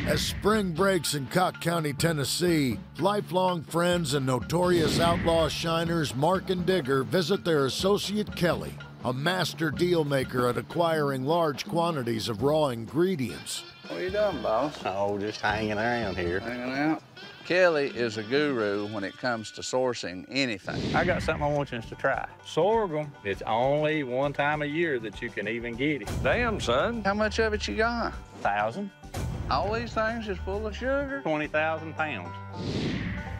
As spring breaks in Cocke County, Tennessee, lifelong friends and notorious outlaw shiners Mark and Digger visit their associate Kelly, a master deal maker at acquiring large quantities of raw ingredients. What are you doing, boss? Oh, just hanging around here. Hanging out? Kelly is a guru when it comes to sourcing anything. I got something I want you to try. Sorghum. It's only one time a year that you can even get it. Damn, son. How much of it you got? 1,000. All these things is full of sugar? 20,000 pounds.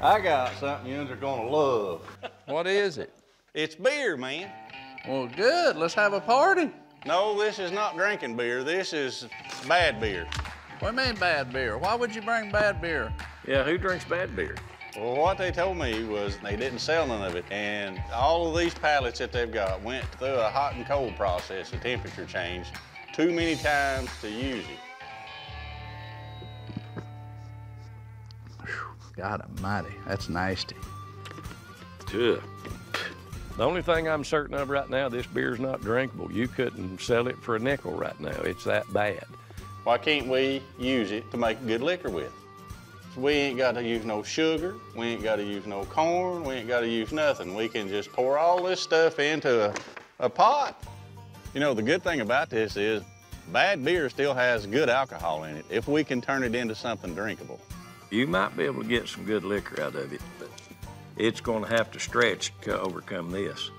I got something you're gonna love. What is it? It's beer, man. Well, good. Let's have a party. No, this is not drinking beer. This is bad beer. What do you mean bad beer? Why would you bring bad beer? Yeah, who drinks bad beer? Well, what they told me was they didn't sell none of it, and all of these pallets that they've got went through a hot and cold process, a temperature change, too many times to use it. God almighty, that's nasty. Ugh. The only thing I'm certain of right now, this beer's not drinkable. You couldn't sell it for a nickel right now. It's that bad. Why can't we use it to make good liquor with? So we ain't got to use no sugar, we ain't got to use no corn, we ain't got to use nothing. We can just pour all this stuff into a pot. You know, the good thing about this is bad beer still has good alcohol in it if we can turn it into something drinkable. You might be able to get some good liquor out of it, but it's gonna have to stretch to overcome this.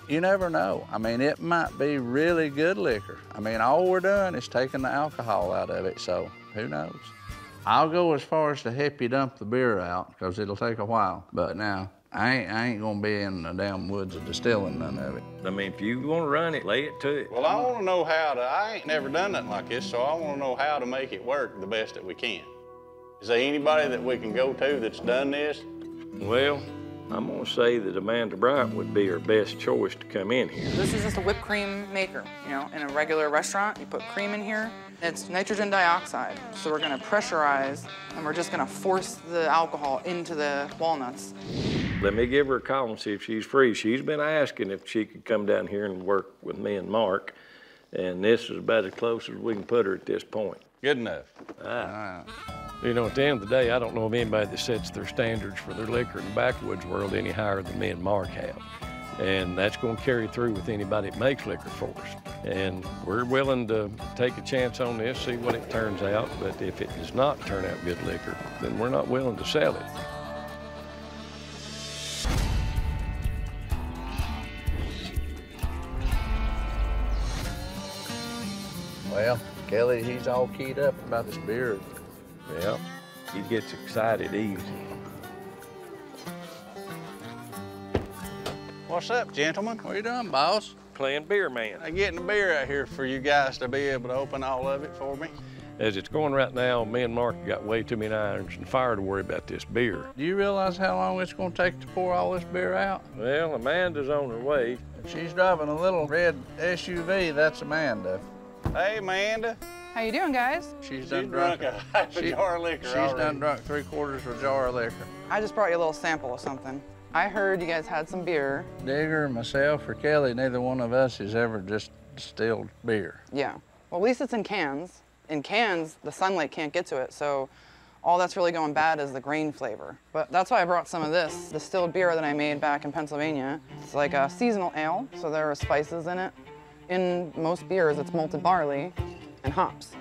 You never know. I mean, it might be really good liquor. I mean, all we're doing is taking the alcohol out of it, so who knows? I'll go as far as to help you dump the beer out, because it'll take a while. But now, I ain't gonna be in the damn woods of distilling none of it. I mean, if you wanna run it, lay it to it. Well, I want to know how to, I ain't never done nothing like this, so I want to know how to make it work the best that we can. Is there anybody that we can go to that's done this? Well, I'm gonna say that Amanda Bryant would be our best choice to come in here. This is just a whipped cream maker. You know, in a regular restaurant, you put cream in here. It's nitrogen dioxide. So we're gonna pressurize, and we're just gonna force the alcohol into the walnuts. Let me give her a call and see if she's free. She's been asking if she could come down here and work with me and Mark, and this is about as close as we can put her at this point. Good enough. You know, at the end of the day, I don't know of anybody that sets their standards for their liquor in the backwoods world any higher than me and Mark have. And that's going to carry through with anybody that makes liquor for us. And we're willing to take a chance on this, see what it turns out. But if it does not turn out good liquor, then we're not willing to sell it. Well, Kelly, he's all keyed up about this beer. Yeah, he gets excited easy. What's up, gentlemen? What are you doing, boss? Playing beer man. I'm getting the beer out here for you guys to be able to open all of it for me. As it's going right now, me and Mark have got way too many irons and fire to worry about this beer. Do you realize how long it's gonna take to pour all this beer out? Well, Amanda's on her way. If she's driving a little red SUV, that's Amanda. Hey, Amanda. How you doing, guys? She's She drunk a half a jar of liquor She's already. done drunk 3/4 of a jar of liquor. I just brought you a little sample of something. I heard you guys had some beer. Digger, myself, or Kelly, neither one of us has ever just distilled beer. Yeah. Well, at least it's in cans. In cans, the sunlight can't get to it, so all that's really going bad is the grain flavor. But that's why I brought some of this distilled beer that I made back in Pennsylvania. It's like a seasonal ale, so there are spices in it. In most beers, it's malted barley and hops.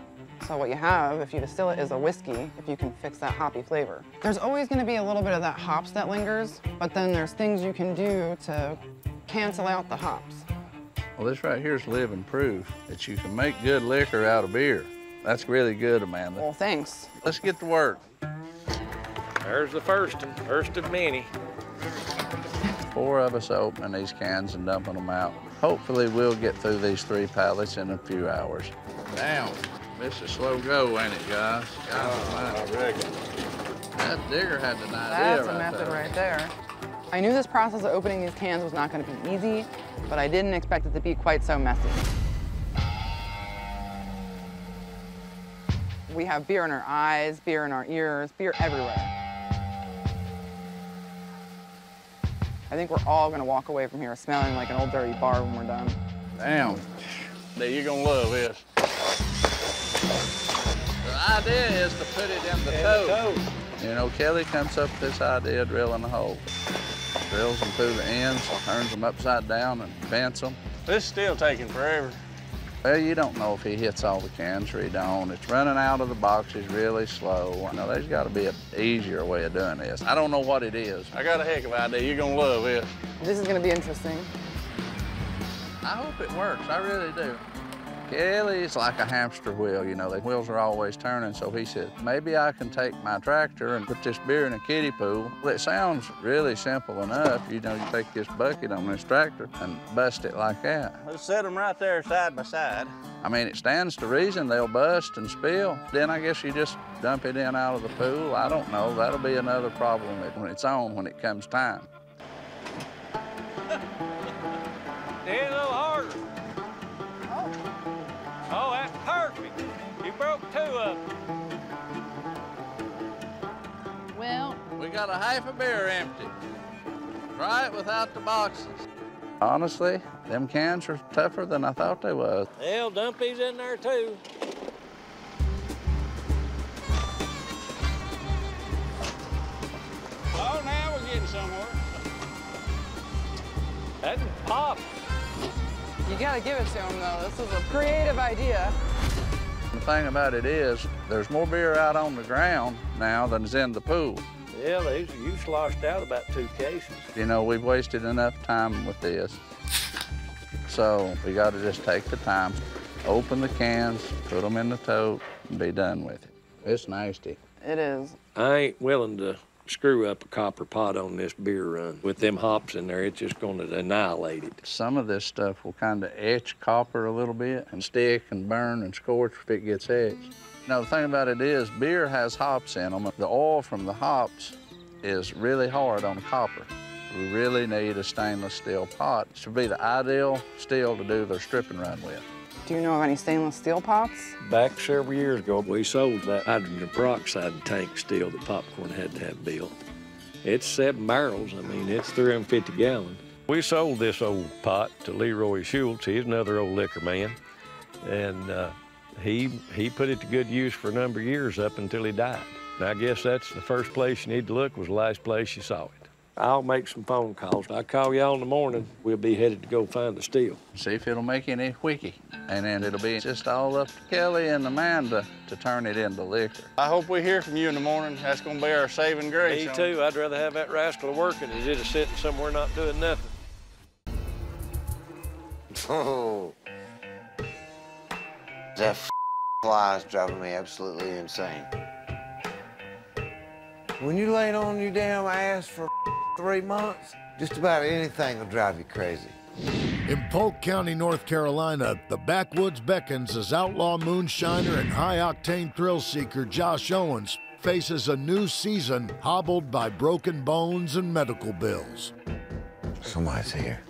So what you have, if you distill it, is a whiskey, if you can fix that hoppy flavor. There's always gonna be a little bit of that hops that lingers, but then there's things you can do to cancel out the hops. Well, this right here is living proof that you can make good liquor out of beer. That's really good, Amanda. Well, thanks. Let's get to work. There's the first one, first of many. 4 of us are opening these cans and dumping them out. Hopefully, we'll get through these 3 pallets in a few hours. Damn, this is slow go, ain't it, guys? I reckon. That Digger had an idea That's a right method there. right there. I knew this process of opening these cans was not going to be easy, but I didn't expect it to be quite so messy. We have beer in our eyes, beer in our ears, beer everywhere. I think we're all going to walk away from here smelling like an old dirty bar when we're done. Damn. You're gonna love this. idea is to put it in the tote. You know, Kelly comes up with this idea of drilling a hole. Drills them through the ends, turns them upside down and bends them. This is still taking forever. Well, you don't know if he hits all the cans or he don't. It's running out of the boxes really slow. I know there's got to be an easier way of doing this. I don't know what it is. I got a heck of an idea. You're gonna love it. This is gonna be interesting. I hope it works, I really do. Kelly's like a hamster wheel, you know, the wheels are always turning, so he said, maybe I can take my tractor and put this beer in a kiddie pool. Well, it sounds really simple enough. You know, you take this bucket on this tractor and bust it like that. Let's set them right there side by side. I mean, it stands to reason they'll bust and spill. Then I guess you just dump it in out of the pool. I don't know, that'll be another problem when it's on, when it comes time. Hit a little harder. Oh, that's perfect. You broke 2 of them. Well, We got a half a beer empty. Try it without the boxes. Honestly, them cans are tougher than I thought they was. Hell, dump these in there too. Oh, now we're getting somewhere. That can pop. you gotta give it to him though. This is a creative idea. The thing about it is, there's more beer out on the ground now than is in the pool. Yeah, you sloshed out about 2 cases. You know, we've wasted enough time with this. So we got to just take the time, open the cans, put them in the tote, and be done with it. It's nasty. It is. I ain't willing to screw up a copper pot on this beer run. With them hops in there, it's just gonna annihilate it. Some of this stuff will kind of etch copper a little bit and stick and burn and scorch if it gets etched. Now, the thing about it is, beer has hops in them. The oil from the hops is really hard on the copper. We really need a stainless steel pot. It should be the ideal steel to do their stripping run with. Do you know of any stainless steel pots? Back several years ago, we sold that hydrogen peroxide tank steel that Popcorn had to have built. It's 7 barrels. I mean, it's 350 gallons. We sold this old pot to Leroy Schultz. He's another old liquor man. And he put it to good use for a number of years up until he died. And I guess that's the first place you need to look was the last place you saw it. I'll make some phone calls. I'll call y'all in the morning. We'll be headed to go find the steel. See if it'll make any wiki. And then it'll be just all up to Kelly and Amanda to turn it into liquor. I hope we hear from you in the morning. That's gonna be our saving grace. Me too. I'd rather have that rascal working as it is sitting somewhere not doing nothing. Oh. That fly is driving me absolutely insane. When you laid on your damn ass for 3 months, just about anything will drive you crazy. In Polk County, North Carolina, the backwoods beckons as outlaw moonshiner and high-octane thrill-seeker Josh Owens faces a new season hobbled by broken bones and medical bills. Somebody's here.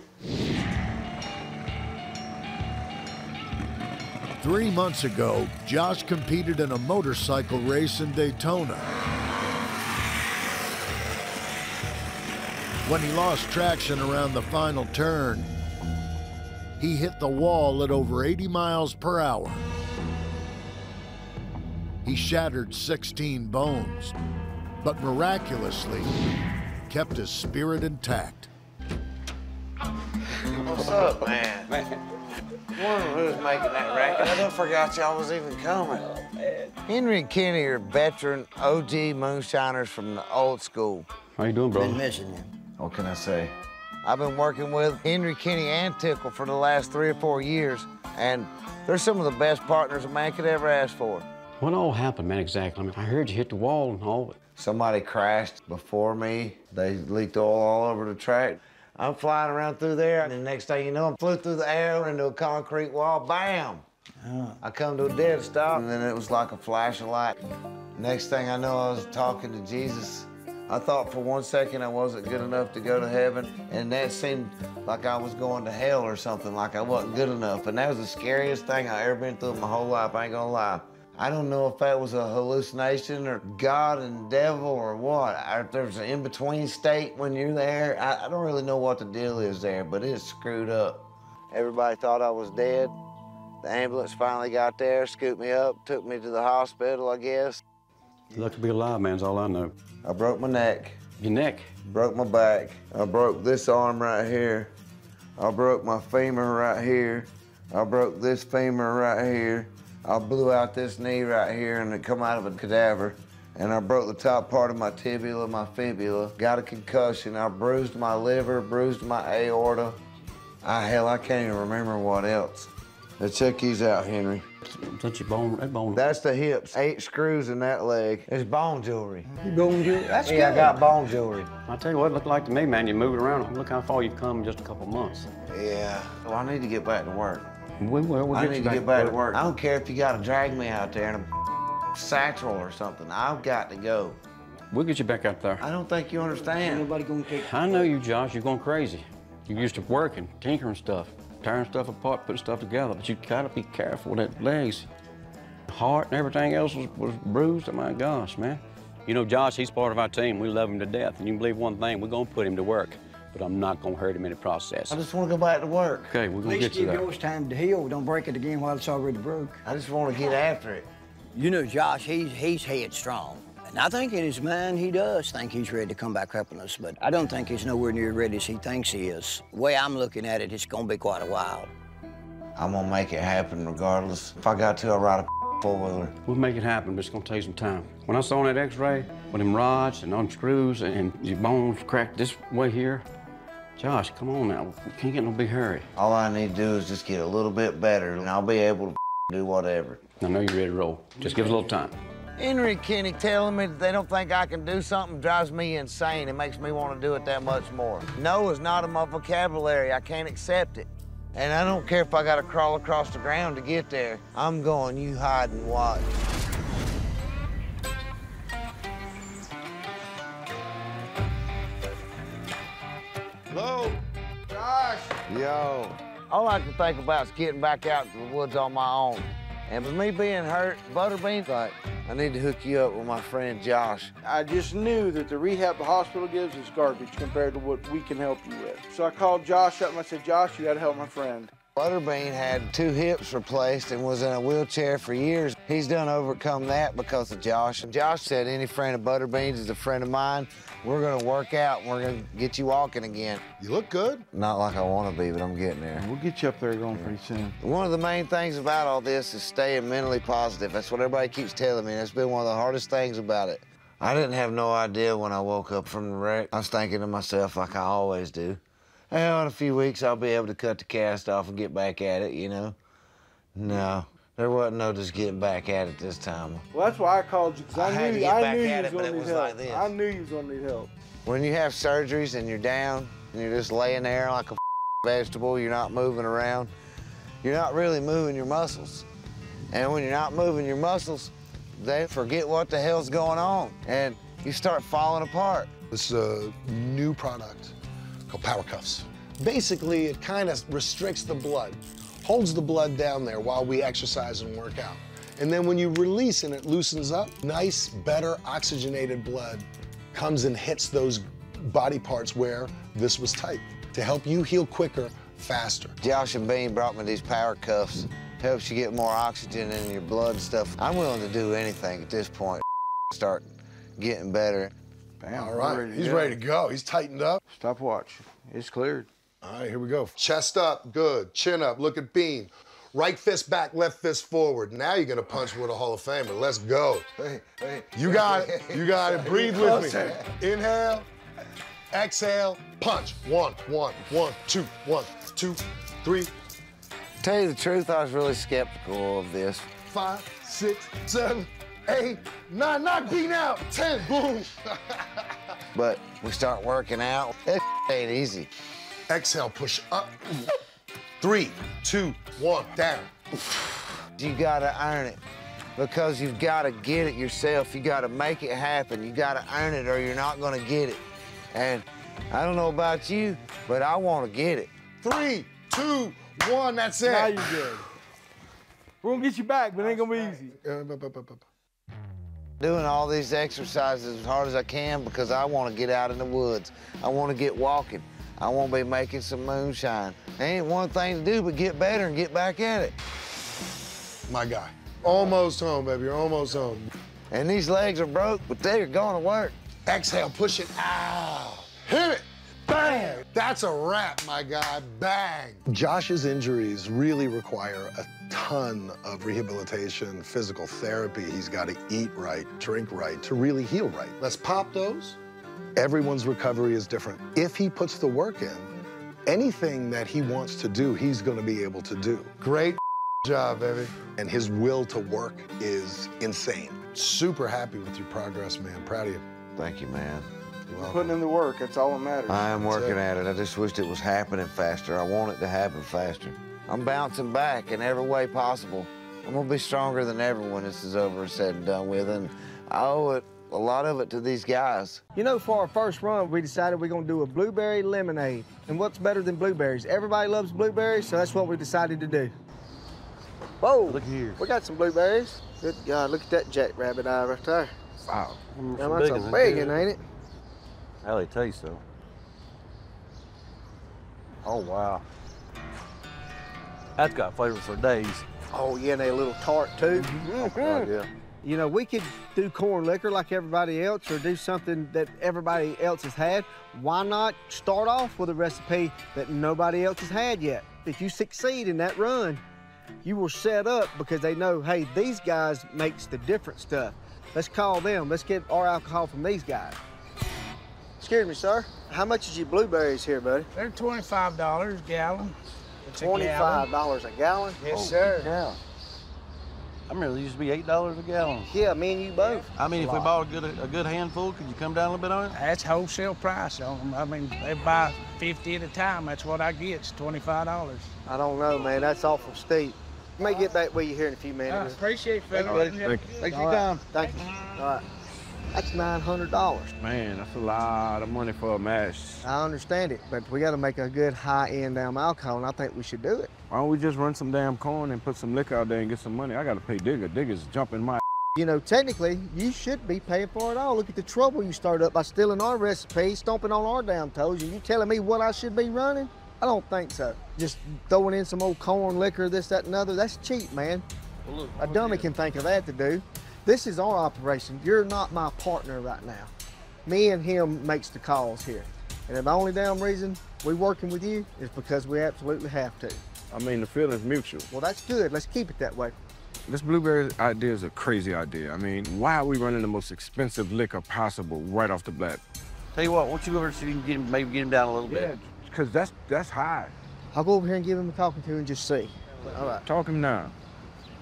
3 months ago, Josh competed in a motorcycle race in Daytona. When he lost traction around the final turn, he hit the wall at over 80 miles per hour. He shattered 16 bones, but miraculously kept his spirit intact. What's up, man? Wondering who's making that racket. I done forgot y'all was even coming. Henry and Kenny are veteran OG moonshiners from the old school. How you doing, bro? Been missing you. What can I say? I've been working with Henry, Kenny, and Tickle for the last 3 or 4 years, and they're some of the best partners a man could ever ask for. What all happened, man, exactly? I mean, I heard you hit the wall and all, but... Somebody crashed before me. They leaked oil all over the track. I'm flying around through there, and the next thing you know, I flew through the air into a concrete wall, bam! I come to a dead stop, and then it was like a flash of light. Next thing I know, I was talking to Jesus. I thought for 1 second I wasn't good enough to go to heaven, and that seemed like I was going to hell or something, like I wasn't good enough. And that was the scariest thing I ever been through in my whole life, I ain't gonna lie. I don't know if that was a hallucination or God and devil or what. Or if there's an in-between state when you're there. I don't really know what the deal is there, but it's screwed up. Everybody thought I was dead. The ambulance finally got there, scooped me up, took me to the hospital, I guess. You're lucky to be alive, man, is all I know. I broke my neck. Your neck? Broke my back. I broke this arm right here. I broke my femur right here. I broke this femur right here. I blew out this knee right here and it come out of a cadaver. And I broke the top part of my tibia, my fibula. Got a concussion. I bruised my liver, bruised my aorta. Hell, I can't even remember what else. Let's check these out, Henry. That's your bone, that bone. That's the hips. 8 screws in that leg. It's bone jewelry. Bone jewelry? That's good. I got bone jewelry. I'll tell you what it looked like to me, man. You're moving around. Look how far you've come in just a couple months. Yeah. Well, I need to get back to work. We'll I need to get back to work. I don't care if you got to drag me out there in a satchel or something. I've got to go. We'll get you back out there. I don't think you understand. Nobody gonna take. I know you, Josh. You're going crazy. You're used to working, tinkering stuff, tearing stuff apart, putting stuff together. But you gotta be careful. That legs, heart, and everything else was bruised. Oh my gosh, man. You know, Josh, he's part of our team. We love him to death. And you can believe one thing: we're gonna put him to work. But I'm not gonna hurt him in the process. I just want to go back to work. Okay, we're gonna get you there. At least give yours time to heal. Don't break it again while it's already broke. I just want to get after it. You know, Josh, he's headstrong. And I think in his mind, he does think he's ready to come back helping us, but I don't think he's nowhere near ready as he thinks he is. The way I'm looking at it, it's gonna be quite a while. I'm gonna make it happen regardless. If I got to, I'll ride a four-wheeler. We'll make it happen, but it's gonna take some time. When I saw that x-ray, with them rods and unscrews and your bones cracked this way here, Josh, come on now, we can't get in no big hurry. All I need to do is just get a little bit better, and I'll be able to do whatever. I know you're ready to roll. Just give us a little time. Henry and Kenny telling me that they don't think I can do something drives me insane. It makes me want to do it that much more. No is not in my vocabulary. I can't accept it. And I don't care if I got to crawl across the ground to get there. I'm going, you hide and watch. Hello? Josh? Yo. All I can think about is getting back out to the woods on my own. And with me being hurt, Butterbean's like, I need to hook you up with my friend Josh. I just knew that the rehab the hospital gives is garbage compared to what we can help you with. So I called Josh up and I said, Josh, you gotta help my friend. Butterbean had 2 hips replaced and was in a wheelchair for years. He's done overcome that because of Josh. And Josh said any friend of Butterbean's is a friend of mine. We're gonna work out and we're gonna get you walking again. You look good. Not like I wanna be, but I'm getting there. We'll get you up there going pretty soon. One of the main things about all this is staying mentally positive. That's what everybody keeps telling me. That's been one of the hardest things about it. I didn't have no idea when I woke up from the wreck. I was thinking to myself like I always do. Well, in a few weeks, I'll be able to cut the cast off and get back at it, you know? No, there wasn't no just getting back at it this time. Well, that's why I called you, because I knew you was gonna need help. Like this. I knew you was gonna need help. When you have surgeries and you're down and you're just laying there like a vegetable, you're not moving around, you're not really moving your muscles. And when you're not moving your muscles, they forget what the hell's going on, and you start falling apart. This is a new product called Power Cuffs. Basically, it kind of restricts the blood, holds the blood down there while we exercise and work out. And then when you release and it loosens up, nice, better oxygenated blood comes and hits those body parts where this was tight to help you heal quicker, faster. Josh and Bean brought me these Power Cuffs. Helps you get more oxygen in your blood and stuff. I'm willing to do anything at this point. Start getting better. Bam, All right, he's ready to go. He's tightened up. Stopwatch. It's cleared. All right, here we go. Chest up, good. Chin up, look at Bean. Right fist back, left fist forward. Now you're gonna punch with a Hall of Famer. Let's go. Hey. You got it. You got it. Breathe with me. Inhale, exhale, punch. 1, 1, 1, 2, 1, 2, 3. Tell you the truth, I was really skeptical of this. 5, 6, 7, 8, 9. Knock Bean out. 10. Boom. But we start working out. It ain't easy. Exhale, push up. 3, 2, 1, down. You gotta earn it because you've gotta get it yourself. You gotta make it happen. You gotta earn it or you're not gonna get it. And I don't know about you, but I wanna get it. 3, 2, 1, that's it. Now you're good. We're gonna get you back, but it ain't gonna be easy. Doing all these exercises as hard as I can because I want to get out in the woods. I want to get walking. I want to be making some moonshine. There ain't one thing to do but get better and get back at it. My guy. Almost home, baby, you're almost home. And these legs are broke, but they're going to work. Exhale, push it out. Hit it. Bang! That's a wrap, my guy. Bang! Josh's injuries really require a ton of rehabilitation, physical therapy. He's got to eat right, drink right to really heal right. Let's pop those. Everyone's recovery is different. If he puts the work in, anything that he wants to do, he's going to be able to do. Great job, baby. And his will to work is insane. Super happy with your progress, man. Proud of you. Thank you, man. You're putting in the work, that's all that matters. I am working at it. I just wished it was happening faster. I want it to happen faster. I'm bouncing back in every way possible. I'm gonna be stronger than ever when this is over and said and done with, and I owe it, a lot of it, to these guys. You know, for our first run, we decided we're gonna do a blueberry lemonade. And what's better than blueberries? Everybody loves blueberries, so that's what we decided to do. Whoa, look here. We got some blueberries. Good God, look at that jackrabbit eye right there. Wow. Now, that's a big one, ain't it? How they taste, though? Oh, wow. That's got flavor for days. Oh, yeah, and they a little tart, too. Oh, God, yeah. You know, we could do corn liquor like everybody else or do something that everybody else has had. Why not start off with a recipe that nobody else has had yet? If you succeed in that run, you will set up because they know, hey, these guys makes the different stuff. Let's call them. Let's get our alcohol from these guys. Excuse me, sir. How much is your blueberries here, buddy? They're $25 a gallon. It's $25 a gallon? Yes, sir. Yeah. I remember they used to be $8 a gallon. Yeah, me and you both. I mean, if we bought a good handful, could you come down a little bit on it? That's wholesale price on them. I mean, they buy 50 at a time. That's what I get. It's $25. I don't know, man. That's awful steep. May get back with you here in a few minutes. Appreciate it, Thank fella. you. Thank you. Thanks for your time. Thank you. All right. That's $900. Man, that's a lot of money for a mash. I understand it, but we got to make a good high-end damn alcohol, and I think we should do it. Why don't we just run some damn corn and put some liquor out there and get some money? I got to pay Digger. Digger's jumping my. You know, technically, you should be paying for it all. Look at the trouble you started up by stealing our recipe, stomping on our damn toes, and you telling me what I should be running? I don't think so. Just throwing in some old corn liquor, this, that, and other, that's cheap, man. Well, look, a dummy can think of that to do. This is our operation. You're not my partner right now. Me and him makes the calls here. And the only damn reason we're working with you is because we absolutely have to. I mean, the feeling's mutual. Well, that's good. Let's keep it that way. This blueberry idea is a crazy idea. I mean, why are we running the most expensive liquor possible right off the bat? Tell you what, why don't you go over and see if you can maybe get him down a little bit? Yeah, because that's high. I'll go over here and give him a talking to and just see. All right. Talk him now.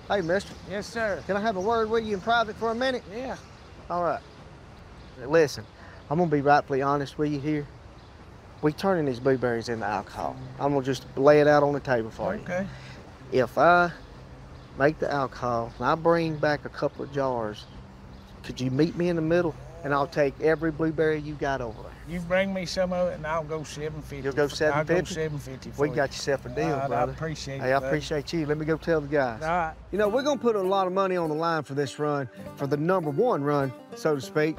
Hey, mister. Yes, sir. Can I have a word with you in private for a minute? Yeah. All right. Listen, I'm gonna be rightfully honest with you here. We turning these blueberries into alcohol. I'm gonna just lay it out on the table for you. Okay. If I make the alcohol and I bring back a couple of jars, could you meet me in the middle? And I'll take every blueberry you got over there. You bring me some of it, and I'll go $7.50. You'll go $7.50? I'll go $7.50 for We you. got yourself a deal, brother. I appreciate it. Hey, I buddy. appreciate you. Let me go tell the guys. All right. You know, we're gonna put a lot of money on the line for this run, for the #1 run, so to speak.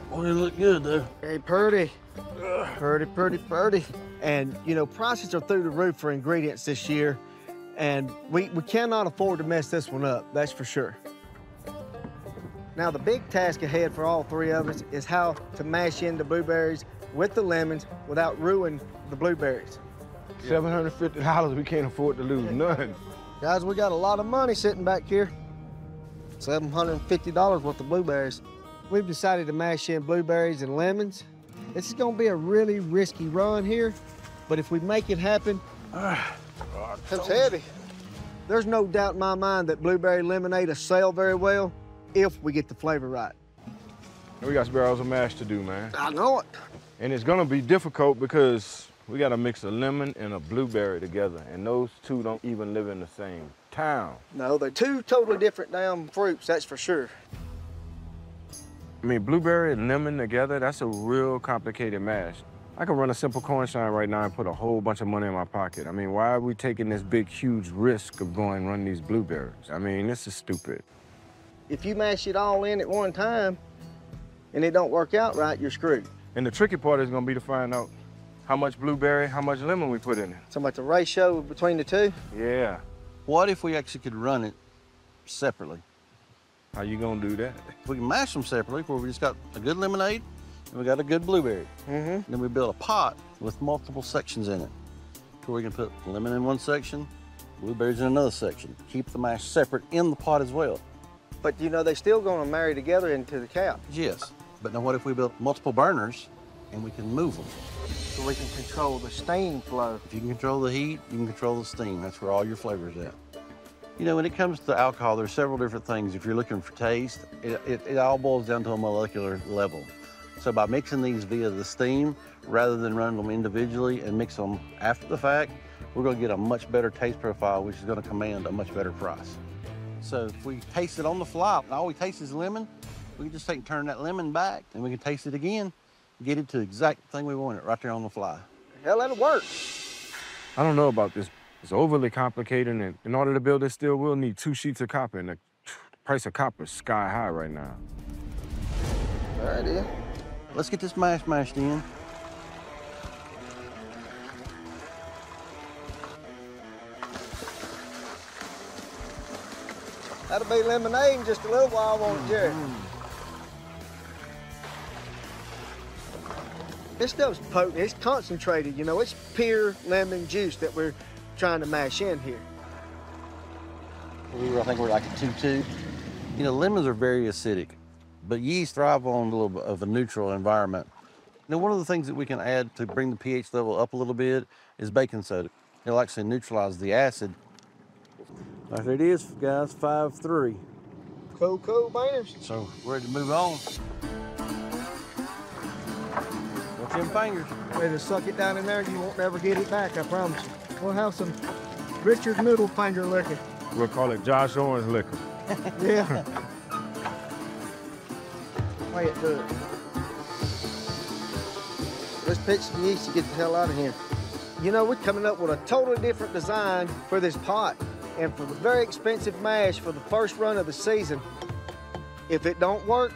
Boy, they look good, though. Hey, Purdy. Purdy. And, you know, prices are through the roof for ingredients this year, and we cannot afford to mess this one up, that's for sure. Now, the big task ahead for all three of us is how to mash in the blueberries with the lemons without ruining the blueberries. $750, we can't afford to lose none. Guys, we got a lot of money sitting back here. $750 worth of blueberries. We've decided to mash in blueberries and lemons. This is gonna be a really risky run here, but if we make it happen, it's heavy. There's no doubt in my mind that blueberry lemonade will sell very well if we get the flavor right. We got some barrels of mash to do, man. I know it. And it's gonna be difficult because we gotta mix a lemon and a blueberry together, and those two don't even live in the same town. No, they're two totally different damn fruits, that's for sure. I mean, blueberry and lemon together, that's a real complicated mash. I could run a simple cornshine right now and put a whole bunch of money in my pocket. I mean, why are we taking this big, huge risk of going and run these blueberries? I mean, this is stupid. If you mash it all in at one time and it don't work out right, you're screwed. And the tricky part is gonna be to find out how much blueberry, how much lemon we put in it. So about the ratio between the two? Yeah. What if we actually could run it separately. How you gonna do that? We can mash them separately where we just got a good lemonade and we got a good blueberry. Mm-hmm. Then we build a pot with multiple sections in it. Where we can put lemon in one section, blueberries in another section. Keep the mash separate in the pot as well. But you know, they still gonna marry together into the cap. Yes, but now what if we built multiple burners and we can move them? So we can control the steam flow. If you can control the heat, you can control the steam. That's where all your flavor's at. You know, when it comes to alcohol, there's several different things. If you're looking for taste, it all boils down to a molecular level. So by mixing these via the steam, rather than running them individually and mix them after the fact, we're gonna get a much better taste profile, which is gonna command a much better price. So if we taste it on the fly, and all we taste is lemon, we can just take and turn that lemon back, and we can taste it again, get it to the exact thing we want it right there on the fly. Hell, that'll work. I don't know about this. It's overly complicated, and in order to build this steel, we'll need 2 sheets of copper, and the price of copper is sky high right now. All right, then. Let's get this mash mashed in. That'll be lemonade in just a little while, won't it, Jerry? This stuff's potent. It's concentrated, you know. It's pure lemon juice that we're trying to mash in here. I think we're like a 2-2. You know, lemons are very acidic, but yeast thrive on a little bit of a neutral environment. Now, one of the things that we can add to bring the pH level up a little bit is baking soda. It'll actually neutralize the acid. There it is, guys, 5-3. Cool, cool, man. So, we're ready to move on. Watch them fingers. Ready to suck it down in there, you won't never get it back, I promise you. We'll have some Richard Middle Finger liquor. We'll call it Josh Orange liquor. Yeah. Way it good. Let's pitch some yeast to get the hell out of here. You know, we're coming up with a totally different design for this pot. And for the very expensive mash for the first run of the season, if it don't work,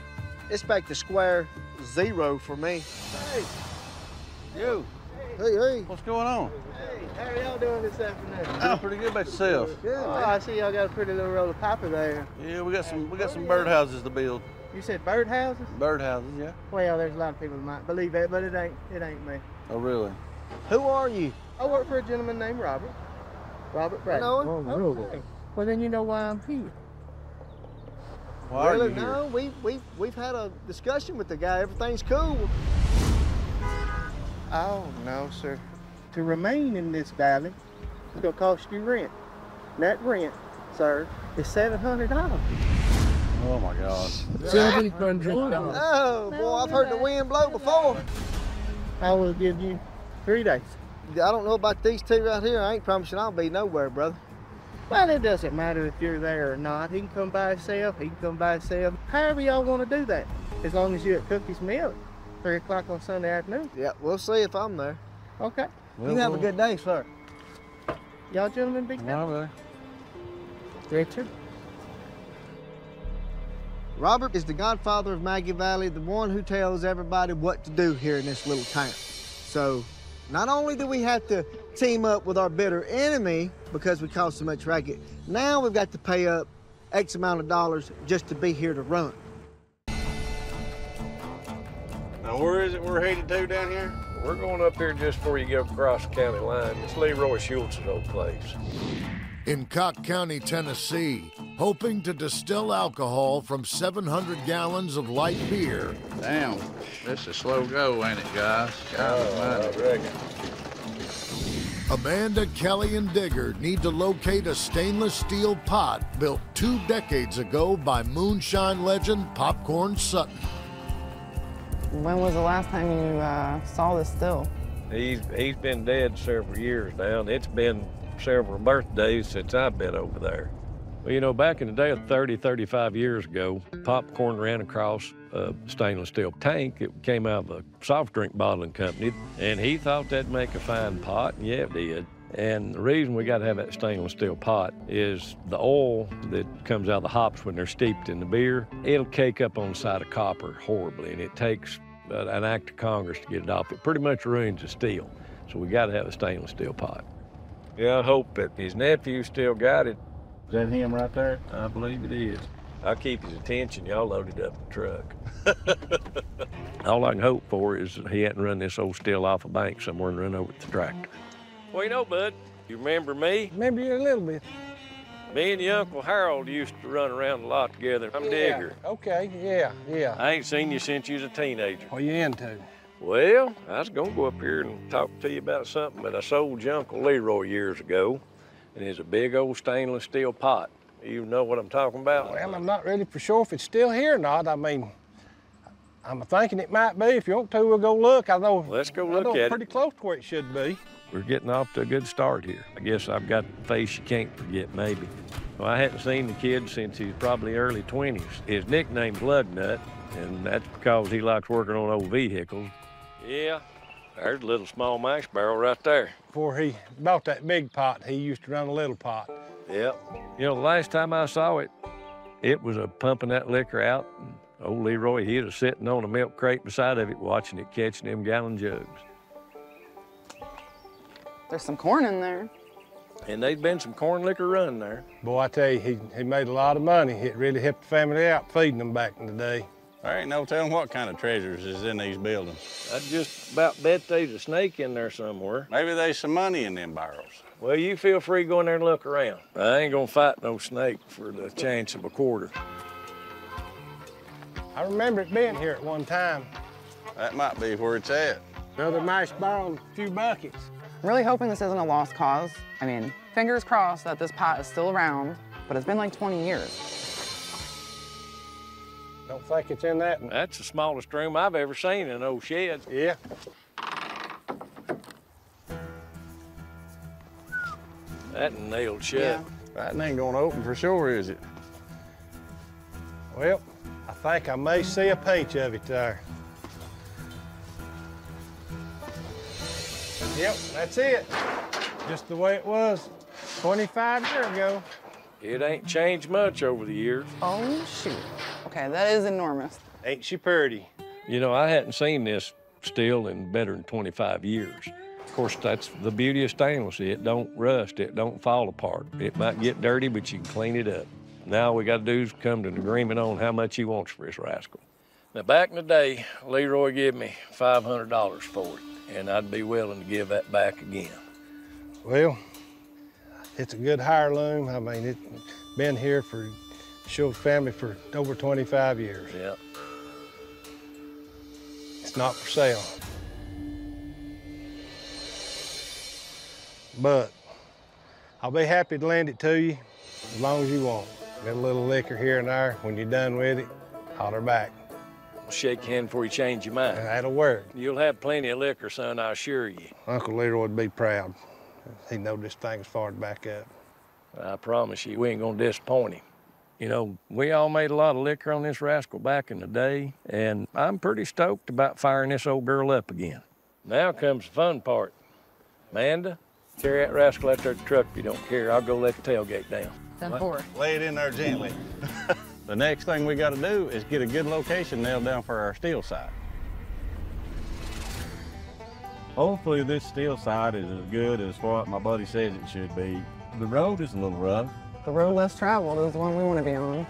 it's back to square 0 for me. Hey. You. Hey, hey. What's going on? Hey, how are y'all doing this afternoon? Oh, pretty good about yourself. Good. Oh, I see y'all got a pretty little roll of paper there. Yeah, we got some birdhouses to build. You said birdhouses? Birdhouses, yeah. Well, there's a lot of people that might believe that, but it ain't me. Oh, really? Who are you? I work for a gentleman named Robert. Robert Bradley. I know him. Oh, really? Well, then you know why I'm here. Why are you here? No, we've had a discussion with the guy. Everything's cool. Oh, no, sir. To remain in this valley, it's going to cost you rent. And that rent, sir, is $700. Oh, my God. $700. Oh, boy, I've heard the wind blow before. I will give you 3 days. I don't know about these two right here. I ain't promising I'll be nowhere, brother. Well, it doesn't matter if you're there or not. He can come by himself. He can come by himself. However y'all want to do that. As long as you're at Cookie's Mill at 3 o'clock on Sunday afternoon. Yeah, we'll see if I'm there. Okay. Well, you have a good day, sir. Y'all gentlemen be good. All right. Richard. Robert is the godfather of Maggie Valley, the one who tells everybody what to do here in this little town. So, not only do we have to team up with our bitter enemy because we cause so much racket, now we've got to pay up X amount of dollars just to be here to run. Now, where is it we're headed to down here? We're going up here just before you get across the county line. It's Leroy Schultz's old place. In Cocke County, Tennessee, hoping to distill alcohol from 700 gallons of light beer. Damn, this is a slow go, ain't it, guys? I reckon. Amanda, Kelly, and Digger need to locate a stainless steel pot built 2 decades ago by Moonshine legend Popcorn Sutton. When was the last time you saw this still? He's been dead several years now, and it's been several birthdays since I've been over there. Well, you know, back in the day, 30, 35 years ago, Popcorn ran across a stainless steel tank. It came out of a soft drink bottling company, and he thought that'd make a fine pot, and yeah, it did. And the reason we got to have that stainless steel pot is the oil that comes out of the hops when they're steeped in the beer, it'll cake up on the side of copper horribly, and it takes an act of Congress to get it off. It pretty much ruins the steel, so we got to have a stainless steel pot. Yeah, I hope that his nephew still got it. Is that him right there? I believe it is. I'll keep his attention. Y'all loaded up the truck. All I can hope for is he hadn't run this old still off a bank somewhere and run over with the tractor. Well, you know, bud, you remember me? Remember you a little bit. Me and your Uncle Harold used to run around a lot together. I'm Digger. Okay, yeah. I ain't seen you since you was a teenager. What you into? Well, I was gonna go up here and talk to you about something, but I sold your Uncle Leroy years ago, and it's a big old stainless steel pot. You know what I'm talking about? Well, I'm not really for sure if it's still here or not. I mean, I'm thinking it might be. If you want to, we'll go look. I know. Let's go look at it. Pretty close to where it should be. We're getting off to a good start here. I guess I've got the face you can't forget, maybe. Well, I hadn't seen the kid since he was probably early 20s. His nickname's Lugnut, and that's because he likes working on old vehicles. Yeah, there's a little small mash barrel right there. Before he bought that big pot, he used to run a little pot. Yep. You know, the last time I saw it, it was pumping that liquor out. And old Leroy, he was sitting on a milk crate beside of it, watching it catching them gallon jugs. There's some corn in there. And there's been some corn liquor run there. Boy, I tell you, he made a lot of money. It really helped the family out feeding them back in the day. There ain't no telling what kind of treasures is in these buildings. I'd just about bet there's a snake in there somewhere. Maybe there's some money in them barrels. Well, you feel free to go in there and look around. I ain't gonna fight no snake for the chance of a quarter. I remember it being here at one time. That might be where it's at. Another mash barrel and a few buckets. I'm really hoping this isn't a lost cause. I mean, fingers crossed that this pot is still around, but it's been like 20 years. Don't think it's in that. That's the smallest room I've ever seen in an old shed. Yeah. That nailed shut. Yeah. That ain't gonna open for sure, is it? Well, I think I may see a peach of it there. Yep, that's it. Just the way it was 25 years ago. It ain't changed much over the years. Oh, shoot. Okay, that is enormous. Ain't she pretty? You know, I hadn't seen this still in better than 25 years. Of course, that's the beauty of stainless. It don't rust, it don't fall apart. It might get dirty, but you can clean it up. Now all we gotta do is come to an agreement on how much he wants for this rascal. Now, back in the day, Leroy gave me $500 for it, and I'd be willing to give that back again. Well, it's a good heirloom. I mean, it's been here for Schultz family for over 25 years. Yeah. It's not for sale. But I'll be happy to lend it to you as long as you want. Get a little liquor here and there. When you're done with it, holler back. I'll shake your hand before you change your mind. That'll work. You'll have plenty of liquor, son, I assure you. Uncle Leroy would be proud. He knows this thing's far back up. I promise you, we ain't gonna disappoint him. You know, we all made a lot of liquor on this rascal back in the day, and I'm pretty stoked about firing this old girl up again. Now comes the fun part. Amanda, carry that rascal out there to the truck if you don't care. I'll go let the tailgate down. 10-4. Lay it in there gently. The next thing we gotta do is get a good location nailed down for our steel side. Hopefully this steel side is as good as what my buddy says it should be. The road is a little rough. The road less traveled is the one we want to be on.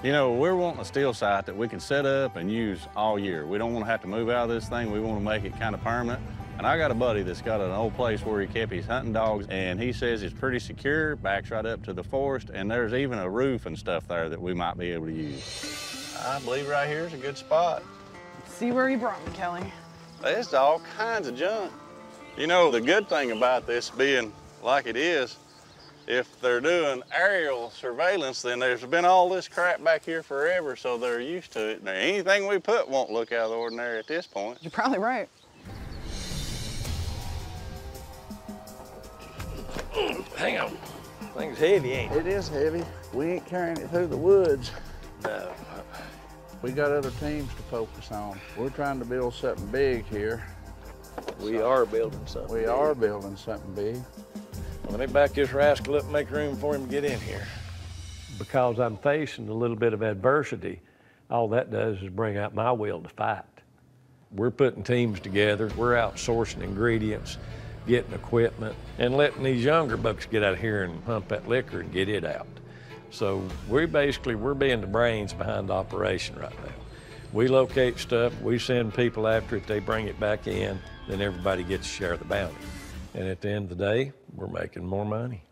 You know, we're wanting a steel site that we can set up and use all year. We don't want to have to move out of this thing. We want to make it kind of permanent. And I got a buddy that's got an old place where he kept his hunting dogs, and he says it's pretty secure, backs right up to the forest, and there's even a roof and stuff there that we might be able to use. I believe right here is a good spot. See where you brought me, Kelly. There's all kinds of junk. You know, the good thing about this being like it is, if they're doing aerial surveillance, then there's been all this crap back here forever, so they're used to it. Now, anything we put won't look out of the ordinary at this point. You're probably right. Hang on. Thing's heavy, ain't it? It is heavy. We ain't carrying it through the woods. No. We got other teams to focus on. We're trying to build something big here. We are building something. We are building something big. Well, let me back this rascal up and make room for him to get in here. Because I'm facing a little bit of adversity, all that does is bring out my will to fight. We're putting teams together. We're outsourcing ingredients, getting equipment, and letting these younger bucks get out here and pump that liquor and get it out. So we're being the brains behind the operation right now. We locate stuff, we send people after it, they bring it back in, then everybody gets a share of the bounty. And at the end of the day, we're making more money.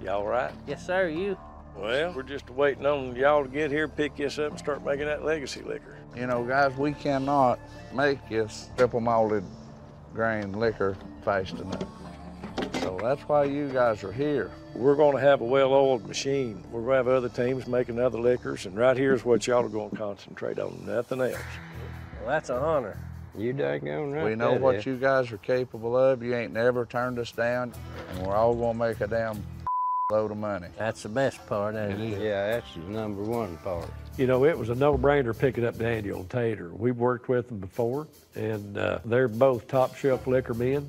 Y'all all right? Yes, sir, you? Well, we're just waiting on y'all to get here, pick this up, and start making that legacy liquor. You know, guys, we cannot make this triple malted grain liquor fast enough. So that's why you guys are here. We're gonna have a well-oiled machine. We're gonna have other teams making other liquors, and right here's what y'all are gonna concentrate on, nothing else. Well, that's an honor. You daggone right. We know what you guys are capable of. You ain't never turned us down, and we're all gonna make a damn load of money. That's the best part, ain't it? Yeah, that's the number one part. You know, it was a no-brainer picking up Daniel and Tater. We've worked with them before, and they're both top-shelf liquor men.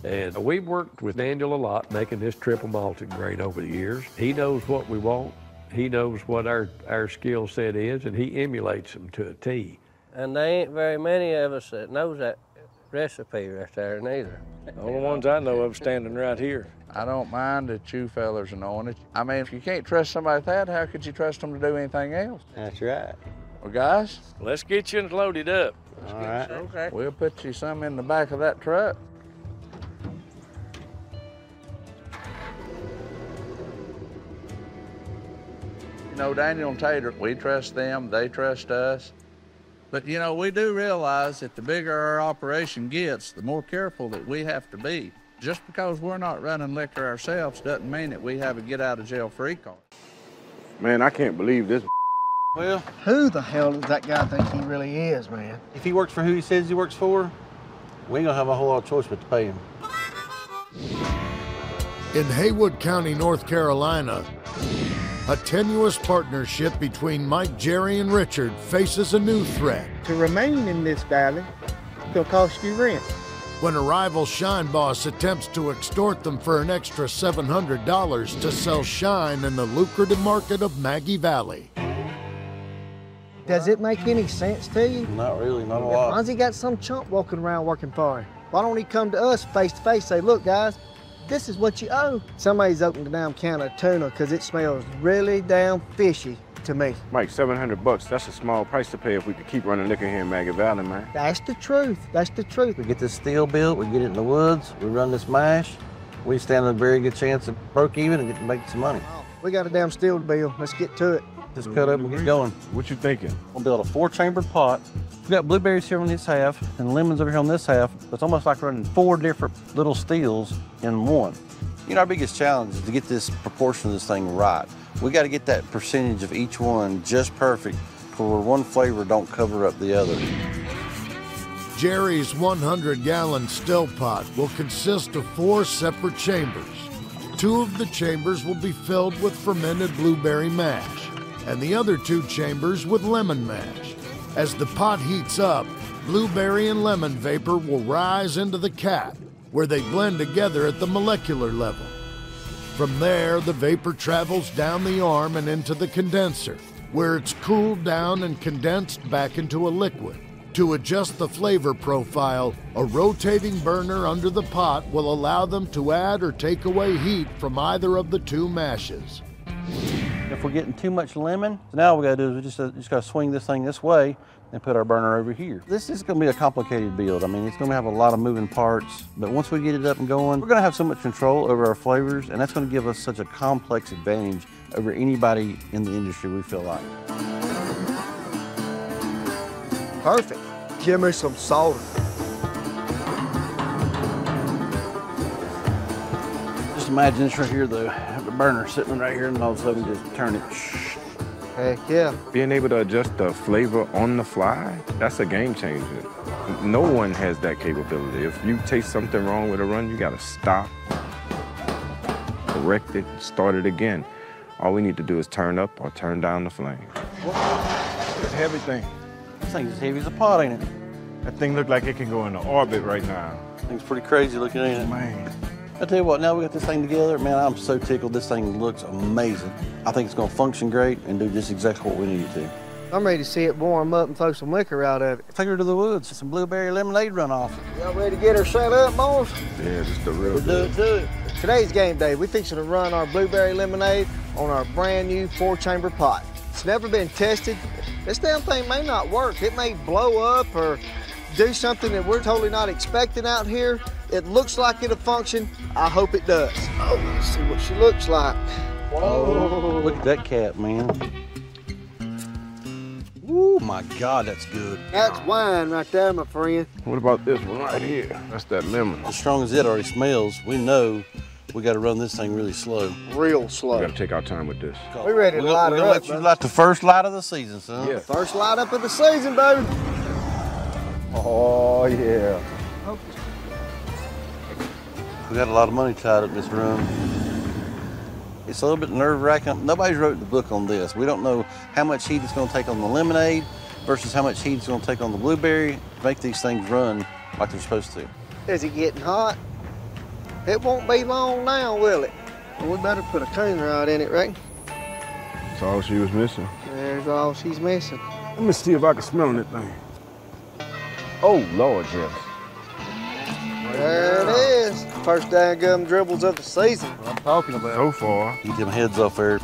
And we've worked with Daniel a lot, making this triple malted grain over the years. He knows what we want. He knows what our skill set is, and he emulates them to a T. And there ain't very many of us that knows that recipe right there, neither. The only ones I know of standing right here. I don't mind that you fellas are knowing it. I mean, if you can't trust somebody like that, how could you trust them to do anything else? That's right. Well, guys, let's get you loaded up. All right. Okay. We'll put you some in the back of that truck. You know, Daniel and Tater, we trust them, they trust us. But, you know, we do realize that the bigger our operation gets, the more careful that we have to be. Just because we're not running liquor ourselves doesn't mean that we have a get-out-of-jail-free card. Man, I can't believe this. Well, who the hell does that guy think he really is, man? If he works for who he says he works for, we ain't gonna have a whole lot of choice but to pay him. In Haywood County, North Carolina, a tenuous partnership between Mike, Jerry, and Richard faces a new threat. To remain in this valley, it'll cost you rent. When a rival shine boss attempts to extort them for an extra $700 to sell shine in the lucrative market of Maggie Valley. Does it make any sense to you? Not really, not a lot. Why's he got some chump walking around working for him? Why don't he come to us face to face, say, look, guys, this is what you owe. Somebody's opened a damn can of tuna because it smells really damn fishy to me. Mike, $700, that's a small price to pay if we could keep running liquor here in Maggie Valley, man. That's the truth. That's the truth. We get this steel built, we get it in the woods, we run this mash, we stand a very good chance of broke even and get to make some money. We got a damn steel bill. Let's get to it. Just cut up and get going. What you thinking? We'll build a 4-chambered pot. We've got blueberries here on this half and lemons over here on this half. It's almost like running 4 different little steels in one. You know, our biggest challenge is to get this proportion of this thing right. We got to get that percentage of each one just perfect for where one flavor don't cover up the other. Jerry's 100-gallon still pot will consist of 4 separate chambers. 2 of the chambers will be filled with fermented blueberry mash, and the other 2 chambers with lemon mash. As the pot heats up, blueberry and lemon vapor will rise into the cap, where they blend together at the molecular level. From there, the vapor travels down the arm and into the condenser, where it's cooled down and condensed back into a liquid. To adjust the flavor profile, a rotating burner under the pot will allow them to add or take away heat from either of the 2 mashes. If we're getting too much lemon, so now all we gotta do is we just gotta swing this thing this way and put our burner over here. This is gonna be a complicated build. I mean, it's gonna have a lot of moving parts, but once we get it up and going, we're gonna have so much control over our flavors, and that's gonna give us such a complex advantage over anybody in the industry, we feel like. Perfect. Give me some soda. Just imagine this right here, though. Have the burner sitting right here, and all of a sudden just turn it. Heck yeah. Being able to adjust the flavor on the fly, that's a game changer. No one has that capability. If you taste something wrong with a run, you gotta stop, correct it, start it again. All we need to do is turn up or turn down the flame. It's a heavy thing. This thing's as heavy as a pot, ain't it? That thing look like it can go into orbit right now. Thing's pretty crazy looking, ain't it? Man. I tell you what, now we got this thing together, man, I'm so tickled. This thing looks amazing. I think it's gonna function great and do just exactly what we need it to. I'm ready to see it warm up and throw some liquor out of it. Take her to the woods, some blueberry lemonade runoff. Y'all ready to get her set up, boys? Yeah, just the real Do it. Today's game day. We're fixing to run our blueberry lemonade on our brand new 4-chamber pot. It's never been tested. This damn thing may not work. It may blow up or do something that we're totally not expecting out here. It looks like it'll function. I hope it does. Oh, let's see what she looks like. Whoa. Look at that cat, man. Oh my God, that's good. That's wine right there, my friend. What about this one right here? That's that lemon. As strong as it already smells, we know we got to run this thing really slow. Real slow. We got to take our time with this. We're ready to light her up. We're gonna let you light the first light of the season, son. Yeah. First light up of the season, baby. Oh, yeah. We got a lot of money tied up in this room. It's a little bit nerve-wracking. Nobody's wrote the book on this. We don't know how much heat it's going to take on the lemonade versus how much heat it's going to take on the blueberry to make these things run like they're supposed to. Is it getting hot? It won't be long now, will it? Well, we better put a cone rod in it, right? That's all she was missing. There's all she's missing. Let me see if I can smell anything. Oh, Lord, yes. There it is. First daggum dribbles of the season. What I'm talking about. So far. Get them heads off there.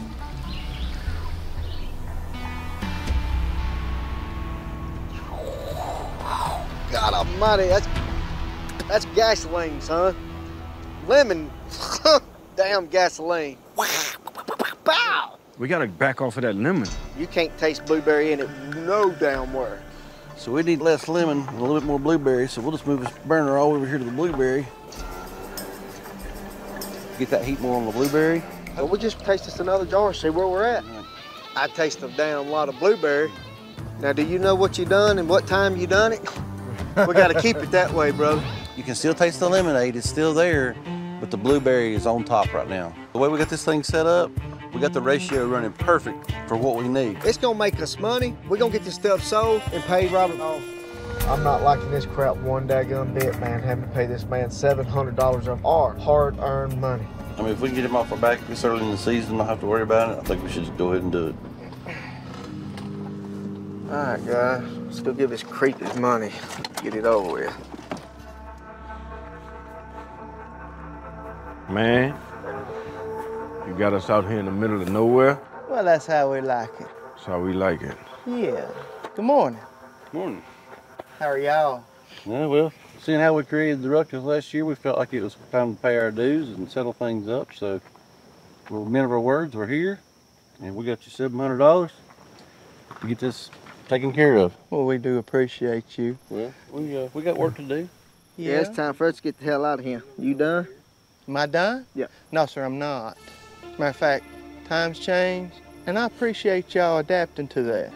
God almighty, that's gasoline, son. Lemon, damn gasoline. Pow! We got to back off of that lemon. You can't taste blueberry in it no damn where. So we need less lemon and a little bit more blueberry, so we'll just move this burner all over here to the blueberry. Get that heat more on the blueberry. Well, we'll just taste this another jar, see where we're at. I taste a damn lot of blueberry. Now, do you know what you done and what time you done it? We got to keep it that way, brother. You can still taste the lemonade, it's still there, but the blueberry is on top right now. The way we got this thing set up, we got the ratio running perfect for what we need. It's gonna make us money. We're gonna get this stuff sold and pay Robert off. I'm not liking this crap one daggum bit, man. Having to pay this man $700 of our hard-earned money. I mean, if we can get him off our back this early in the season, not have to worry about it, I think we should just go ahead and do it. All right, guys, let's go give this creep his money. Get it over with. Man, you got us out here in the middle of nowhere. Well, that's how we like it. That's how we like it. Yeah. Good morning. Morning. How are y'all? Yeah, well, seeing how we created the ruckus last year, we felt like it was time to pay our dues and settle things up. So, we're men of our words, we're here, and we got you $700 to get this taken care of. Well, we do appreciate you. Well, we got work to do. Yeah, it's time for us to get the hell out of here. You done? Am I done? Yeah. No, sir, I'm not. Matter of fact, times change, and I appreciate y'all adapting to that.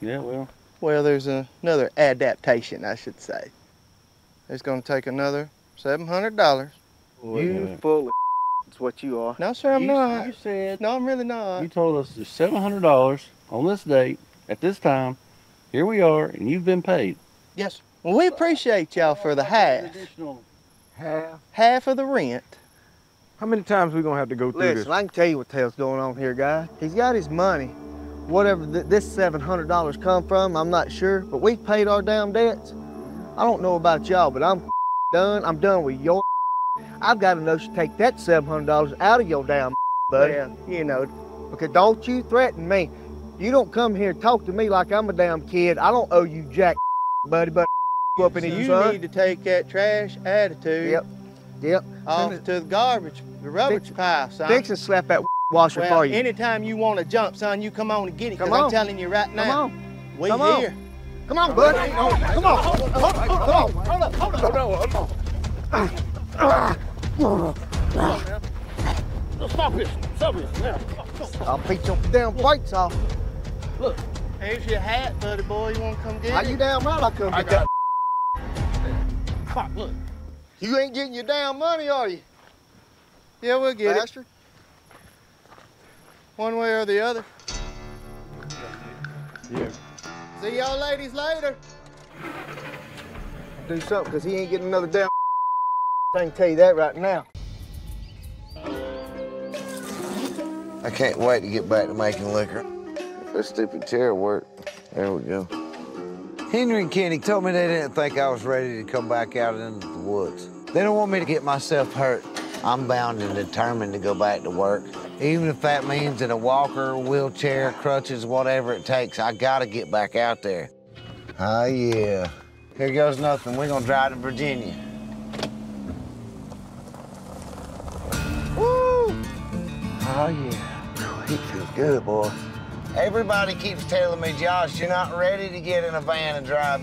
Yeah, well. Well, there's another adaptation, I should say. It's gonna take another $700. You full of That's what you are. No, sir, I'm not. You said. No, I'm really not. You told us there's $700 on this date, at this time. Here we are, and you've been paid. Yes, sir. Well, we appreciate y'all for the half. Half? Half of the rent. How many times we gonna have to go through Listen, this? I can tell you what the hell's going on here, guy. He's got his money. Whatever this $700 come from, I'm not sure, but we paid our damn debts. I don't know about y'all, but I'm done. I'm done with your I've got a notion to take that $700 out of your damn buddy. Well, you know. Okay, don't you threaten me. You don't come here and talk to me like I'm a damn kid. I don't owe you jack, buddy, but up in You son. need to take that trash attitude off to the garbage, the rubbish pile, son. Fix and slap that washer well, for you. Anytime you want to jump, son, you come on and get it, Come because I'm on. telling you right now. Come on. We Come on. here. Come on, bud. Come on. Stop it. Stop it. Now. I'll beat your damn brakes off. Look, here's your hat, buddy boy. You want to come get Are it? you damn right I come get that? Fuck, look. You ain't getting your damn money, are you? Yeah, we'll get Bastard. it. One way or the other. Yeah. See y'all ladies later. Do something, because he ain't getting another damn I can tell you that right now. I can't wait to get back to making liquor. This stupid chair worked. There we go. Henry and Kenny told me they didn't think I was ready to come back out into the woods. They don't want me to get myself hurt. I'm bound and determined to go back to work. Even if that means in a walker, wheelchair, crutches, whatever it takes, I gotta get back out there. Oh, yeah. Here goes nothing. We're gonna drive to Virginia. Woo! Oh, yeah. It feels good, boy. Everybody keeps telling me, Josh, you're not ready to get in a van and drive.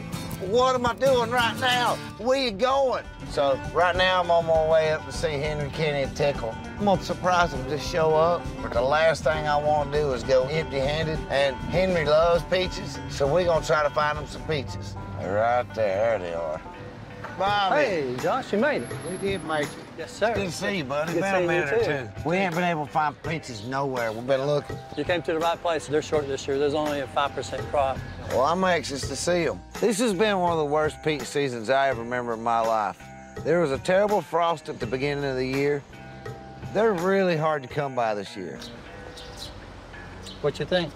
What am I doing right now? Where you going? So right now I'm on my way up to see Henry, Kenny, and Tickle. I'm gonna surprise them, just show up. But the last thing I want to do is go empty-handed. And Henry loves peaches, so we're gonna try to find him some peaches. Right there, there they are. Bobby. Hey, Josh, you made it. We did make it. Yes, sir. Good to see you, buddy. Good Been a seeing you, minute or too. two. We ain't been able to find peaches nowhere. We've been looking. You came to the right place. They're short this year. There's only a 5% crop. Well, I'm anxious to see them. This has been one of the worst peach seasons I ever remember in my life. There was a terrible frost at the beginning of the year. They're really hard to come by this year. What you think?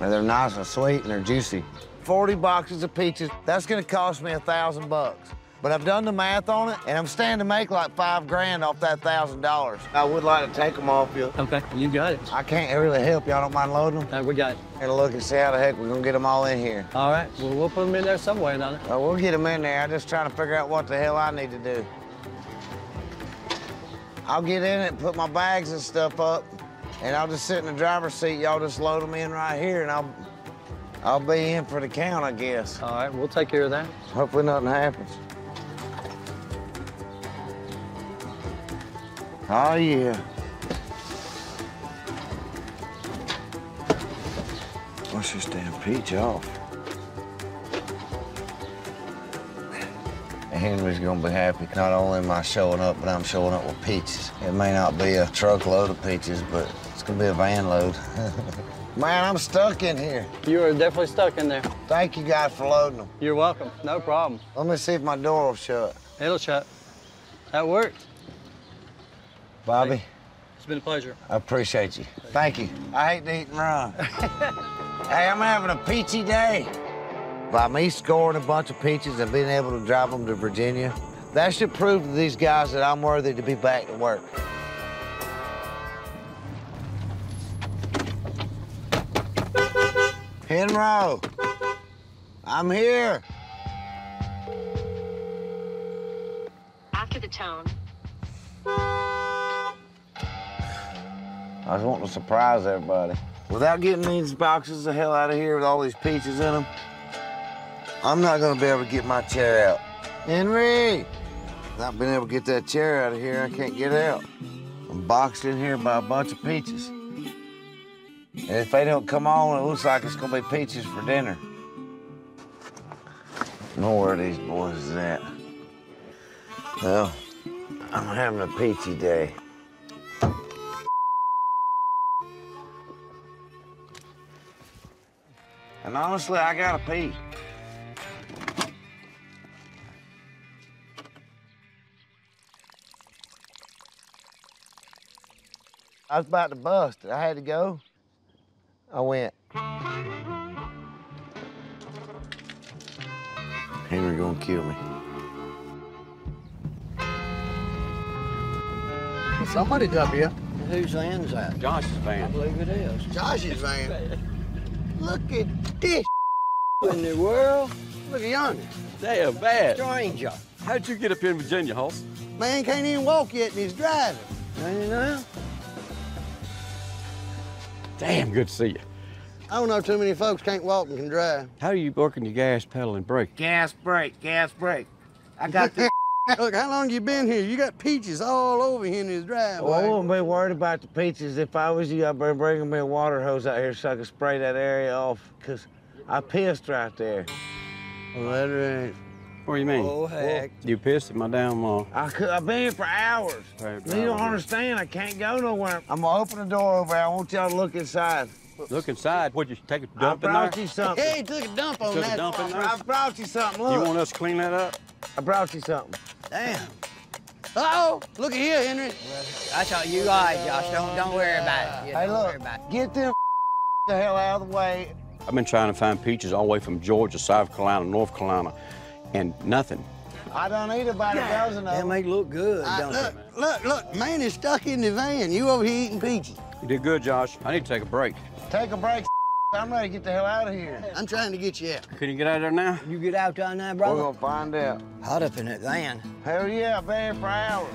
Well, they're nice and sweet and they're juicy. 40 boxes of peaches, that's gonna cost me $1,000. But I've done the math on it, and I'm standing to make like $5 grand off that $1,000. I would like to take them off you. Okay, you got it. I can't really help you. I don't mind loading them. We got it. And look and see how the heck we're gonna get them all in here. All right, well, we'll put them in there somewhere, don't it? We'll get them in there. I'm just trying to figure out what the hell I need to do. I'll get in it and put my bags and stuff up, and I'll just sit in the driver's seat. Y'all just load them in right here, and I'll be in for the count, I guess. All right, we'll take care of that. Hopefully nothing happens. Oh, yeah. Wash this damn peach off. Henry's gonna be happy. Not only am I showing up, but I'm showing up with peaches. It may not be a truckload of peaches, but it's gonna be a van load. Man, I'm stuck in here. You are definitely stuck in there. Thank you guys for loading them. You're welcome. No problem. Let me see if my door will shut. It'll shut. That worked. Bobby. It's been a pleasure. I appreciate you. Thank you. I hate to eat and run. Hey, I'm having a peachy day. By me scoring a bunch of peaches and being able to drive them to Virginia, that should prove to these guys that I'm worthy to be back to work. Henry, I'm here. After the tone. I was wanting to surprise everybody. Without getting these boxes the hell out of here with all these peaches in them, I'm not gonna be able to get my chair out. Henry! Without being able to get that chair out of here, I can't get out. I'm boxed in here by a bunch of peaches. And if they don't come on, it looks like it's gonna be peaches for dinner. I know where these boys is at. Well, I'm having a peachy day. And honestly, I gotta pee. I was about to bust it. I had to go. I went. Henry gonna kill me. Somebody's up here. Whose van's that? Josh's van. I believe it is. Josh's van. Look at this in the world. Look at yonder. Damn bad. Stranger. How'd you get up here in Virginia, Hoss? Man can't even walk yet and he's driving. Ain't you know? Damn, good to see you. I don't know too many folks can't walk and can drive. How are you working your gas pedal and brake? Gas brake, gas brake. I got this. Look, how long you been here? You got peaches all over here in this driveway. Well, I wouldn't be worried about the peaches. If I was you, I'd be bringing me a water hose out here so I could spray that area off, because I pissed right there. Well, that right. What do you mean? Oh, heck. You pissed at my damn I've been here for hours. You don't understand. I can't go nowhere. I'm gonna open the door over there. I want y'all to look inside. Look inside. What'd you take a dump in there? I brought you something. Hey, he took a dump on Took that. a dump in there? I brought you something. Look. You want us to clean that up? I brought you something. Damn. Uh-oh. Look at here, Henry. That's all you got, Josh. Don't worry about it. Hey, look. Get them the hell out of the way. I've been trying to find peaches all the way from Georgia, South Carolina, North Carolina, and nothing. I don't eat about a dozen of them. They look good, don't they? Look, man is stuck in the van. You over here eating peaches. You did good, Josh. I need to take a break. Take a break, I'm ready to get the hell out of here. I'm trying to get you out. Can you get out of there now? You get out there now, brother? We're gonna find out. Hot up in that van. Hell yeah, been here for hours.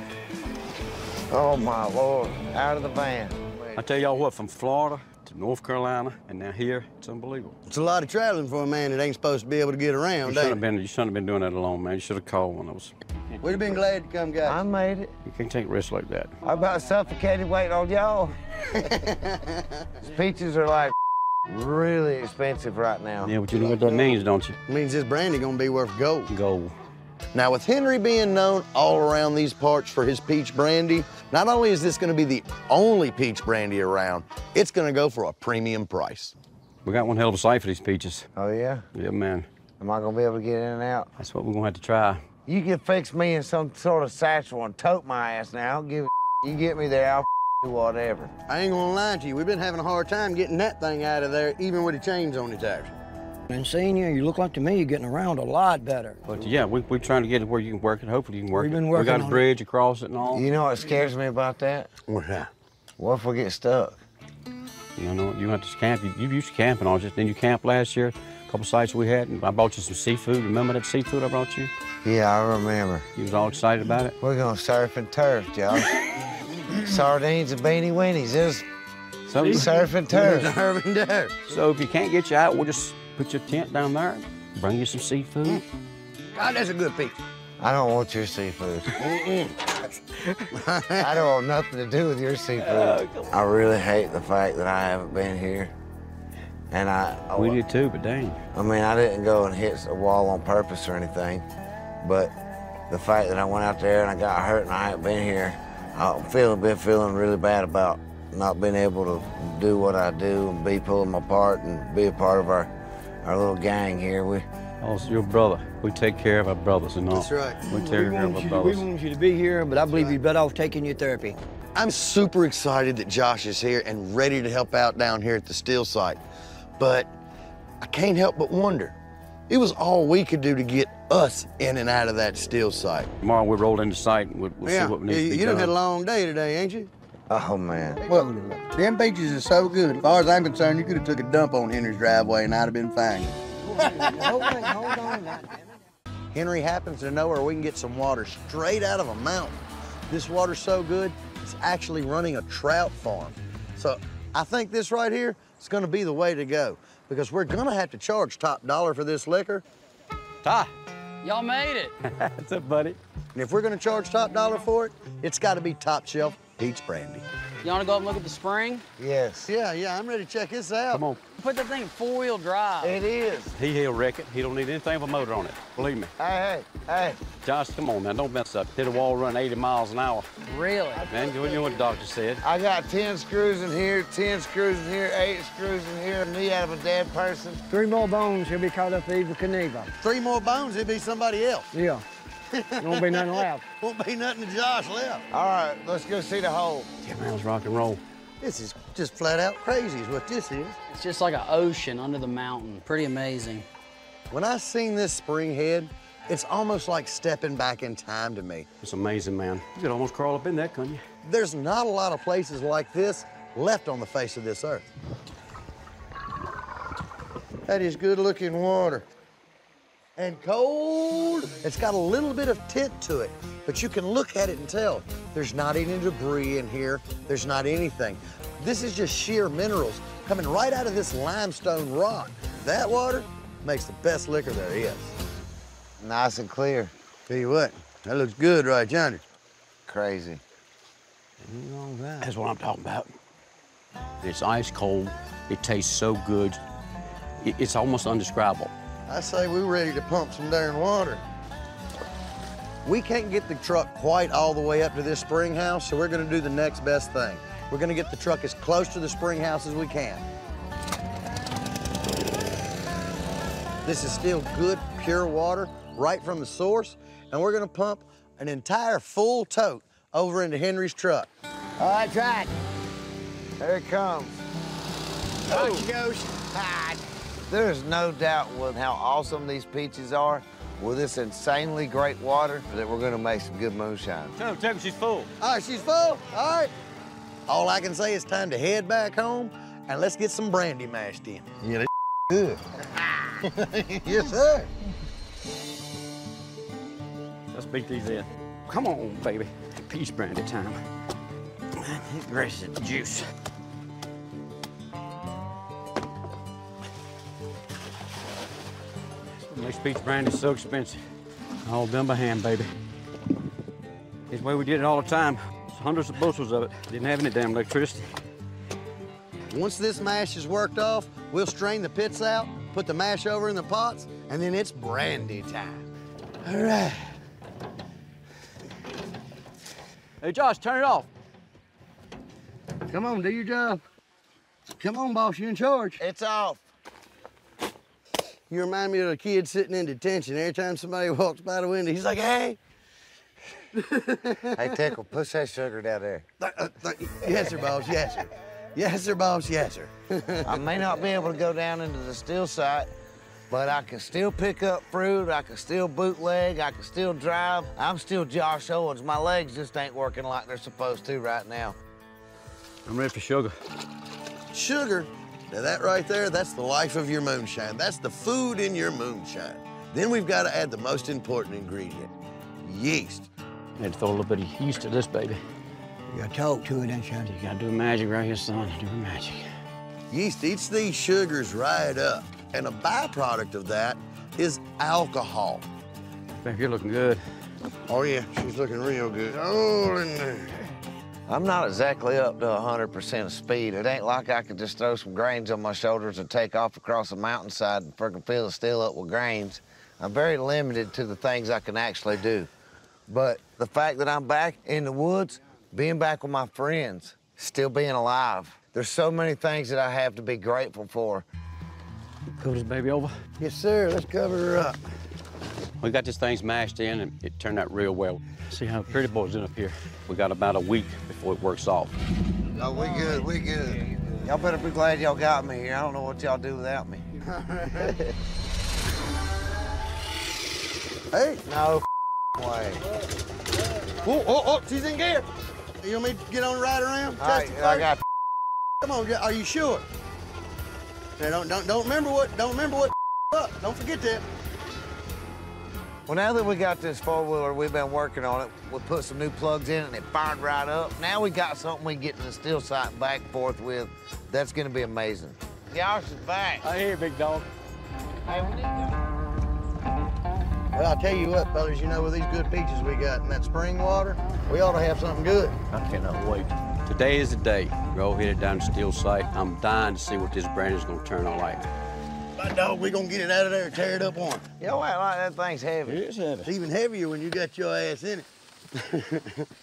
Oh my Lord, out of the van. I tell y'all what, from Florida to North Carolina and now here, it's unbelievable. It's a lot of traveling for a man that ain't supposed to be able to get around, You shouldn't have been doing that alone, man. You should have called when I was. We'd have been glad to come, guys. I made it. You can't take risks like that. I about suffocated waiting on y'all. These peaches are like really expensive right now. Yeah, but you know what that means, don't you? It means this brandy gonna be worth gold. Gold. Now, with Henry being known all around these parts for his peach brandy, not only is this gonna be the only peach brandy around, it's gonna go for a premium price. We got one hell of a sight for these peaches. Oh, yeah? Yeah, man. Am I gonna be able to get in and out? That's what we're gonna have to try. You can fix me in some sort of satchel and tote my ass now. I don't give a You get me there, I'll do whatever. I ain't gonna lie to you, we've been having a hard time getting that thing out of there, even with the chains on its ass. And seeing you look like to me you're getting around a lot better. But yeah, we're trying to get it where you can work it. Hopefully you can work We've it. been We working got a on bridge across it and all. You know what scares me about that? What's that? What if we get stuck? You know, you have to camp. You used to camp and all. Didn't you camp last year? A couple sites we had, and I bought you some seafood. Remember that seafood I brought you? Yeah, I remember. You was all excited about it? We're gonna surf and turf, Josh. Sardines and beanie weenies. There's surf and turf. Surf and turf. So if you can't get you out, we'll just put your tent down there, bring you some seafood. God, that's a good peach. I don't want your seafood. I don't want nothing to do with your seafood. I really hate the fact that I haven't been here. And We did too, but dang. I mean, I didn't go and hit a wall on purpose or anything, but the fact that I went out there and I got hurt and I haven't been here, I've been feeling really bad about not being able to do what I do and be pulling my part and be a part of our little gang here. Oh, it's your brother. We take care of our brothers and all. That's right. We take care of our brothers. We want you to be here, but I believe you're better off taking your therapy. I'm super excited that Josh is here and ready to help out down here at the steel site. But I can't help but wonder, it was all we could do to get us in and out of that steel site. Tomorrow we'll roll into site and we'll see what needs to be You done done. had a long day today, ain't you? Oh, man. Well, them peaches are so good. As far as I'm concerned, you could have took a dump on Henry's driveway and I'd have been fine. Hold on. Henry happens to know where we can get some water straight out of a mountain. This water's so good, it's actually running a trout farm. So I think this right here is gonna be the way to go because we're gonna have to charge top dollar for this liquor. Ty. Y'all made it. What's up, buddy? And if we're gonna charge top dollar for it, it's gotta be top shelf peach brandy. You wanna go up and look at the spring? Yes. Yeah, I'm ready to check this out. Come on. Put that thing in four-wheel drive. It is. He'll wreck it. He don't need anything with a motor on it. Believe me. Hey. Josh, come on, man. Don't mess up. Hit a wall run 80 miles an hour. Really? Man, you know what the doctor said. I got 10 screws in here, 10 screws in here, 8 screws in here, me out of a dead person. 3 more bones, he'll be caught up for Eva Knievel. 3 more bones, it'll be somebody else. Yeah. Won't be nothing left. Won't be nothing to Josh left. All right, let's go see the hole. Yeah, man, let's rock and roll. This is just flat out crazy is what this is. It's just like an ocean under the mountain. Pretty amazing. When I seen this spring head, it's almost like stepping back in time to me. It's amazing, man. You could almost crawl up in that, couldn't you? There's not a lot of places like this left on the face of this earth. That is good looking water. And cold. It's got a little bit of tint to it, but you can look at it and tell there's not any debris in here. There's not anything. This is just sheer minerals coming right out of this limestone rock. That water makes the best liquor there is. Nice and clear. Tell you what, that looks good right yonder. Crazy. That's what I'm talking about. It's ice cold. It tastes so good. It's almost indescribable. I say we're ready to pump some darn water. We can't get the truck quite all the way up to this spring house, so we're gonna do the next best thing. We're gonna get the truck as close to the spring house as we can. This is still good, pure water right from the source, and we're gonna pump an entire full tote over into Henry's truck. All right, try it. There it comes. Gotcha, Ghost. There's no doubt with how awesome these peaches are, with this insanely great water, that we're gonna make some good moonshine. Tell her she's full. All right, she's full? All right. All I can say is time to head back home and let's get some brandy mashed in. Yeah, good. Yes, sir. Let's beat these in. Come on, baby. Peach brandy time. Get the rest of the juice. Makes peach brandy so expensive. All done by hand, baby. This way we did it all the time. Hundreds of bushels of it. Didn't have any damn electricity. Once this mash is worked off, we'll strain the pits out, put the mash over in the pots, and then it's brandy time. All right. Hey, Josh, turn it off. Come on, do your job. Come on, boss, you're in charge. It's off. You remind me of a kid sitting in detention. Every time somebody walks by the window, he's like, hey. Hey, Tickle, push that sugar down there. Yes, sir, boss, yes, sir. Yes, sir, boss, yes, sir. I may not be able to go down into the still site, but I can still pick up fruit, I can still bootleg, I can still drive. I'm still Josh Owens. My legs just ain't working like they're supposed to right now. I'm ready for sugar. Sugar? Now that right there, that's the life of your moonshine. That's the food in your moonshine. Then we've got to add the most important ingredient, yeast. I had to throw a little bit of yeast to this, baby. You gotta talk to it, ain't you? You gotta do magic right here, son. Do magic. Yeast eats these sugars right up. And a byproduct of that is alcohol. Baby, you're looking good. Oh, yeah, she's looking real good. Oh, in there. I'm not exactly up to 100% of speed. It ain't like I could just throw some grains on my shoulders and take off across a mountainside and freaking fill the still up with grains. I'm very limited to the things I can actually do. But the fact that I'm back in the woods, being back with my friends, still being alive, there's so many things that I have to be grateful for. Cool this baby over? Yes, sir. Let's cover her up. We got this thing smashed in, and it turned out real well. See how pretty boy's in up here. We got about a week before it works off. Oh, we good, we good. Y'all better be glad y'all got me here. I don't know what y'all do without me. Hey. No way. Oh, she's in gear. You want me to get on right around? All right, I got. Come on, are you sure? Now, don't remember what up. Don't forget that. Well, now that we got this four-wheeler, we've been working on it. We put some new plugs in it, and it fired right up. Now we got something we can get to the still site and back and forth with. That's gonna be amazing. Josh is back. I hear, big dog. Hey, we need to... Well, I'll tell you what, fellas, you know, with these good peaches we got and that spring water, we ought to have something good. I cannot wait. Today is the day. We're all headed down to Steel Site. I'm dying to see what this brand is gonna turn out like. My dog, we're gonna get it out of there and tear it up on. You know what, like that thing's heavy. It is heavy. It's even heavier when you got your ass in it.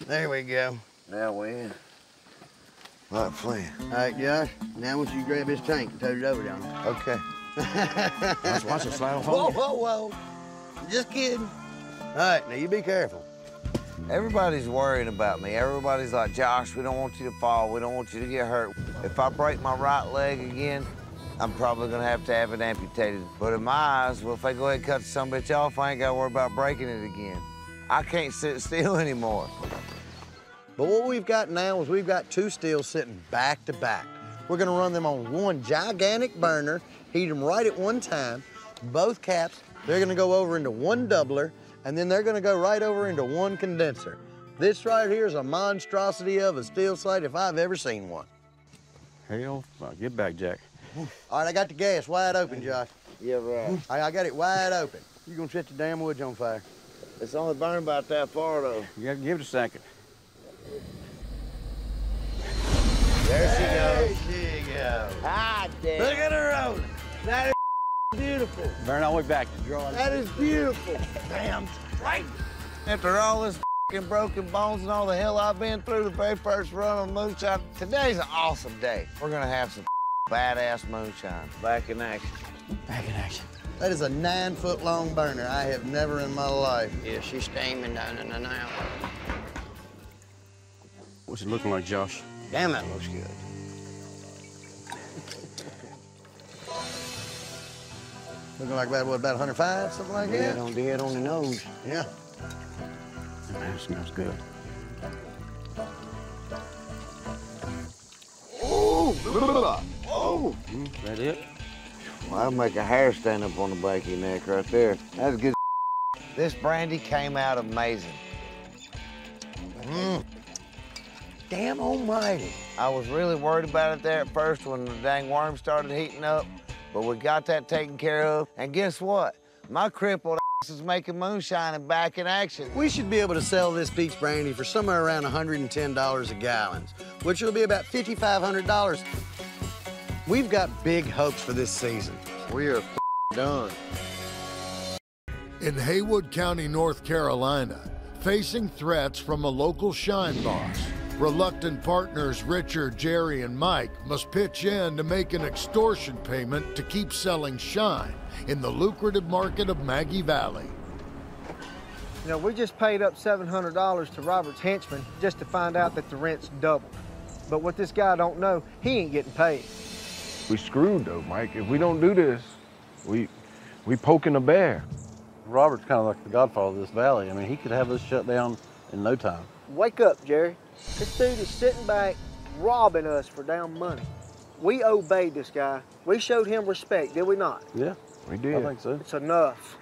There we go. Now we in. Like Flynn. All right, Josh, now I want you to grab this tank and tote it over down there. Okay. Watch it slide off. Whoa. Just kidding. All right, now you be careful. Everybody's worrying about me. Everybody's like, Josh, we don't want you to fall. We don't want you to get hurt. If I break my right leg again, I'm probably gonna have to have it amputated. But in my eyes, well, if I go ahead and cut some bitch off, I ain't gotta worry about breaking it again. I can't sit still anymore. But what we've got now is we've got two steels sitting back to back. We're gonna run them on one gigantic burner, heat them right at one time. Both caps, they're gonna go over into one doubler, and then they're gonna go right over into one condenser. This right here is a monstrosity of a steel slate if I've ever seen one. Hell, get back, Jack. All right, I got the gas wide open, Josh. Yeah, right. I got it wide open. You're gonna set the damn woods on fire. It's only burned about that far, though. You gotta give it a second. There she goes. There she goes. Hi, Dad. Look at her rolling. That is beautiful. Burn all the way back. That is beautiful. Damn straight. After all this broken bones and all the hell I've been through, the very first run on Moonshine, today's an awesome day. We're gonna have some badass moonshine. Back in action. Back in action. That is a 9-foot-long burner I have never in my life. Yeah, she's steaming down in the now. What's it looking like, Josh? Damn, that looks good. Looking like about, what, about 105, something like that? Dead on the nose. Yeah. Man, it smells good. Oh! Oh! That it? Well, that'll make a hair stand up on the back of your neck right there. That's good. This brandy came out amazing. Damn almighty. I was really worried about it there at first when the dang worm started heating up, but we got that taken care of. And guess what? My crippled ass is making moonshine and back in action. We should be able to sell this peach brandy for somewhere around $110 a gallon, which will be about $5,500. We've got big hopes for this season. We are done. In Haywood County, North Carolina, facing threats from a local shine boss, reluctant partners Richard, Jerry, and Mike must pitch in to make an extortion payment to keep selling shine in the lucrative market of Maggie Valley. You know, we just paid up $700 to Robert's henchman just to find out that the rent's doubled. But what this guy don't know, he ain't getting paid. We screwed though, Mike. If we don't do this, we poking a bear. Robert's kind of like the godfather of this valley. I mean, he could have this shut down in no time. Wake up, Jerry. This dude is sitting back, robbing us for damn money. We obeyed this guy. We showed him respect, did we not? Yeah, we did. I think so. It's enough.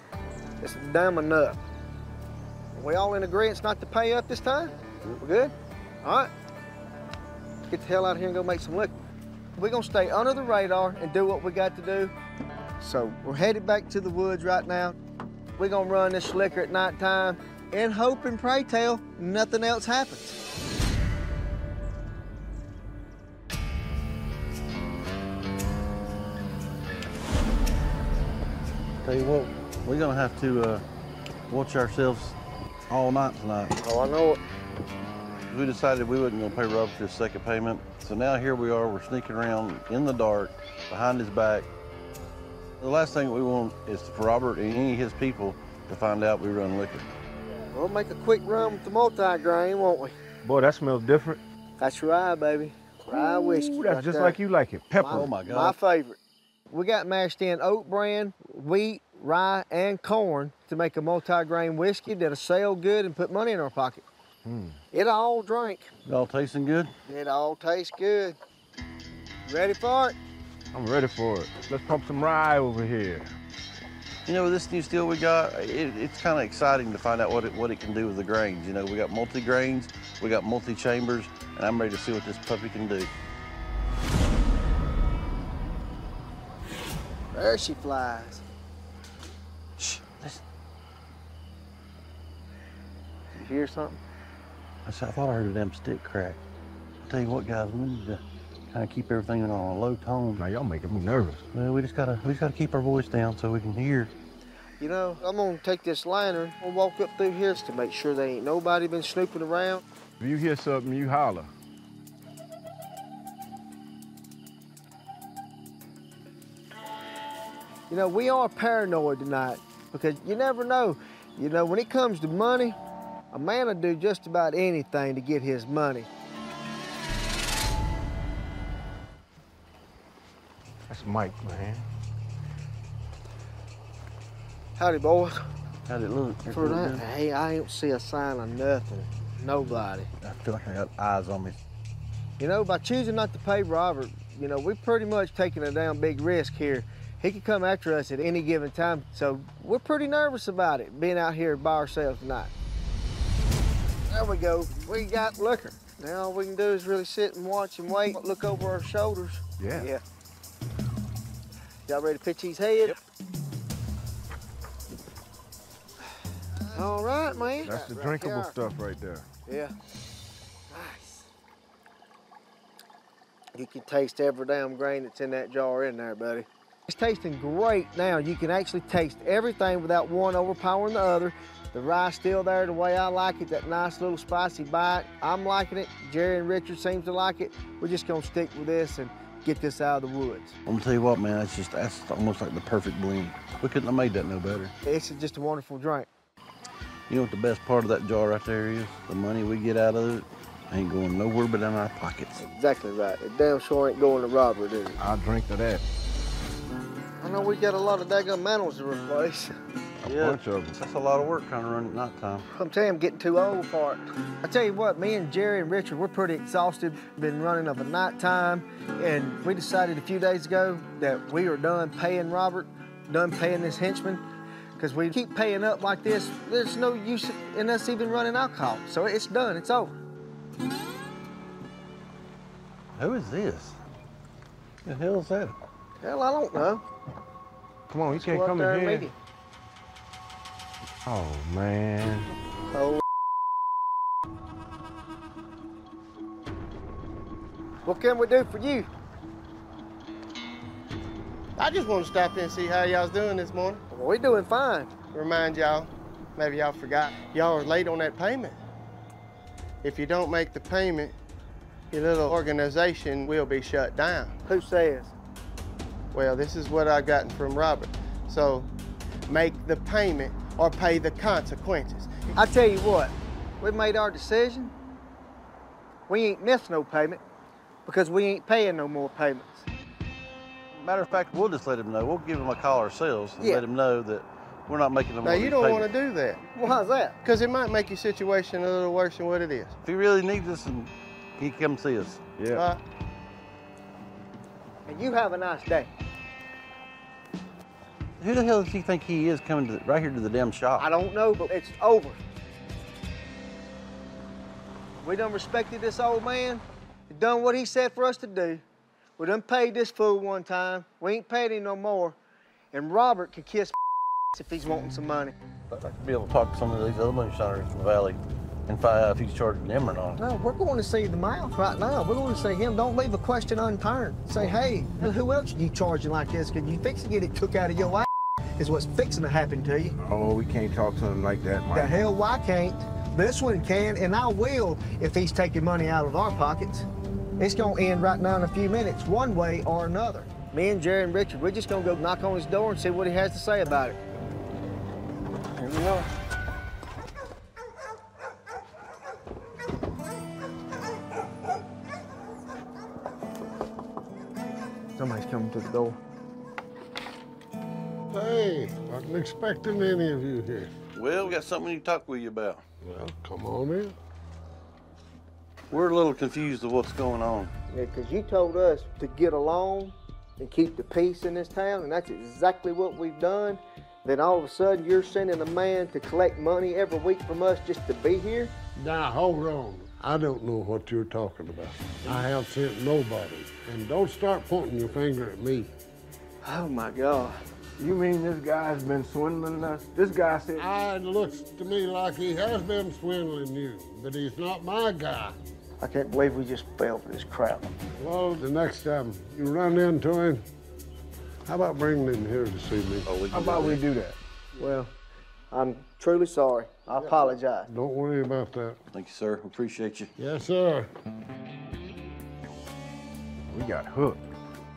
It's damn enough. We all in agreement not to pay up this time? We're good? All right. Let's get the hell out of here and go make some liquor. We're gonna stay under the radar and do what we got to do. So we're headed back to the woods right now. We're gonna run this liquor at nighttime and hope and pray tell nothing else happens. Tell you what, we're gonna have to watch ourselves all night tonight. Oh, I know it. We decided we wasn't gonna pay Robert his second payment. So now here we are, we're sneaking around in the dark, behind his back. The last thing we want is for Robert and any of his people to find out we run liquor. We'll make a quick run with the multi-grain, won't we? Boy, that smells different. That's rye, baby. Rye whiskey. Ooh, that's right just there. like you like it. Pepper. Oh my God. My favorite. We got mashed in oat bran, wheat, rye, and corn to make a multi-grain whiskey that'll sell good and put money in our pocket. It all drink. It all tasting good? It all tastes good. Ready for it? I'm ready for it. Let's pump some rye over here. You know, with this new steel we got, it's kind of exciting to find out what it can do with the grains. You know, we got multi-grains, we got multi-chambers, and I'm ready to see what this puppy can do. There she flies. Shh, listen. You hear something? I thought I heard a damn stick crack. I tell you what, guys, we need to kind of keep everything on a low tone. Now y'all making me nervous. Well, we just gotta keep our voice down so we can hear. You know, I'm gonna take this lantern and walk up through here to make sure there ain't nobody been snooping around. If you hear something, you holler. You know, we are paranoid tonight because you never know. You know, when it comes to money, a man will do just about anything to get his money. That's Mike, man. Howdy, boys. How'd it look? For that, hey, I ain't see a sign of nothing. Nobody. I feel like I got eyes on me. You know, by choosing not to pay Robert, you know, we're pretty much taking a damn big risk here. He could come after us at any given time, so we're pretty nervous about it, being out here by ourselves tonight. There we go. We got liquor. Now all we can do is really sit and watch and wait, look over our shoulders. Yeah. Yeah. Y'all ready to pitch these heads? Yep. All right, man. That's the drinkable stuff right there. Yeah. Nice. You can taste every damn grain that's in that jar in there, buddy. It's tasting great now. You can actually taste everything without one overpowering the other. The rye's still there the way I like it, that nice little spicy bite. I'm liking it. Jerry and Richard seems to like it. We're just gonna stick with this and get this out of the woods. I'm gonna tell you what, man, that's almost like the perfect blend. We couldn't have made that no better. It's just a wonderful drink. You know what the best part of that jar right there is? The money we get out of it ain't going nowhere but in our pockets. Exactly right. It damn sure ain't going to Robert, is it? I'll drink to that. I know we got a lot of daggone manuals to replace. A bunch of them. That's a lot of work trying to run at nighttime. I'm telling you, I'm getting too old for it. I tell you what, me and Jerry and Richard, we're pretty exhausted. Been running of a nighttime, and we decided a few days ago that we are done paying Robert, done paying this henchman, because we keep paying up like this. There's no use in us even running alcohol. So it's done, it's over. Who is this? The hell is that? Hell, I don't know. Come on, you can't come in here. Oh, man. Oh. What can we do for you? I just want to stop in and see how y'all's doing this morning. Well, we're doing fine. Remind y'all, maybe y'all forgot, y'all are late on that payment. If you don't make the payment, your little organization will be shut down. Who says? Well, this is what I gotten from Robert. So, make the payment or pay the consequences. I tell you what, we made our decision. We ain't missed no payment because we ain't paying no more payments. Matter of fact, we'll just let him know. We'll give him a call ourselves and let him know that we're not making them. Now, you don't want to do that. Why's that? Because it might make your situation a little worse than what it is. If he really needs us, and he can come see us. Yeah. And you have a nice day. Who the hell does he think he is coming to right here to the damn shop? I don't know, but it's over. We done respected this old man, done what he said for us to do. We done paid this fool one time. We ain't paid him no more. And Robert can kiss if he's wanting some money. I'd like to be able to talk to some of these other Moonshiners in the valley and find out if he's charging them or not. No, we're going to see the mouth right now. We're going to see him. Don't leave a question unturned. Say, hey, who else are you charging like this? Because you fix to get it took out of your ass is what's fixing to happen to you. Oh, we can't talk to him like that, Mike. The hell, why can't? This one can, and I will if he's taking money out of our pockets. It's going to end right now in a few minutes, one way or another. Me and Jerry and Richard, we're just going to go knock on his door and see what he has to say about it. Here we are. Somebody's coming to the door. Hey, wasn't expecting any of you here. Well, we got something we need to talk with you about. Well, come on in. We're a little confused of what's going on. Yeah, because you told us to get along and keep the peace in this town, and that's exactly what we've done. Then all of a sudden, you're sending a man to collect money every week from us just to be here? Now, hold on. I don't know what you're talking about. I have sent nobody. And don't start pointing your finger at me. Oh, my God. You mean this guy's been swindling us? This guy said... It looks to me like he has been swindling you, but he's not my guy. I can't believe we just fell for this crap. Well, the next time you run into him, how about bringing him here to see me? How about we do that? Well, I'm truly sorry. I apologize. Don't worry about that. Thank you, sir. Appreciate you. Yes, sir. We got hooked.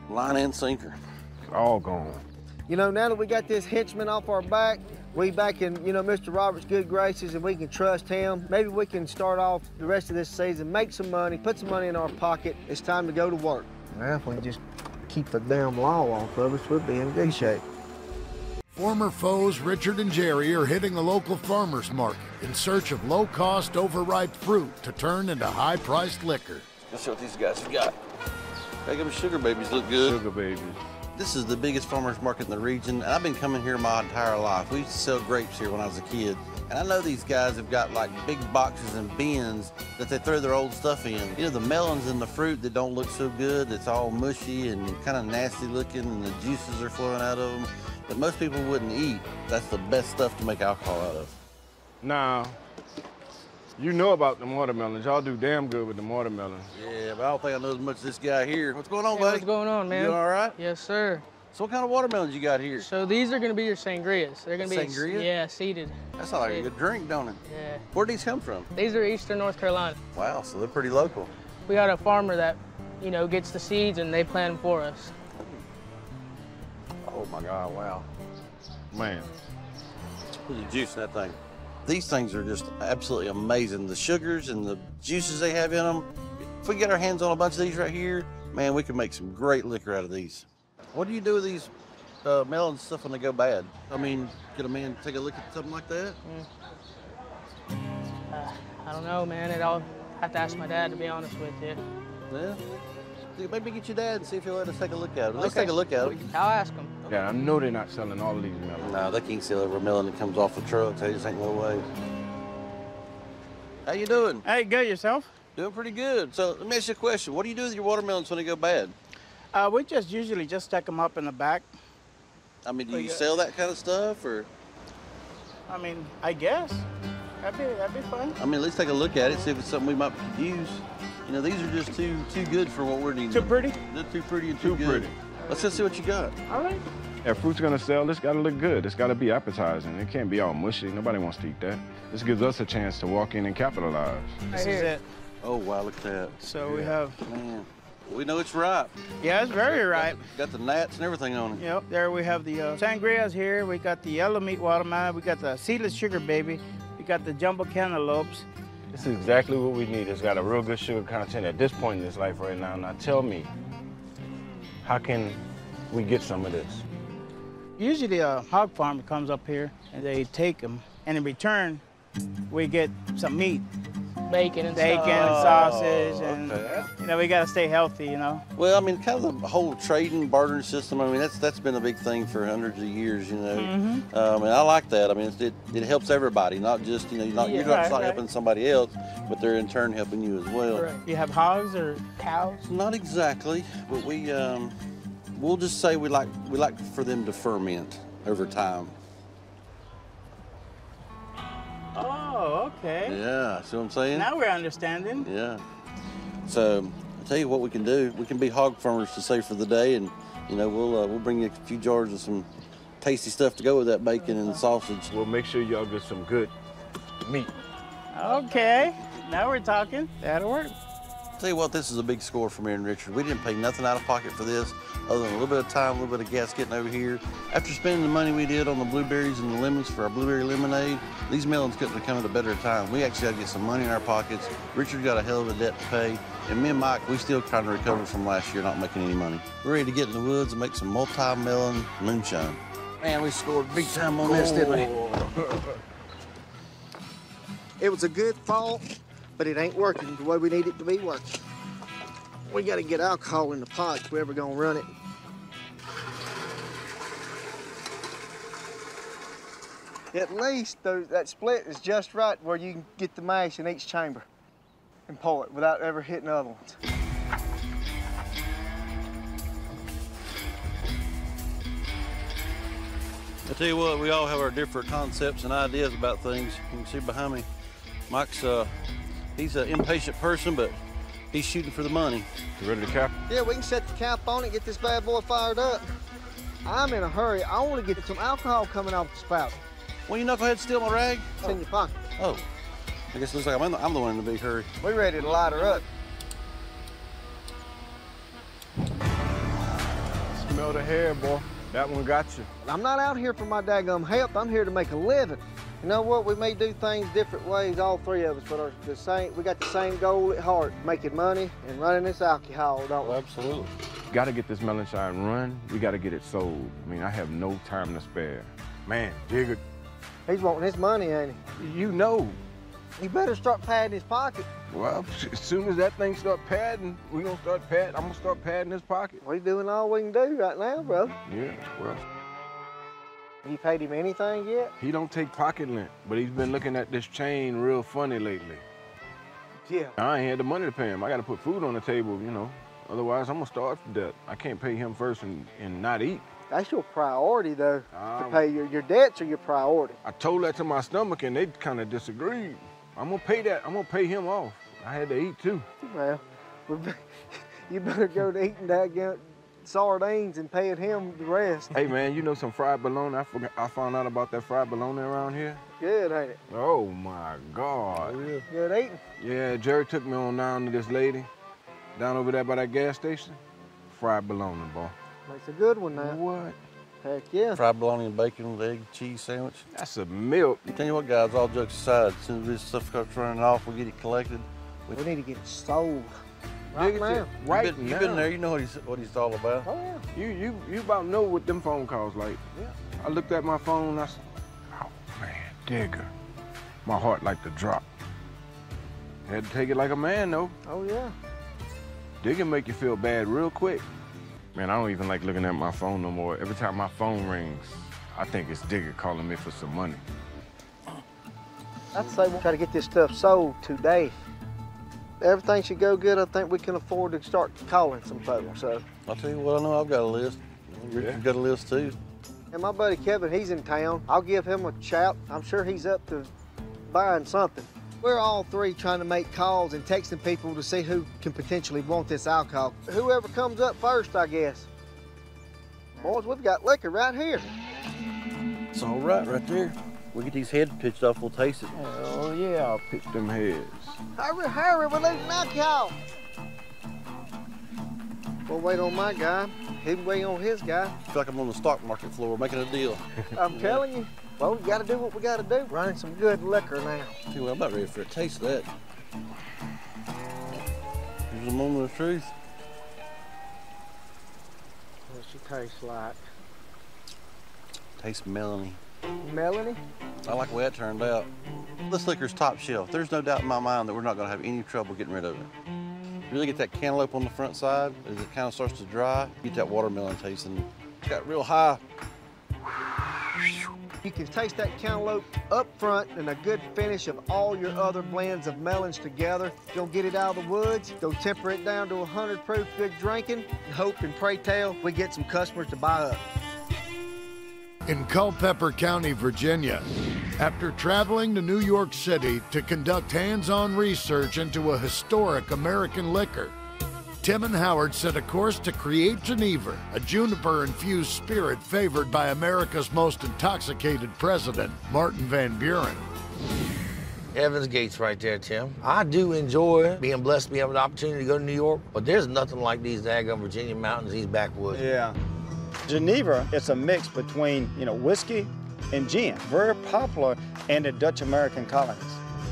Line and sinker. It's all gone. You know, now that we got this henchman off our back, we back in, you know, Mr. Robert's good graces and we can trust him. Maybe we can start off the rest of this season, make some money, put some money in our pocket. It's time to go to work. Well, if we can just keep the damn law off of us, we'll be in good shape. Former foes Richard and Jerry are hitting the local farmers market in search of low-cost, overripe fruit to turn into high-priced liquor. Let's see what these guys have got. They got sugar babies look good. Sugar babies. This is the biggest farmer's market in the region, and I've been coming here my entire life. We used to sell grapes here when I was a kid, and I know these guys have got like big boxes and bins that they throw their old stuff in. You know, the melons and the fruit that don't look so good, it's all mushy and kind of nasty looking, and the juices are flowing out of them, that most people wouldn't eat. That's the best stuff to make alcohol out of. Now, you know about the watermelons. Y'all do damn good with the watermelons. Yeah, but I don't think I know as much as this guy here. What's going on, buddy? What's going on, man? You all right? Yes, sir. So what kind of watermelons you got here? So these are going to be your sangrias. They're going to be Sangria? Yeah, seeded. That sounds like a good drink, don't it? Yeah. Where'd these come from? These are Eastern North Carolina. Wow, so they're pretty local. We got a farmer that, you know, gets the seeds and they plant them for us. Oh my God, wow. Man. Look at the juice in that thing. These things are just absolutely amazing. The sugars and the juices they have in them. If we get our hands on a bunch of these right here, man, we can make some great liquor out of these. What do you do with these melon stuff when they go bad? I mean, could a man take a look at something like that? I don't know, man. I'll have to ask my dad, to be honest with you. Yeah. Maybe get your dad and see if he'll let us take a look at it. Let's take a look at it. I'll ask him. Yeah, I know they're not selling all of these melons. No, they can't sell every melon that comes off the trucks. They just ain't no way. How you doing? Hey, good, yourself? Doing pretty good. So let me ask you a question. What do you do with your watermelons when they go bad? We just usually just stack them up in the back. I mean, do you sell that kind of stuff, or? I mean, I guess. That'd be fun. I mean, at least take a look at it, see if it's something we might use. You know, these are just too good for what we're needing. Too pretty? They're too pretty and too good. Pretty. Let's just see what you got. All right. If fruit's gonna sell, it's gotta look good. It's gotta be appetizing. It can't be all mushy. Nobody wants to eat that. This gives us a chance to walk in and capitalize. This is it. Oh, wow, look at that. So we have... Man, we know it's ripe. Yeah, it's very ripe. Got the gnats and everything on it. Yep, there we have the sangrias here. We got the yellow meat watermelon. We got the seedless sugar baby. We got the jumbo cantaloupes. This is exactly what we need. It's got a real good sugar content at this point in its life right now. Now tell me, how can we get some of this? Usually a hog farmer comes up here and they take them, and in return, we get some meat. Bacon and sausage, and you know, we gotta stay healthy, you know. Well, I mean, kind of the whole trading, bartering system. I mean, that's been a big thing for hundreds of years, you know. And I like that. I mean, it helps everybody, not just you're not helping somebody else, but they're in turn helping you as well. Right. You have hogs or cows? Not exactly, but we'll just say we like for them to ferment over time. Oh, okay. Yeah, see what I'm saying? Now we're understanding. Yeah. So I'll tell you what we can do. We can be hog farmers to save for the day, and you know we'll bring you a few jars of some tasty stuff to go with that bacon and sausage. We'll make sure y'all get some good meat. Okay. Now we're talking. That'll work. Tell you what, this is a big score for me and Richard. We didn't pay nothing out of pocket for this, other than a little bit of time, a little bit of gas getting over here. After spending the money we did on the blueberries and the lemons for our blueberry lemonade, these melons couldn't have come at a better time. We actually got to get some money in our pockets. Richard got a hell of a debt to pay, and me and Mike, we still trying to recover from last year not making any money. We're ready to get in the woods and make some multi-melon moonshine. Man, we scored big time on this, didn't we? It was a good thought, but it ain't working the way we need it to be working. We gotta get alcohol in the pot if we're ever gonna run it. At least that split is just right where you can get the mash in each chamber and pour it without ever hitting other ones. I tell you what, we all have our different concepts and ideas about things. You can see behind me, Mike's he's an impatient person, but he's shooting for the money. You ready to cap? Yeah, we can set the cap on it, get this bad boy fired up. I'm in a hurry. I want to get some alcohol coming off the spout. Well, you not go ahead and steal my rag? It's in your pocket. Oh, I guess it looks like I'm the one in a big hurry. We ready to light her up. Smell the hair, boy. That one got you. I'm not out here for my daggum help. I'm here to make a living. You know what? We may do things different ways, all three of us, but we got the same goal at heart, making money and running this alcohol, don't we? Absolutely. Got to get this Moonshine run. We got to get it sold. I mean, I have no time to spare. Man, Digger. He's wanting his money, ain't he? You know. You better start padding his pocket. Well, as soon as that thing start padding, we're going to start padding. I'm going to start padding his pocket. We're doing all we can do right now, brother. Yeah, well. You paid him anything yet? He don't take pocket lint, but he's been looking at this chain real funny lately. Yeah. I ain't had the money to pay him. I got to put food on the table, you know. Otherwise, I'm going to starve to death. I can't pay him first and not eat. That's your priority, though, to pay your debts are your priority. I told that to my stomach, and they kind of disagreed. I'm going to pay that. I'm going to pay him off. I had to eat, too. Well, you better go to eating that sardines and paying him the rest. Hey, man, you know some fried bologna? I found out about that fried bologna around here. Good, ain't it? Oh, my God. Yeah. Good eating? Yeah, Jerry took me on down to this lady down over there by that gas station. Fried bologna, boy. Makes a good one now. What? Heck yeah. Fried bologna and bacon with egg cheese sandwich. That's a milk. Tell you what, guys, all jokes aside, as soon as this stuff starts running off, we get it collected. We need to get it sold. Right now. Right You've been there, you know what he's all about. Oh, yeah. You about know what them phone calls like. Yeah. I looked at my phone, I said, oh man, Digger. My heart like to drop. Had to take it like a man though. Oh, yeah. Digger make you feel bad real quick. Man, I don't even like looking at my phone no more. Every time my phone rings, I think it's Digger calling me for some money. I'd say we'll try to get this stuff sold today. Everything should go good. I think we can afford to start calling some folks. So I'll tell you what, I know I've got a list. You've got a list too. And my buddy Kevin, he's in town. I'll give him a shout. I'm sure he's up to buying something. We're all three trying to make calls and texting people to see who can potentially want this alcohol. Whoever comes up first, I guess. Boys, we've got liquor right here. It's all right there. We get these heads pitched off, we'll taste it. Oh yeah, I'll pitch them heads. Hurry, hurry, we're losing alcohol. We'll wait on my guy. He'll wait on his guy. I feel like I'm on the stock market floor making a deal. I'm telling you. Well, we gotta do what we gotta do. Running some good liquor now. Tell you what, I'm about ready for a taste of that. Here's a moment of truth. What's she taste like? Tastes melony. Melony? I like the way that turned out. This liquor's top shelf. There's no doubt in my mind that we're not gonna have any trouble getting rid of it. You really get that cantaloupe on the front side, as it kind of starts to dry, you get that watermelon taste, and it's got real high. You can taste that cantaloupe up front and a good finish of all your other blends of melons together. You'll get it out of the woods, go temper it down to 100 proof good drinking, and hope and pray tell we get some customers to buy up. In Culpeper County, Virginia, after traveling to New York City to conduct hands-on research into a historic American liquor, Tim and Howard set a course to create Geneva, a juniper-infused spirit favored by America's most intoxicated president, Martin Van Buren. Evans Gates right there, Tim. I do enjoy being blessed to be having the opportunity to go to New York, but there's nothing like these daggone Virginia mountains, these backwoods. Yeah. Geneva, it's a mix between, whiskey and gin. Very popular in the Dutch American colonies.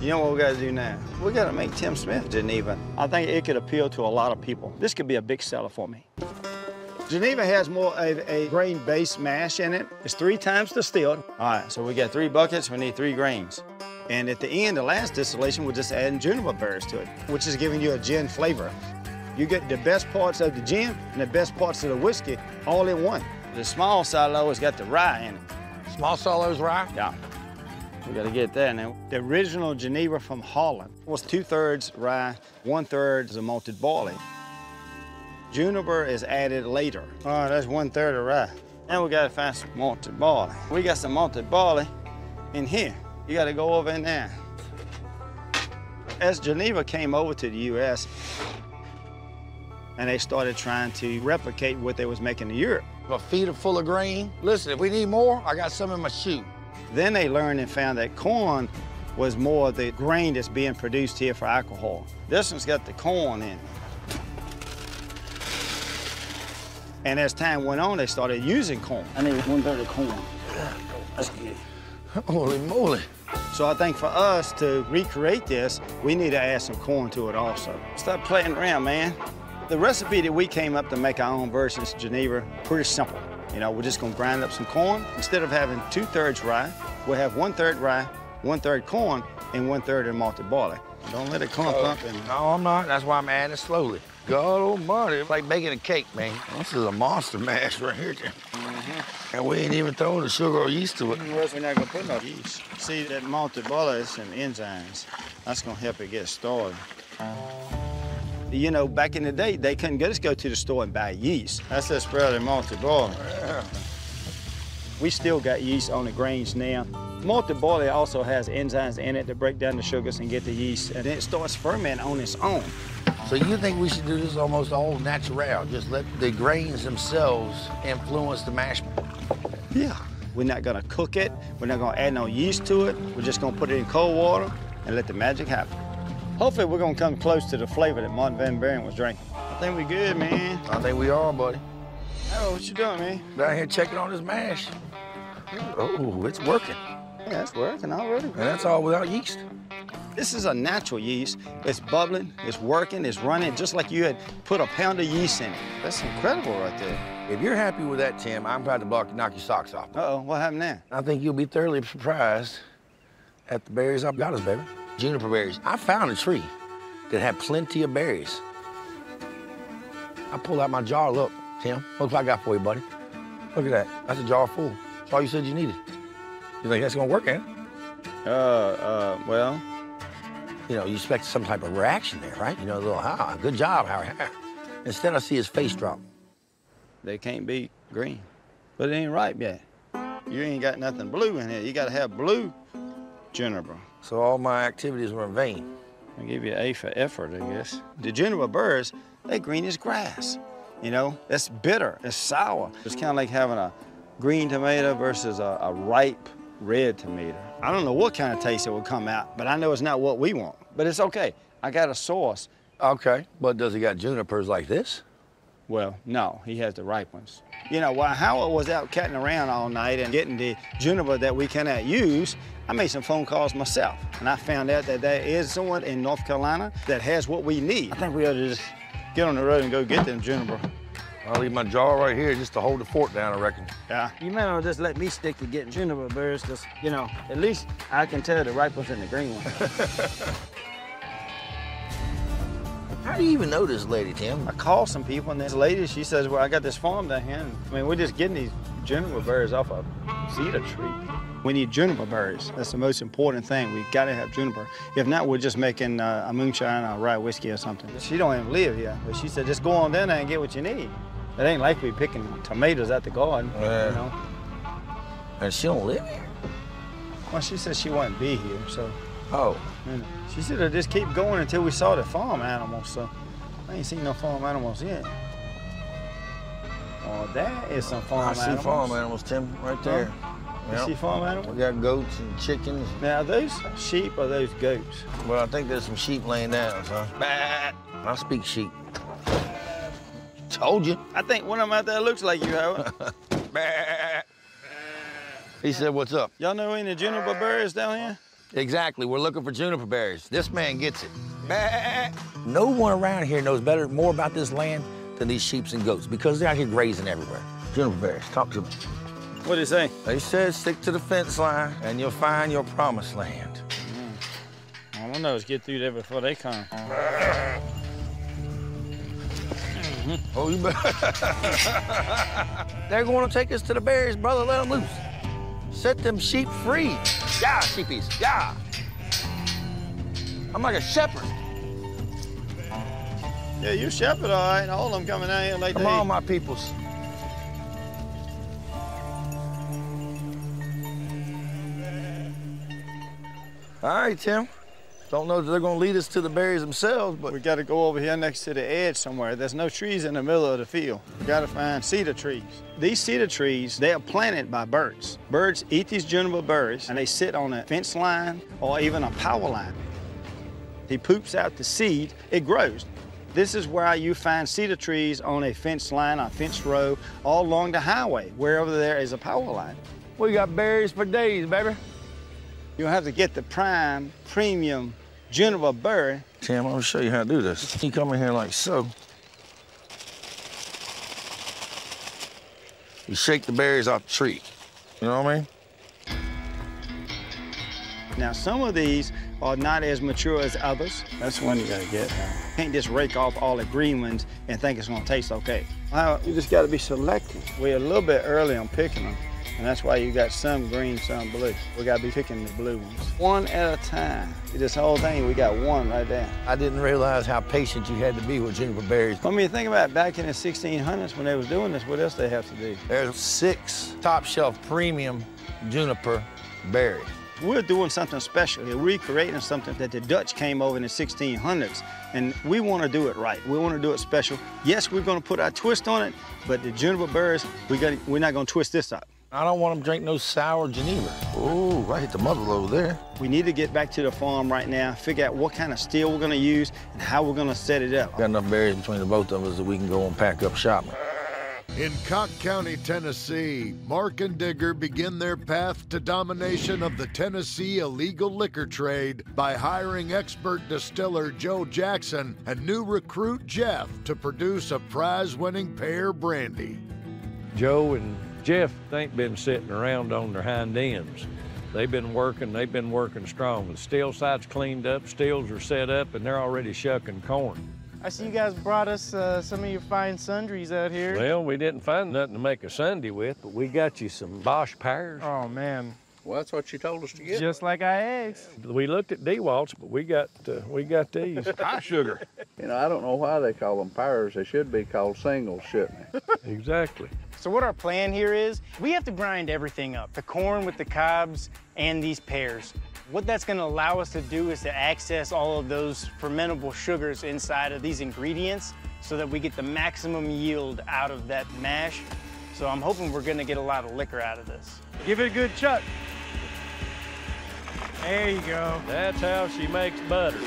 You know what we gotta do now? We gotta make Tim Smith Geneva. I think it could appeal to a lot of people. This could be a big seller for me. Geneva has more of a grain-based mash in it. It's 3 times distilled. All right, so we got 3 buckets, we need 3 grains. And at the end, the last distillation, we're just adding juniper berries to it, which is giving you a gin flavor. You get the best parts of the gin and the best parts of the whiskey all in one. The small silo has got the rye in it. Small silo's rye? Yeah. We gotta get that now. The original Geneva from Holland was 2/3 rye, 1/3 is a malted barley. Juniper is added later. All right, that's 1/3 of rye. Now we gotta find some malted barley. We got some malted barley in here. You gotta go over in there. As Geneva came over to the U.S., and they started trying to replicate what they was making in Europe. A feeder full of grain. Listen, if we need more, I got some in my shoe. Then they learned and found that corn was more of the grain that's being produced here for alcohol. This one's got the corn in it. And as time went on, they started using corn. I need 1/3 of corn. That's good. Holy moly. So I think for us to recreate this, we need to add some corn to it also. Stop playing around, man. The recipe that we came up to make our own version of Geneva, pretty simple. We're just gonna grind up some corn. Instead of having 2/3 rye, we'll have 1/3 rye, 1/3 corn, and 1/3 of malted barley. Don't let it clump up. No, I'm not. That's why I'm adding it slowly. God almighty, it's like baking a cake, man. This is a monster mash right here. And we ain't even throwing the sugar or yeast to it. We're not gonna put no yeast. See, that malted barley is some enzymes. That's gonna help it get started. Back in the day, they couldn't just go to the store and buy yeast. That's the spread of malted barley. Yeah. We still got yeast on the grains now. Malted barley also has enzymes in it that break down the sugars and get the yeast, and then it starts fermenting on its own. So you think we should do this almost all natural? Just let the grains themselves influence the mash? Yeah. We're not gonna cook it. We're not gonna add no yeast to it. We're just gonna put it in cold water and let the magic happen. Hopefully we're gonna come close to the flavor that Martin Van Buren was drinking. I think we good, man. I think we are, buddy. Oh, what you doing, man? Down here checking on this mash. Oh, it's working. Yeah, it's working already. And that's all without yeast. This is a natural yeast. It's bubbling, it's working, it's running, just like you had put a pound of yeast in it. That's incredible right there. If you're happy with that, Tim, I'm proud to knock your socks off. Uh-oh, what happened now? I think you'll be thoroughly surprised at the berries I've got us, baby. Juniper berries. I found a tree that had plenty of berries. I pulled out my jar, look, Tim. Look what I got for you, buddy. Look at that. That's a jar full. That's all you said you needed. You think that's gonna work, ain't it? Well. You know, you expect some type of reaction there, right? You know, a little, good job, Howard. Instead, I see his face drop. They can't be green, but it ain't ripe yet. You ain't got nothing blue in here. You gotta have blue juniper. So all my activities were in vain. I give you an A for effort, I guess. The juniper burrs, they green as grass. You know, it's bitter, it's sour. It's kind of like having a green tomato versus a ripe red tomato. I don't know what kind of taste it will come out, but I know it's not what we want. But it's okay. I got a sauce. Okay, but does he got junipers like this? Well, no, he has the ripe ones. You know, while Howard was out catting around all night and getting the juniper that we cannot use, I made some phone calls myself, and I found out that there is someone in North Carolina that has what we need. I think we ought to just get on the road and go get them juniper. I'll leave my jar right here just to hold the fort down, I reckon. Yeah. You might as well just let me stick to getting juniper berries, because, you know, at least I can tell the ripe ones and the green ones. How do you even know this lady, Tim? I called some people, and this lady, she says, well, I got this farm down here, and, I mean, we're just getting these juniper berries off a cedar tree. We need juniper berries. That's the most important thing. We gotta have juniper. If not, we're just making a moonshine or rye whiskey or something. She don't even live here, but she said, just go on down there and get what you need. It ain't like we picking tomatoes out the garden, you know. And she don't live here? Well, she said she wouldn't be here, so. Oh. You know, she said to just keep going until we saw the farm animals, so I ain't seen no farm animals yet. Oh, that is some farm animals. I see farm animals, Tim, right there. Huh? Yep. You see farm animals? We got goats and chickens. Now, are those sheep or those goats? Well, I think there's some sheep laying down, son. I speak sheep. Told you. I think one of them out there looks like you, Howard. He said, what's up? Y'all know any juniper berries down here? Exactly, we're looking for juniper berries. This man gets it. No one around here knows more about this land than these sheep and goats because they're out here grazing everywhere. Juniper berries, talk to me. What did he say? They said stick to the fence line and you'll find your promised land. All I know is get through there before they come. Oh, you better. They're going to take us to the berries, brother. Let them loose. Set them sheep free. Yeah, sheepies, yeah. I'm like a shepherd. Yeah, you shepherd, all right. All of them coming out here like Come on, my peoples. All right, Tim. Don't know if they're gonna lead us to the berries themselves, but... We gotta go over here next to the edge somewhere. There's no trees in the middle of the field. We gotta find cedar trees. These cedar trees, they are planted by birds. Birds eat these juniper berries, and they sit on a fence line or even a power line. He poops out the seed, it grows. This is where you find cedar trees on a fence line, a fence row, all along the highway, wherever there is a power line. We got berries for days, baby. You'll have to get the prime, premium juniper berry. Tim, I'm gonna show you how to do this. You come in here like so. You shake the berries off the tree. You know what I mean? Now, some of these are not as mature as others. That's one you gotta get. Can't just rake off all the green ones and think it's gonna taste okay. You just gotta be selective. We're a little bit early on picking them, and that's why you got some green, some blue. We gotta be picking the blue ones. One at a time. This whole thing, we got one right there. I didn't realize how patient you had to be with juniper berries. I mean, think about it, back in the 1600s when they was doing this, what else they have to do? There's 6 top shelf premium juniper berries. We're doing something special. We're recreating something that the Dutch came over in the 1600s, and we want to do it right. We want to do it special. Yes, we're going to put our twist on it, but the juniper berries, we're not going to twist this up. I don't want them to drink no sour Geneva. Ooh, I hit the muzzle over there. We need to get back to the farm right now, figure out what kind of steel we're going to use and how we're going to set it up. Got enough berries between the both of us that we can go and pack up shop. In Cocke County, Tennessee, Mark and Digger begin their path to domination of the Tennessee illegal liquor trade by hiring expert distiller Joe Jackson and new recruit Jeff to produce a prize-winning pear brandy. Joe and Jeff ain't been sitting around on their hind ends. They've been working strong. The still site's cleaned up, stills are set up, and they're already shucking corn. I see you guys brought us some of your fine sundries out here. Well, we didn't find nothing to make a sundae with, but we got you some Bosch pears. Oh, man. Well, that's what you told us to get. Just like I asked. We looked at DeWalt's, but we got these. High sugar. You know, I don't know why they call them pears. They should be called singles, shouldn't they? Exactly. So what our plan here is, we have to grind everything up. The corn with the cobs and these pears. What that's gonna allow us to do is to access all of those fermentable sugars inside of these ingredients so that we get the maximum yield out of that mash. So I'm hoping we're gonna get a lot of liquor out of this. Give it a good chuck. There you go. That's how she makes butter.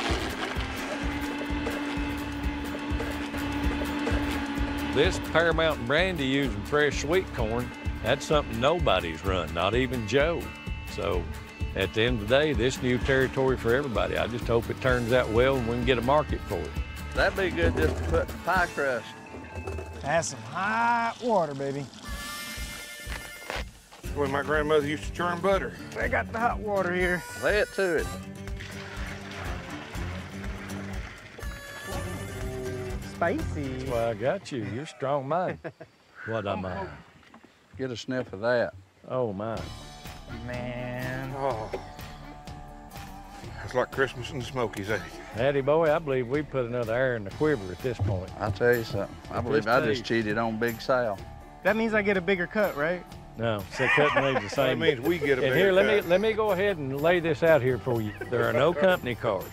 This Pear Mountain brandy using fresh sweet corn, that's something nobody's run, not even Joe. So at the end of the day, this new territory for everybody. I just hope it turns out well and we can get a market for it. That'd be good just to put in pie crust. That's some hot water, baby. That's when my grandmother used to churn butter. I got the hot water here. Lay it to it. Spicy. Well, I got you. You're strong mind. What am I? Get a sniff of that. Oh, my. Man. Oh. It's like Christmas in the Smokies, ain't it? Hattie boy, I believe we put another arrow in the quiver at this point. I'll tell you something. I believe I just cheated on Big Sal. That means I get a bigger cut, right? No, so cutting means the same. That means we get a bigger And here, cut. let me go ahead and lay this out here for you. There are no company cars,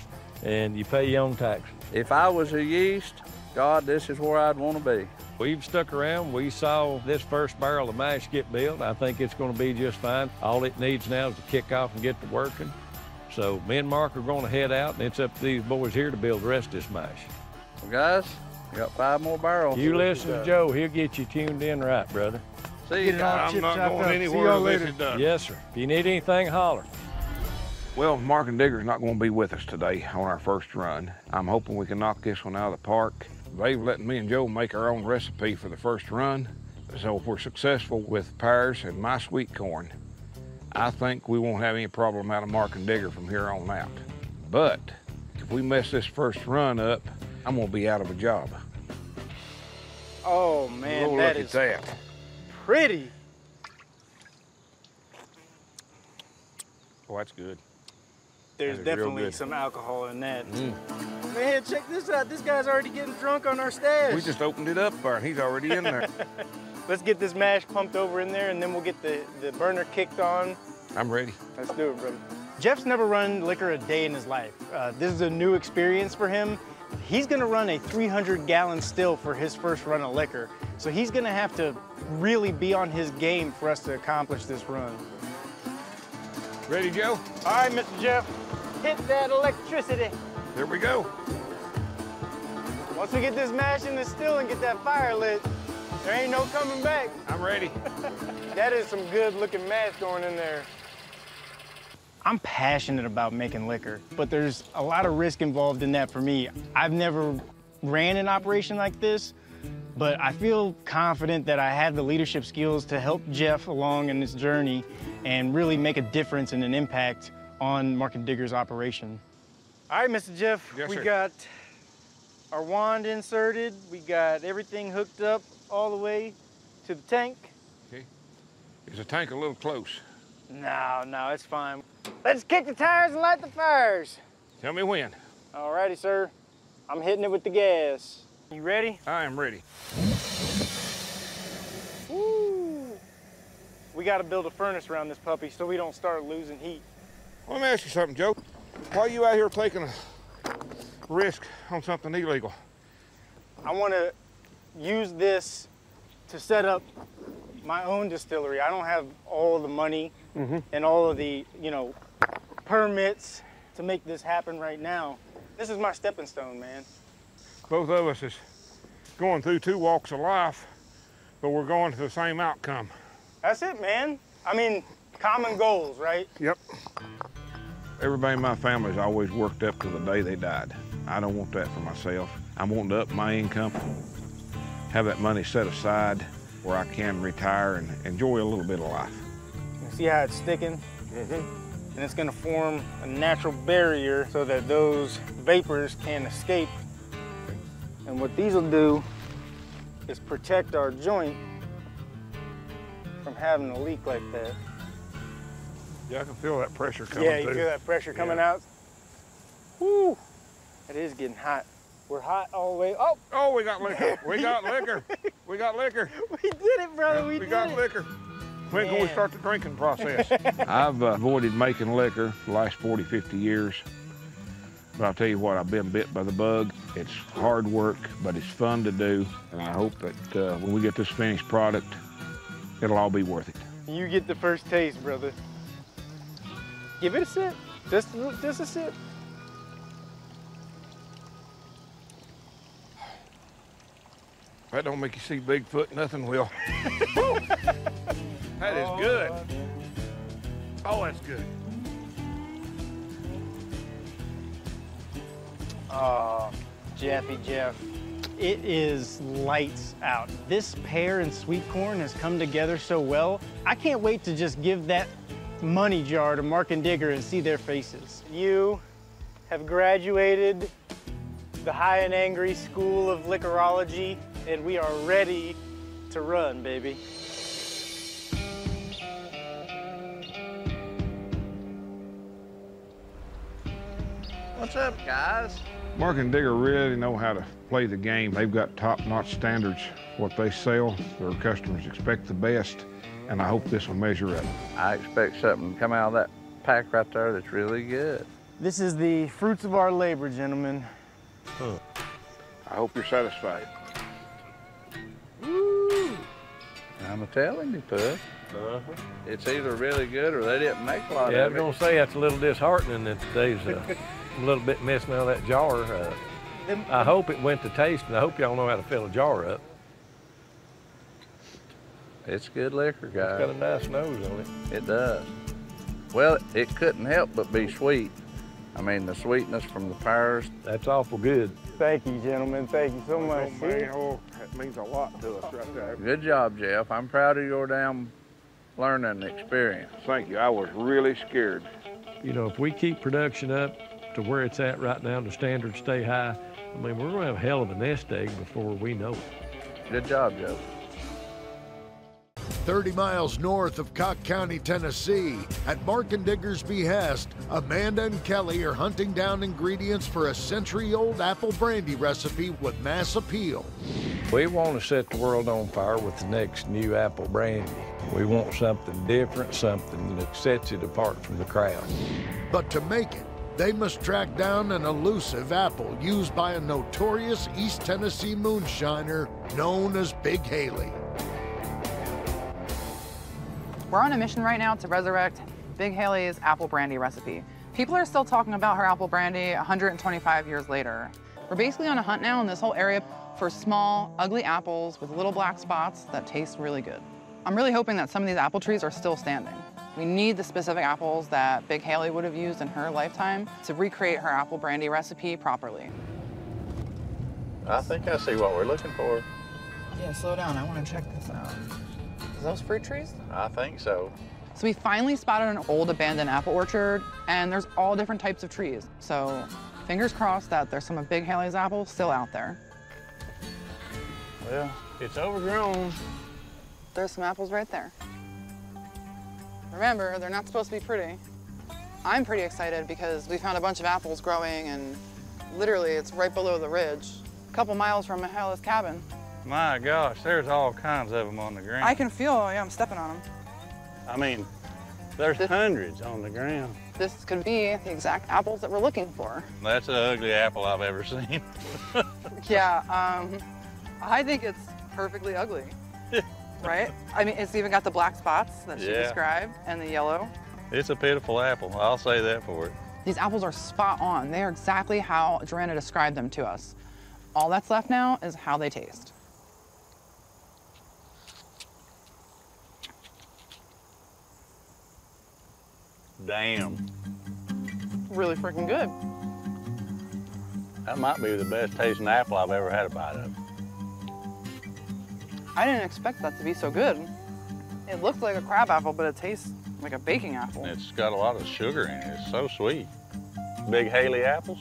and you pay your own tax. If I was a yeast, God, this is where I'd want to be. We've stuck around. We saw this first barrel of mash get built. I think it's going to be just fine. All it needs now is to kick off and get to working. So me and Mark are going to head out, and it's up to these boys here to build the rest of this mash. Well, guys, we got 5 more barrels. You listen to Joe. He'll get you tuned in right, brother. See you guys. I'm not going anywhere until this is done. Yes, sir. If you need anything, holler. Well, Mark and Digger's not going to be with us today on our first run. I'm hoping we can knock this one out of the park. They've let me and Joe make our own recipe for the first run. So if we're successful with pears and my sweet corn, I think we won't have any problem out of Mark and Digger from here on out. But if we mess this first run up, I'm gonna be out of a job. Oh man, Oh, that look is at that. pretty. Oh, that's good. There's That is real definitely good. some alcohol in that. Man, check this out. This guy's already getting drunk on our stash. We just opened it up there and he's already in there. Let's get this mash pumped over in there and then we'll get the burner kicked on. I'm ready. Let's do it, brother. Jeff's never run liquor a day in his life. This is a new experience for him. He's gonna run a 300-gallon still for his first run of liquor. So he's gonna have to really be on his game for us to accomplish this run. Ready, Joe? All right, Mr. Jeff, hit that electricity. There we go. Once we get this mash in the still and get that fire lit, there ain't no coming back. I'm ready. That is some good looking mash going in there. I'm passionate about making liquor, but there's a lot of risk involved in that for me. I've never ran an operation like this, but I feel confident that I have the leadership skills to help Jeff along in this journey and really make a difference and an impact on Mark and Digger's operation. All right, Mr. Jeff, Yes, we sir. got our wand inserted. We got everything hooked up all the way to the tank. Okay. Is the tank a little close? No, it's fine. Let's kick the tires and light the fires. Tell me when. All righty, sir. I'm hitting it with the gas. You ready? I am ready. Woo! We got to build a furnace around this puppy so we don't start losing heat. Let me ask you something, Joe. Why are you out here taking a risk on something illegal? I want to use this to set up my own distillery. I don't have all of the money and all of the, permits to make this happen right now. This is my stepping stone, man. Both of us is going through 2 walks of life, but we're going to the same outcome. That's it, man. I mean, common goals, right? Yep. Everybody in my family's always worked up to the day they died. I don't want that for myself. I'm wanting to up my income, have that money set aside where I can retire and enjoy a little bit of life. You see how it's sticking? And it's gonna form a natural barrier so that those vapors can't escape. And what these will do is protect our joint from having a leak like that. Yeah, I can feel that pressure coming through. Yeah, you feel that pressure coming out? Woo! It is getting hot. We're hot all the way. Oh! Oh, we got liquor. We got liquor. We got liquor. We did it, brother. We got liquor. When can we start the drinking process? I've avoided making liquor the last 40, 50 years. But I'll tell you what, I've been bit by the bug. It's hard work, but it's fun to do. And I hope that when we get this finished product, it'll all be worth it. You get the first taste, brother. Give it a sip. Just a sip. If that don't make you see Bigfoot, nothing will. That is good. Oh, that's good. Jeffy Jeff, it is lights out. This pear and sweet corn has come together so well. I can't wait to just give that money jar to Mark and Digger and see their faces. You have graduated the High and Angry School of Liquorology, and we are ready to run, baby. What's up, guys? Mark and Digger really know how to play the game. They've got top-notch standards. What they sell, their customers expect the best, and I hope this will measure up. I expect something to come out of that pack right there that's really good. This is the fruits of our labor, gentlemen. I hope you're satisfied. Woo! I'm telling you, Pud. It's either really good or they didn't make a lot of it. Yeah, I was gonna say that's a little disheartening that today's a little bit missing out of that jar. I hope it went to taste, and I hope y'all know how to fill a jar up. It's good liquor, guys. It's got a nice nose on it. It does. Well, it couldn't help but be sweet. I mean, the sweetness from the pears. That's awful good. Thank you, gentlemen. Thank you so much. Oh, that means a lot to us right there. Good job, Jeff. I'm proud of your damn learning experience. Thank you. I was really scared. You know, if we keep production up to where it's at right now, the standards stay high, I mean, we're gonna have a hell of a nest egg before we know it. Good job, Jeff. 30 miles north of Cocke County, Tennessee, at Mark and Digger's behest, Amanda and Kelly are hunting down ingredients for a century-old apple brandy recipe with mass appeal. We want to set the world on fire with the next new apple brandy. We want something different, something that sets it apart from the crowd. But to make it, they must track down an elusive apple used by a notorious East Tennessee moonshiner known as Big Haley. We're on a mission right now to resurrect Big Haley's apple brandy recipe. People are still talking about her apple brandy 125 years later. We're basically on a hunt now in this whole area for small, ugly apples with little black spots that taste really good. I'm really hoping that some of these apple trees are still standing. We need the specific apples that Big Haley would have used in her lifetime to recreate her apple brandy recipe properly. I think I see what we're looking for. Yeah, slow down. I want to check this out. Are those fruit trees? I think so. So we finally spotted an old abandoned apple orchard, and there's all different types of trees. So fingers crossed that there's some of Big Haley's apples still out there. Well, it's overgrown. There's some apples right there. Remember, they're not supposed to be pretty. I'm pretty excited because we found a bunch of apples growing, and literally it's right below the ridge, a couple miles from Mahala's cabin. My gosh, there's all kinds of them on the ground. I can feel, yeah, I'm stepping on them. I mean, there's hundreds on the ground. This could be the exact apples that we're looking for. That's an ugly apple I've ever seen. Yeah, I think it's perfectly ugly, right? I mean, it's even got the black spots that she described and the yellow. It's a pitiful apple, I'll say that for it. These apples are spot on. They are exactly how Joanna described them to us. All that's left now is how they taste. Damn. Really freaking good. That might be the best tasting apple I've ever had a bite of. I didn't expect that to be so good. It looks like a crab apple, but it tastes like a baking apple. It's got a lot of sugar in it. It's so sweet. Big Haley apples?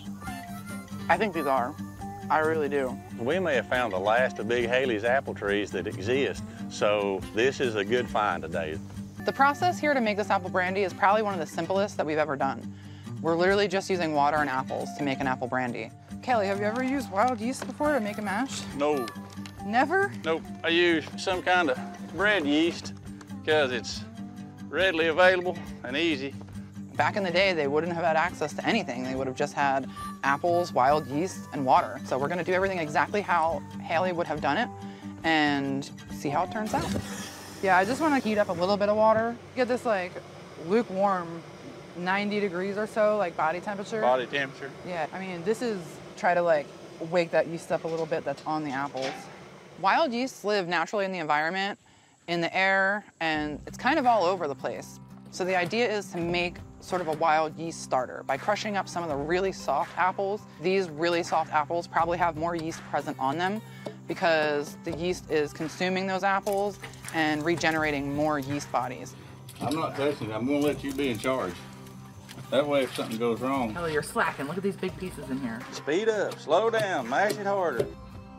I think these are. I really do. We may have found the last of Big Haley's apple trees that exist, so this is a good find today. The process here to make this apple brandy is probably one of the simplest that we've ever done. We're literally just using water and apples to make an apple brandy. Kelly, have you ever used wild yeast before to make a mash? No. Never? Nope. I use some kind of bread yeast because it's readily available and easy. Back in the day, they wouldn't have had access to anything. They would have just had apples, wild yeast, and water. So we're gonna do everything exactly how Haley would have done it and see how it turns out. Yeah, I just wanna heat up a little bit of water. Get this like lukewarm 90 degrees or so, like body temperature. Body temperature? Yeah, I mean, this is try to like wake that yeast up a little bit that's on the apples. Wild yeasts live naturally in the environment, in the air, and it's kind of all over the place. So the idea is to make sort of a wild yeast starter by crushing up some of the really soft apples. These really soft apples probably have more yeast present on them because the yeast is consuming those apples and regenerating more yeast bodies. I'm not touching it. I'm gonna let you be in charge. That way if something goes wrong. Kelly, you're slacking. Look at these big pieces in here. Speed up, slow down, mash it harder.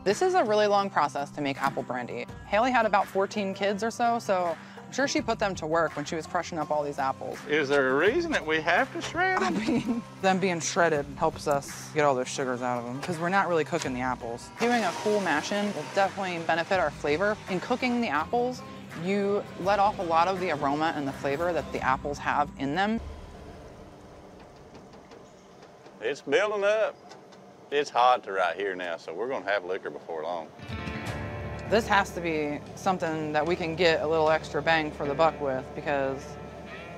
This is a really long process to make apple brandy. Haley had about 14 kids or so I'm sure she put them to work when she was crushing up all these apples. Is there a reason that we have to shred them? I mean, them being shredded helps us get all those sugars out of them because we're not really cooking the apples. Doing a cool mash-in will definitely benefit our flavor. In cooking the apples, you let off a lot of the aroma and the flavor that the apples have in them. It's building up. It's hot to right here now, so we're gonna have liquor before long. This has to be something that we can get a little extra bang for the buck with because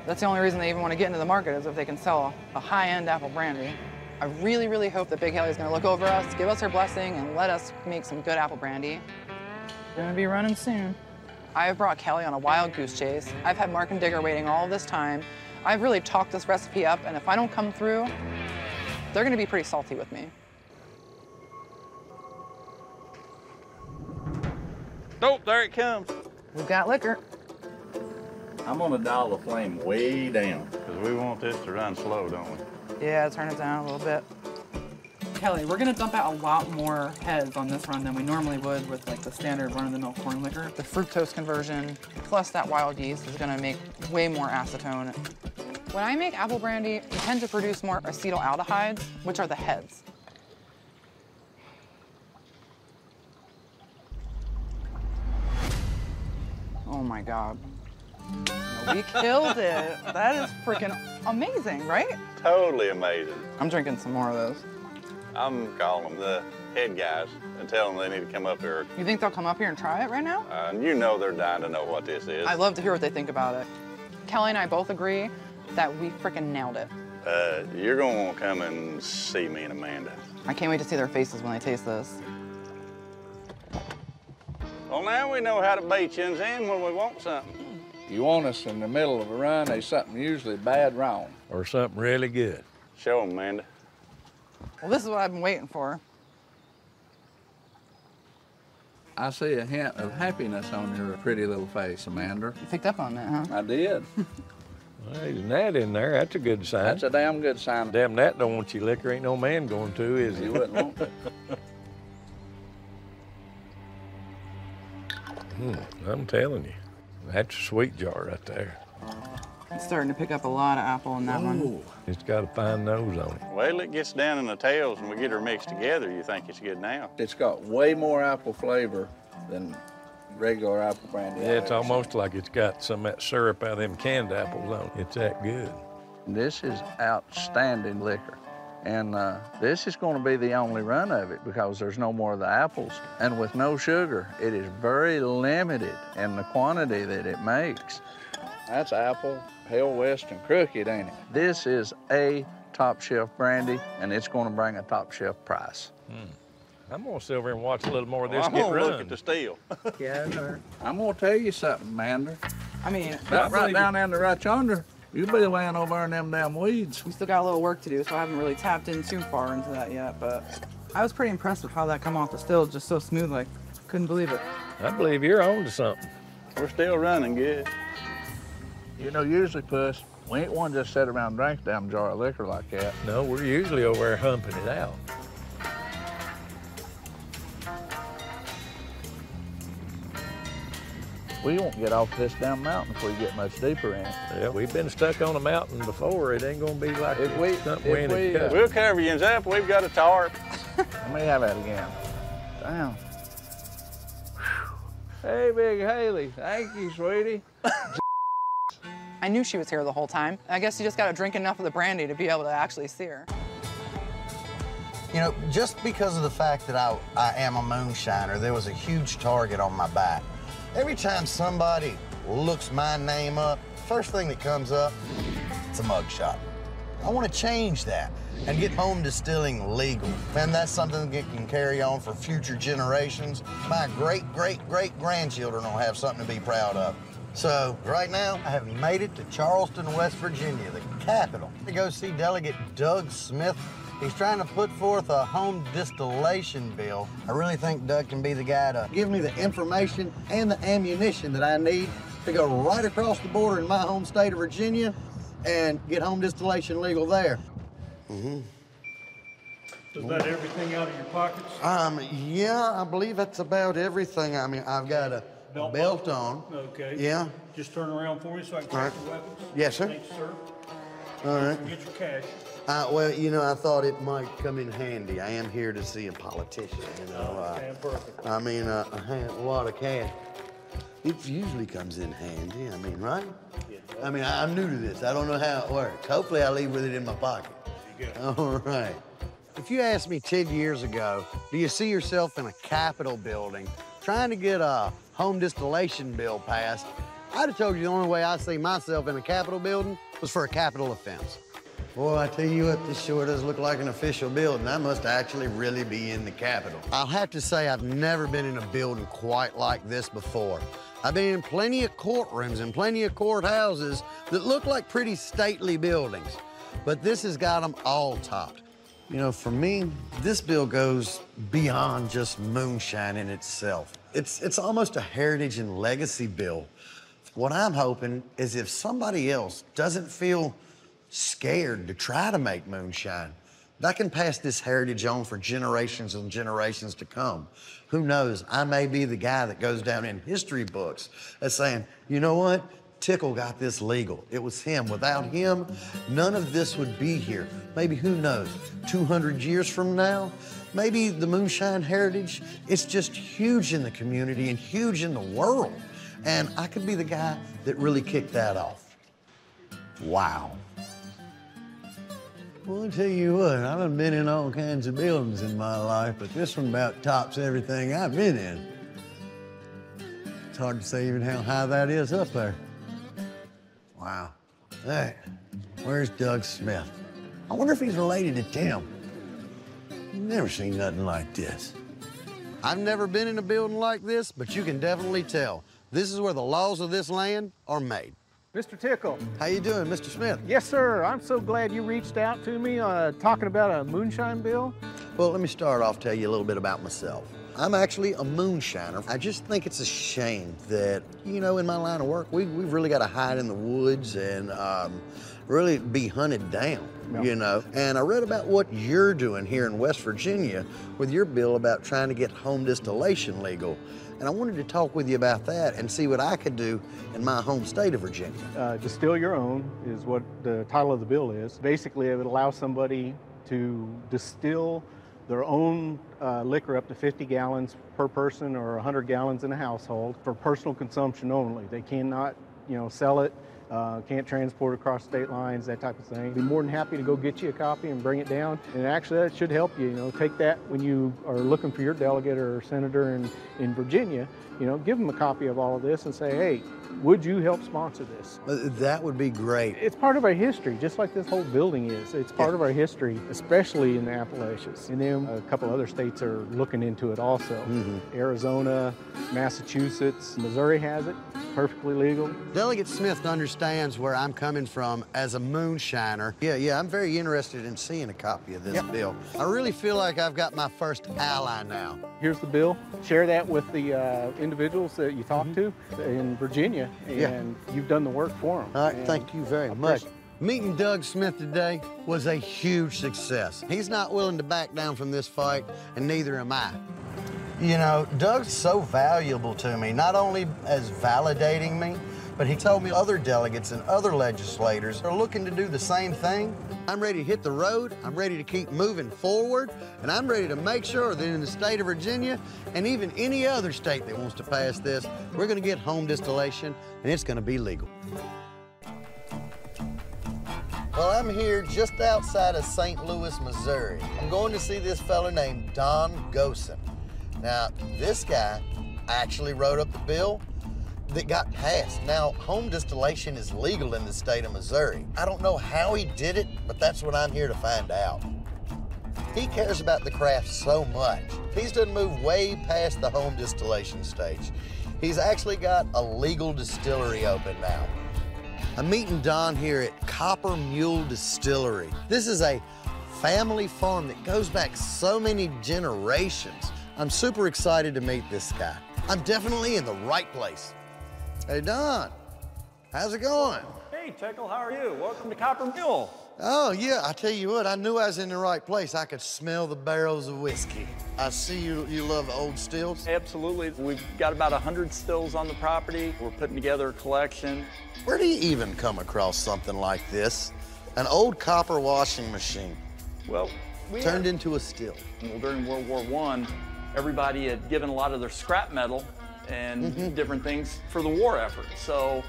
that's the only reason they even want to get into the market is if they can sell a high-end apple brandy. I really, really hope that Big Haley's gonna look over us, give us her blessing, and let us make some good apple brandy. Gonna be running soon. I've brought Kelly on a wild goose chase. I've had Mark and Digger waiting all this time. I've really talked this recipe up, and if I don't come through, they're gonna be pretty salty with me. Nope, there it comes. We've got liquor. I'm gonna dial the flame way down because we want this to run slow, don't we? Yeah, turn it down a little bit. Kelly, we're gonna dump out a lot more heads on this run than we normally would with like the standard run-of-the-mill corn liquor. The fructose conversion plus that wild yeast is gonna make way more acetone. When I make apple brandy, we tend to produce more acetaldehydes, which are the heads. Oh my God. We killed it. That is freaking amazing, right? Totally amazing. I'm drinking some more of those. I'm calling them the head guys and telling them they need to come up here. You think they'll come up here and try it right now? You know they're dying to know what this is. I'd love to hear what they think about it. Kelly and I both agree that we freaking nailed it. You're gonna want to come and see me and Amanda. I can't wait to see their faces when they taste this. Well, now we know how to bait you in when we want something. If you want us in the middle of a run, there's something usually bad wrong. Or something really good. Show them, Amanda. Well, this is what I've been waiting for. I see a hint of happiness on your pretty little face, Amanda. You picked up on that, huh? I did. Well, there's Nat in there. That's a good sign. That's a damn good sign. Damn Nat don't want you liquor. Ain't no man going to, is he? You wouldn't want to. I'm telling you, that's a sweet jar right there. It's starting to pick up a lot of apple in that one. It's got a fine nose on it. Well, it gets down in the tails and we get her mixed together. You think it's good now? It's got way more apple flavor than regular apple brandy. Yeah, it's almost like it's got some of that syrup out of them canned apples on it. It's that good. This is outstanding liquor. And this is going to be the only run of it because there's no more of the apples. And with no sugar, it is very limited in the quantity that it makes. That's apple, Hell West, and Crooked, ain't it? This is a top shelf brandy, and it's going to bring a top shelf price. I'm going to sit over and watch a little more of this I'm get gonna run. look at the steel. Yeah, sir. I'm going to tell you something, Mander. I mean, Right down in the right yonder, You'll be laying over in them damn weeds. We still got a little work to do, so I haven't really tapped in too far into that yet, but I was pretty impressed with how that come off the still, just so smooth, like, couldn't believe it. I believe you're on to something. We're still running good. You know, usually, Puss, we ain't one just sit around and drink a damn jar of liquor like that. No, we're usually over there humping it out. We won't get off this damn mountain if we get much deeper in. Yeah, we've been stuck on a mountain before. It ain't gonna be like this. We'll cover you in Zap. We've got a tarp. Let me have that again. Damn. Hey, Big Haley. Thank you, sweetie. I knew she was here the whole time. I guess you just gotta drink enough of the brandy to be able to actually see her. You know, just because of the fact that I am a moonshiner, there was a huge target on my back. Every time somebody looks my name up, first thing that comes up, it's a mugshot. I want to change that and get home distilling legal. And that's something that can carry on for future generations. My great-great-great-grandchildren will have something to be proud of. So right now, I have made it to Charleston, West Virginia, the capital, to go see Delegate Doug Smith. He's trying to put forth a home distillation bill. I really think Doug can be the guy to give me the information and the ammunition that I need to go right across the border in my home state of Virginia and get home distillation legal there. Is that everything out of your pockets? Yeah, I believe that's about everything. I mean, I've got a belt on. Okay. Yeah. Just turn around for me so I can check your weapons. Yes, sir. Thanks, sir. All right. Get your cash. Well, you know, I thought it might come in handy. I am here to see a politician, you know. Okay, perfect. I mean, a lot of cash. It usually comes in handy, I mean, right? Yeah. I mean, I'm new to this. I don't know how it works. Hopefully, I leave with it in my pocket. You go. All right. If you asked me 10 years ago, do you see yourself in a Capitol building trying to get a home distillation bill passed, I'd have told you the only way I see myself in a Capitol building was for a capital offense. Boy, I tell you what, this sure does look like an official building. I must actually really be in the Capitol. I'll have to say I've never been in a building quite like this before. I've been in plenty of courtrooms and plenty of courthouses that look like pretty stately buildings, but this has got them all topped. You know, for me, this bill goes beyond just moonshine in itself. It's almost a heritage and legacy bill. What I'm hoping is if somebody else doesn't feel scared to try to make moonshine, that can pass this heritage on for generations and generations to come. Who knows, I may be the guy that goes down in history books as saying, you know what? Tickle got this legal. It was him. Without him, none of this would be here. Maybe, who knows, 200 years from now, maybe the moonshine heritage, it's just huge in the community and huge in the world. And I could be the guy that really kicked that off. Wow. Well, I'll tell you what, I've been in all kinds of buildings in my life, but this one about tops everything I've been in. It's hard to say even how high that is up there. Wow. Hey, where's Doug Smith? I wonder if he's related to Tim. Never seen nothing like this. I've never been in a building like this, but you can definitely tell. This is where the laws of this land are made. Mr. Tickle. How you doing, Mr. Smith? Yes, sir. I'm so glad you reached out to me talking about a moonshine bill. Well, let me start off, tell you a little bit about myself. I'm actually a moonshiner. I just think it's a shame that, you know, in my line of work, we've really got to hide in the woods and really be hunted down, you know. And I read about what you're doing here in West Virginia with your bill about trying to get home distillation legal. And I wanted to talk with you about that and see what I could do in my home state of Virginia. Distill your own is what the title of the bill is. Basically, it would allow somebody to distill their own liquor up to 50 gallons per person or 100 gallons in a household for personal consumption only. They cannot, you know, sell it, can't transport across state lines, that type of thing. Be more than happy to go get you a copy and bring it down. And actually, that should help you, you know, take that when you are looking for your delegate or senator in Virginia, you know, give them a copy of all of this and say, hey, would you help sponsor this? That would be great. It's part of our history, just like this whole building is. It's part of our history, especially in the Appalachians. And then a couple other states are looking into it also. Arizona, Massachusetts, Missouri has it, perfectly legal. Delegate Smith understands understands where I'm coming from as a moonshiner. Yeah, I'm very interested in seeing a copy of this bill. I really feel like I've got my first ally now. Here's the bill. Share that with the individuals that you talk to in Virginia, and you've done the work for them. All right, thank you very much. Meeting Doug Smith today was a huge success. He's not willing to back down from this fight, and neither am I. You know, Doug's so valuable to me, not only as validating me, but he told me other delegates and other legislators are looking to do the same thing. I'm ready to hit the road, I'm ready to keep moving forward, and I'm ready to make sure that in the state of Virginia, and even any other state that wants to pass this, we're gonna get home distillation, and it's gonna be legal. Well, I'm here just outside of St. Louis, Missouri. I'm going to see this fella named Don Gosen. Now, this guy actually wrote up the bill that got passed. Now, home distillation is legal in the state of Missouri. I don't know how he did it, but that's what I'm here to find out. He cares about the craft so much. He's done moved way past the home distillation stage. He's actually got a legal distillery open now. I'm meeting Don here at Copper Mule Distillery. This is a family farm that goes back so many generations. I'm super excited to meet this guy. I'm definitely in the right place. Hey, Don, how's it going? Hey, Tickle, how are you? Welcome to Copper Mule. Oh, yeah, I tell you what, I knew I was in the right place. I could smell the barrels of whiskey. I see you love old stills. Absolutely. We've got about 100 stills on the property. We're putting together a collection. Where do you even come across something like this? An old copper washing machine. Well, turned into a still. Well, during World War I, everybody had given a lot of their scrap metal and different things for the war effort. So,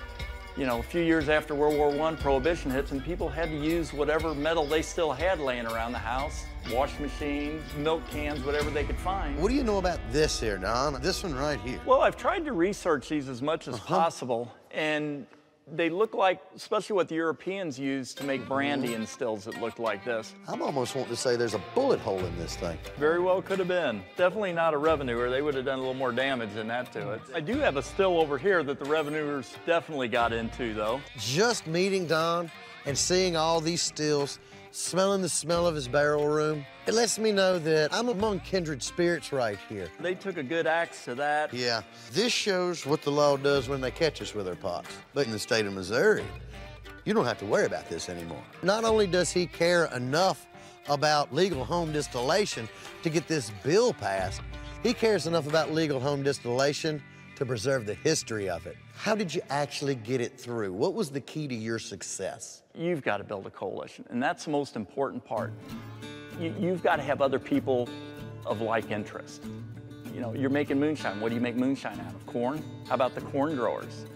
you know, a few years after World War I, Prohibition hits, and people had to use whatever metal they still had laying around the house. Washing machines, milk cans, whatever they could find. What do you know about this here, Don? This one right here. Well, I've tried to research these as much as possible, and they look like, especially what the Europeans used to make brandy in stills that looked like this. I'm almost wanting to say there's a bullet hole in this thing. Very well could have been. Definitely not a revenuer. They would have done a little more damage than that to it. I do have a still over here that the revenuers definitely got into, though. Just meeting Don and seeing all these stills, smelling the smell of his barrel room, it lets me know that I'm among kindred spirits right here. They took a good axe to that. Yeah, this shows what the law does when they catch us with our pots. But in the state of Missouri, you don't have to worry about this anymore. Not only does he care enough about legal home distillation to get this bill passed, he cares enough about legal home distillation to preserve the history of it. How did you actually get it through? What was the key to your success? You've got to build a coalition, and that's the most important part. You've got to have other people of like interest. You know, you're making moonshine. What do you make moonshine out of? Corn? How about the corn growers?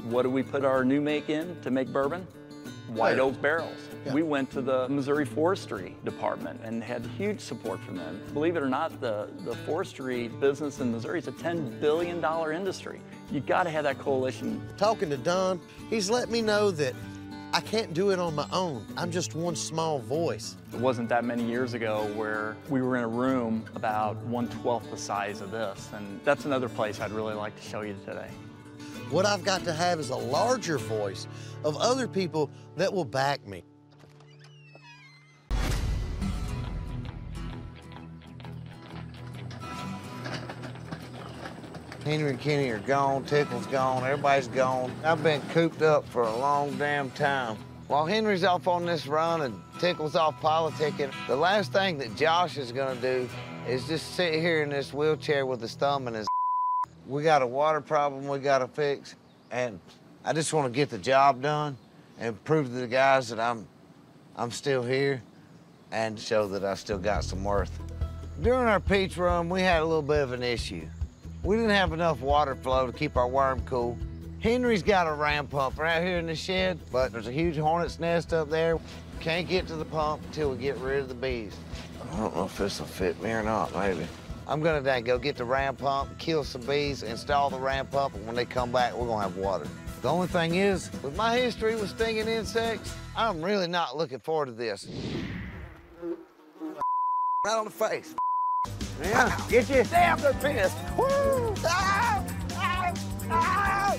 What do we put our new make in to make bourbon? White oak barrels. Yeah. We went to the Missouri Forestry Department and had huge support from them. Believe it or not, the forestry business in Missouri is a $10 billion industry. You've got to have that coalition. Talking to Don, he's let me know that I can't do it on my own. I'm just one small voice. It wasn't that many years ago where we were in a room about 1/12 the size of this, and that's another place I'd really like to show you today. What I've got to have is a larger voice of other people that will back me. Henry and Kenny are gone, Tickle's gone, everybody's gone. I've been cooped up for a long damn time. While Henry's off on this run and Tickle's off politicking, the last thing that Josh is gonna do is just sit here in this wheelchair with his thumb in his. We got a water problem we gotta fix, and I just wanna get the job done and prove to the guys that I'm still here and show that I still got some worth. During our peach run, we had a little bit of an issue. We didn't have enough water flow to keep our worm cool. Henry's got a ram pump right here in the shed, but there's a huge hornet's nest up there. Can't get to the pump until we get rid of the bees. I don't know if this will fit me or not, maybe. I'm gonna go get the ram pump, kill some bees, install the ram pump, and when they come back, we're gonna have water. The only thing is, with my history with stinging insects, I'm really not looking forward to this. Right on the face. Yeah, get you. Damn, they're pissed. Woo! Ow! Ow! Ow!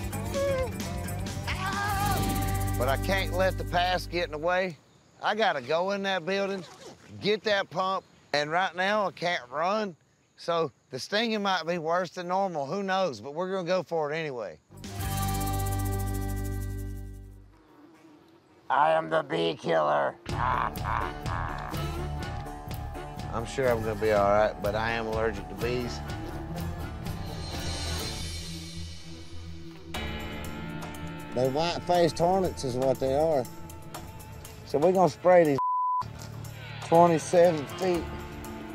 Ow! but I can't let the past get in the way. I gotta go in that building, get that pump, and right now I can't run. So the stinging might be worse than normal, who knows, but we're gonna go for it anyway. I am the bee killer. I'm sure I'm gonna be all right, but I am allergic to bees. They're white-faced hornets is what they are. So we're gonna spray these 27 feet.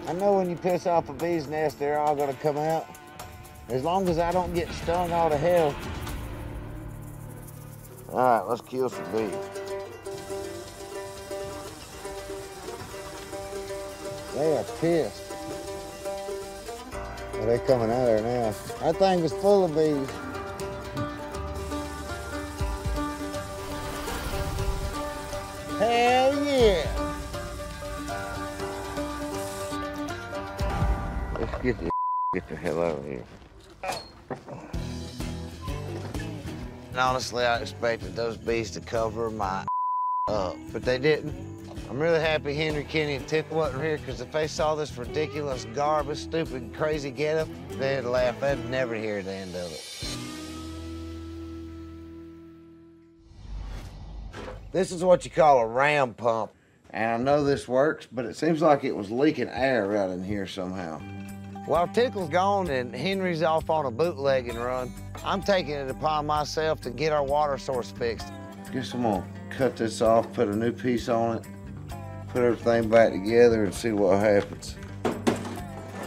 I know when you piss off a bee's nest, they're all gonna come out. As long as I don't get stung all to hell. All right, let's kill some bees. They are pissed. Oh, they're coming out there now. That thing was full of bees. Hell yeah! Let's get the hell out of here. And honestly, I expected those bees to cover my up, but they didn't. I'm really happy Henry, Kenny, and Tip wasn't here, because if they saw this ridiculous, garbage, stupid, crazy getup, they'd laugh. They'd never hear the end of it. This is what you call a ram pump. And I know this works, but it seems like it was leaking air right in here somehow. While Tickle's gone and Henry's off on a bootlegging run, I'm taking it upon myself to get our water source fixed. Guess I'm gonna cut this off, put a new piece on it, put everything back together and see what happens.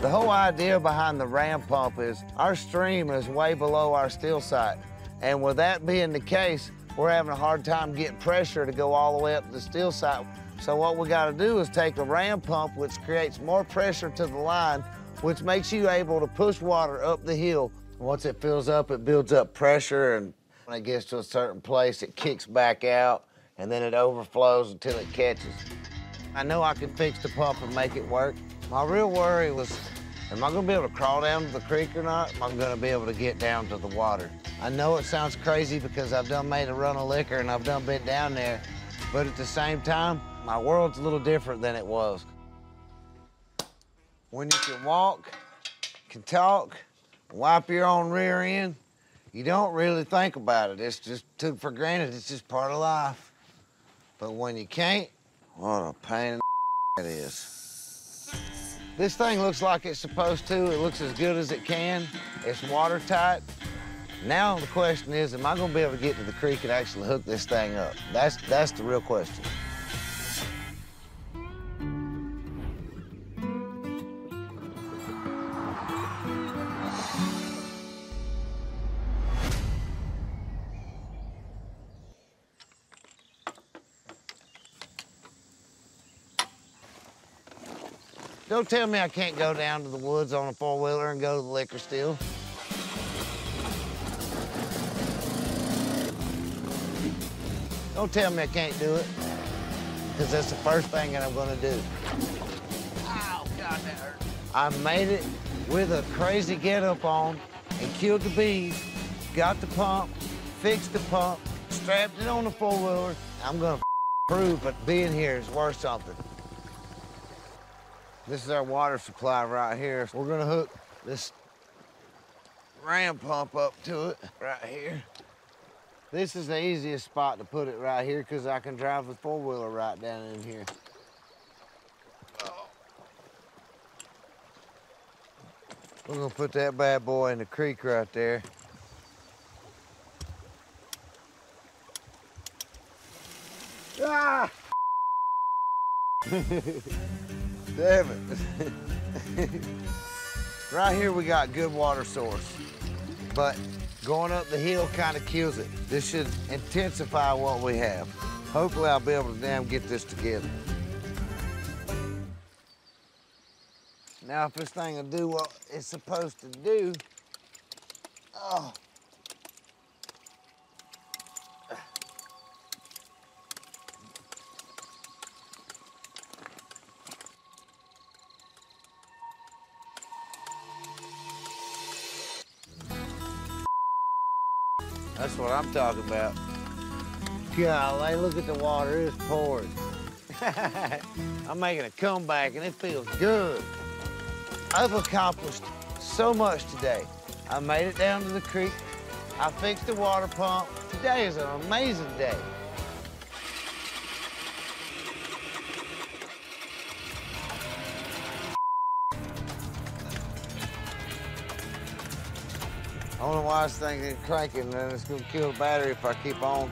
The whole idea behind the ram pump is our stream is way below our still site. And with that being the case, we're having a hard time getting pressure to go all the way up to the still site. So what we gotta do is take a ram pump, which creates more pressure to the line, which makes you able to push water up the hill. Once it fills up, it builds up pressure, and when it gets to a certain place, it kicks back out, and then it overflows until it catches. I know I can fix the pump and make it work. My real worry was, am I gonna be able to crawl down to the creek or not? Am I gonna be able to get down to the water? I know it sounds crazy because I've done made a run of liquor and I've done been down there, but at the same time, my world's a little different than it was. When you can walk, can talk, wipe your own rear end, you don't really think about it. It's just took for granted. It's just part of life. But when you can't, what a pain in the it is. This thing looks like it's supposed to. It looks as good as it can. It's watertight. Now the question is, am I gonna be able to get to the creek and actually hook this thing up? That's the real question. Don't tell me I can't go down to the woods on a four-wheeler and go to the liquor still. Don't tell me I can't do it, because that's the first thing that I'm gonna do. Ow, God, that hurt. I made it with a crazy getup on and killed the bees, got the pump, fixed the pump, strapped it on the four-wheeler. I'm gonna prove that being here is worth something. This is our water supply right here. We're gonna hook this ram pump up to it right here. This is the easiest spot to put it right here because I can drive the four-wheeler right down in here. We're gonna put that bad boy in the creek right there. Ah! Damn it. Right here we got good water source, but going up the hill kind of kills it. This should intensify what we have. Hopefully I'll be able to damn get this together. Now if this thing will do what it's supposed to do, oh. That's what I'm talking about. Golly, look at the water, it's pouring. I'm making a comeback and it feels good. I've accomplished so much today. I made it down to the creek. I fixed the water pump. Today is an amazing day. I don't know why this thing is cranking, and then it's gonna kill the battery if I keep on.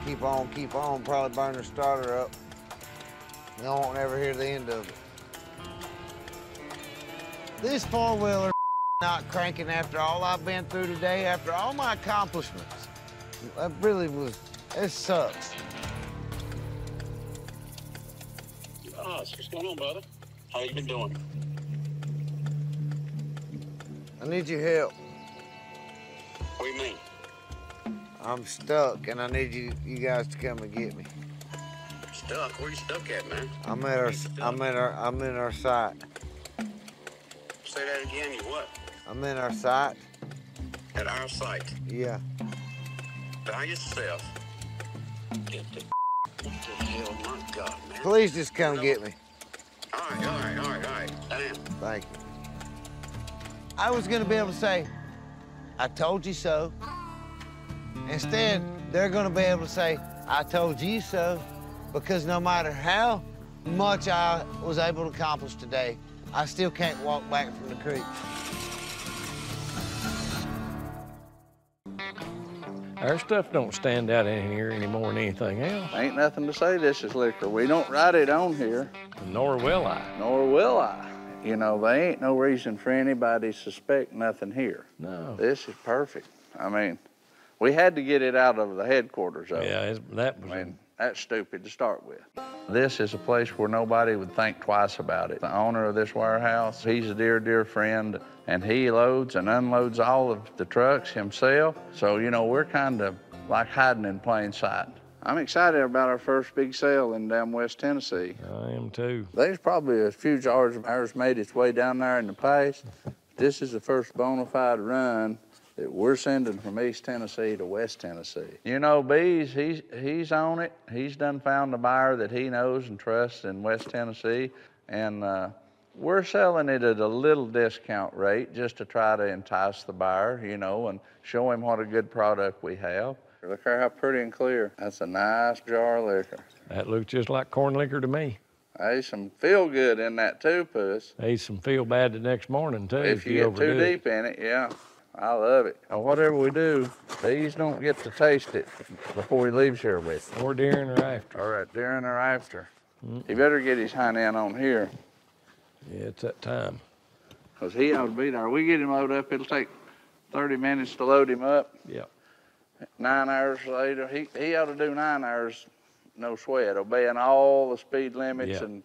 Probably burn the starter up. And I won't ever hear the end of it. This four-wheeler not cranking after all I've been through today, after all my accomplishments. That really was, it sucks. What's going on, brother? How you been doing? I need your help. What do you mean? I'm stuck, and I need you guys to come and get me. Stuck? Where you stuck at, man? I'm in our site. Say that again. You what? I'm in our site. At our site? Yeah. By yourself. Get the what the hell? My God, man. Please just come get me. All right. Damn. Thank you. I was gonna be able to say, I told you so. Instead, they're gonna be able to say, I told you so, because no matter how much I was able to accomplish today, I still can't walk back from the creek. Our stuff don't stand out in here any more than anything else. Ain't nothing to say this is liquor. We don't write it on here. Nor will I. Nor will I. You know, there ain't no reason for anybody to suspect nothing here. No. This is perfect. I mean, we had to get it out of the headquarters, though. Yeah, that was... I mean, that's stupid to start with. This is a place where nobody would think twice about it. The owner of this warehouse, he's a dear, dear friend, and he loads and unloads all of the trucks himself. So, you know, we're kind of like hiding in plain sight. I'm excited about our first big sale in down West Tennessee. I am too. There's probably a few jars of ours made its way down there in the past. This is the first bona fide run that we're sending from East Tennessee to West Tennessee. You know, Bees, he's on it. He's done found a buyer that he knows and trusts in West Tennessee, and we're selling it at a little discount rate just to try to entice the buyer, you know, and show him what a good product we have. Look how pretty and clear. That's a nice jar of liquor. That looks just like corn liquor to me. There's some feel good in that too, Puss. There's some feel bad the next morning too. If you get too deep in it, yeah. I love it. Now, whatever we do, Bees don't get to taste it before he leaves here with it. Or during or after. All right, during or after. He better get his hind end on here. Yeah, it's that time. Because he ought to be there. We get him loaded up, it'll take 30 minutes to load him up. Yep. 9 hours later, he ought to do 9 hours, no sweat, obeying all the speed limits and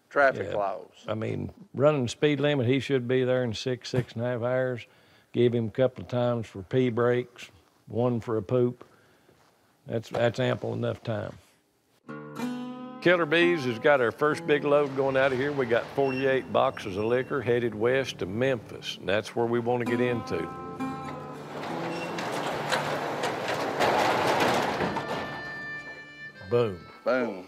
traffic laws. I mean, running the speed limit, he should be there in 6.5 hours. Give him a couple of times for pee breaks, one for a poop. That's ample enough time. Killer Bees has got our first big load going out of here. We got 48 boxes of liquor headed west to Memphis, and that's where we want to get into. Boom. Boom.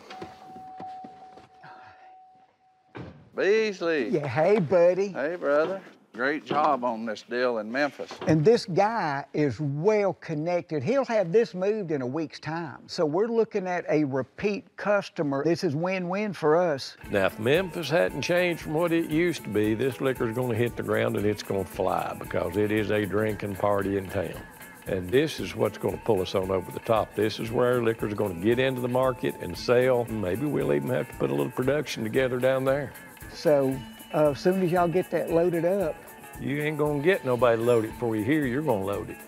Beasley. Yeah, hey, buddy. Hey, brother. Great job on this deal in Memphis. And this guy is well connected. He'll have this moved in a week's time. So we're looking at a repeat customer. This is win-win for us. Now, if Memphis hadn't changed from what it used to be, this liquor's gonna hit the ground and it's gonna fly because it is a drinking party in town. And this is what's gonna pull us on over the top. This is where our liquor's gonna get into the market and sell. Maybe we'll even have to put a little production together down there. So as soon as y'all get that loaded up. You ain't gonna get nobody to load it for you here, you're gonna load it.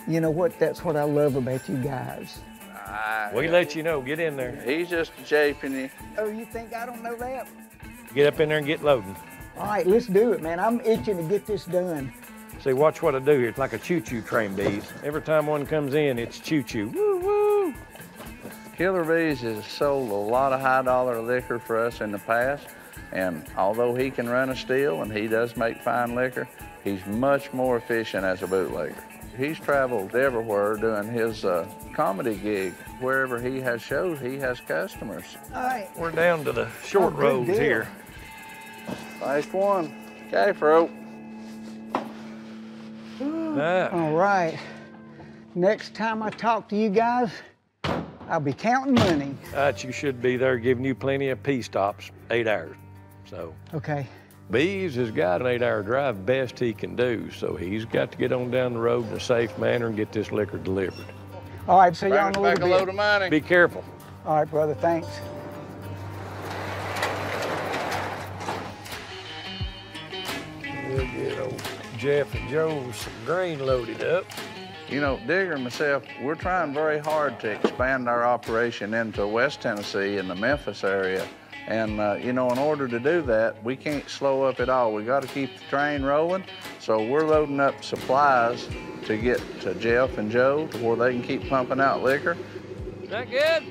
You know what, that's what I love about you guys. We let you know, get in there. He's just japing you. Oh, you think I don't know that? Get up in there and get loading. All right, let's do it, man. I'm itching to get this done. See, watch what I do here. It's like a choo-choo train, Bees. Every time one comes in, it's choo-choo. Woo-woo! Killer Bees has sold a lot of high-dollar liquor for us in the past. And although he can run a still and he does make fine liquor, he's much more efficient as a bootlegger. He's traveled everywhere doing his comedy gig. Wherever he has shows, he has customers. All right. We're down to the short roads here. Last one. Okay, Fro. All right. Next time I talk to you guys, I'll be counting money. You should be there giving you plenty of pee stops, 8 hours. So. Okay. Bees has got an 8-hour drive best he can do, so he's got to get on down the road in a safe manner and get this liquor delivered. All right, see y'all in a little bit. Load of money. Be careful. All right, brother, thanks. We'll get old Jeff and Joe some grain loaded up. You know, Digger and myself, we're trying very hard to expand our operation into West Tennessee and the Memphis area. And, you know, in order to do that, we can't slow up at all. We got to keep the train rolling. So we're loading up supplies to get to Jeff and Joe to where they can keep pumping out liquor. Is that good?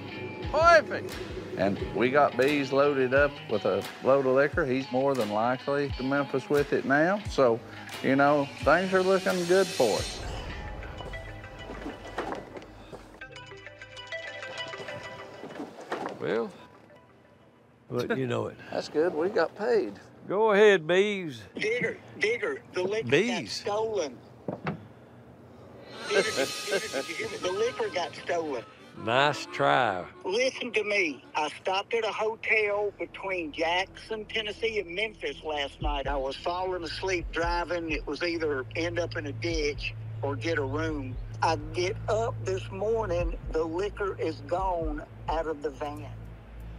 Perfect. And we got Bees loaded up with a load of liquor. He's more than likely to Memphis with it now. So, you know, things are looking good for us. Well, but you know it. That's good. We got paid. Go ahead, Bees. Digger, the liquor got stolen. Digger, did you hear me? The liquor got stolen. Nice try. Listen to me. I stopped at a hotel between Jackson, Tennessee and Memphis last night. I was falling asleep driving. It was either end up in a ditch or get a room. I get up this morning, the liquor is gone out of the van.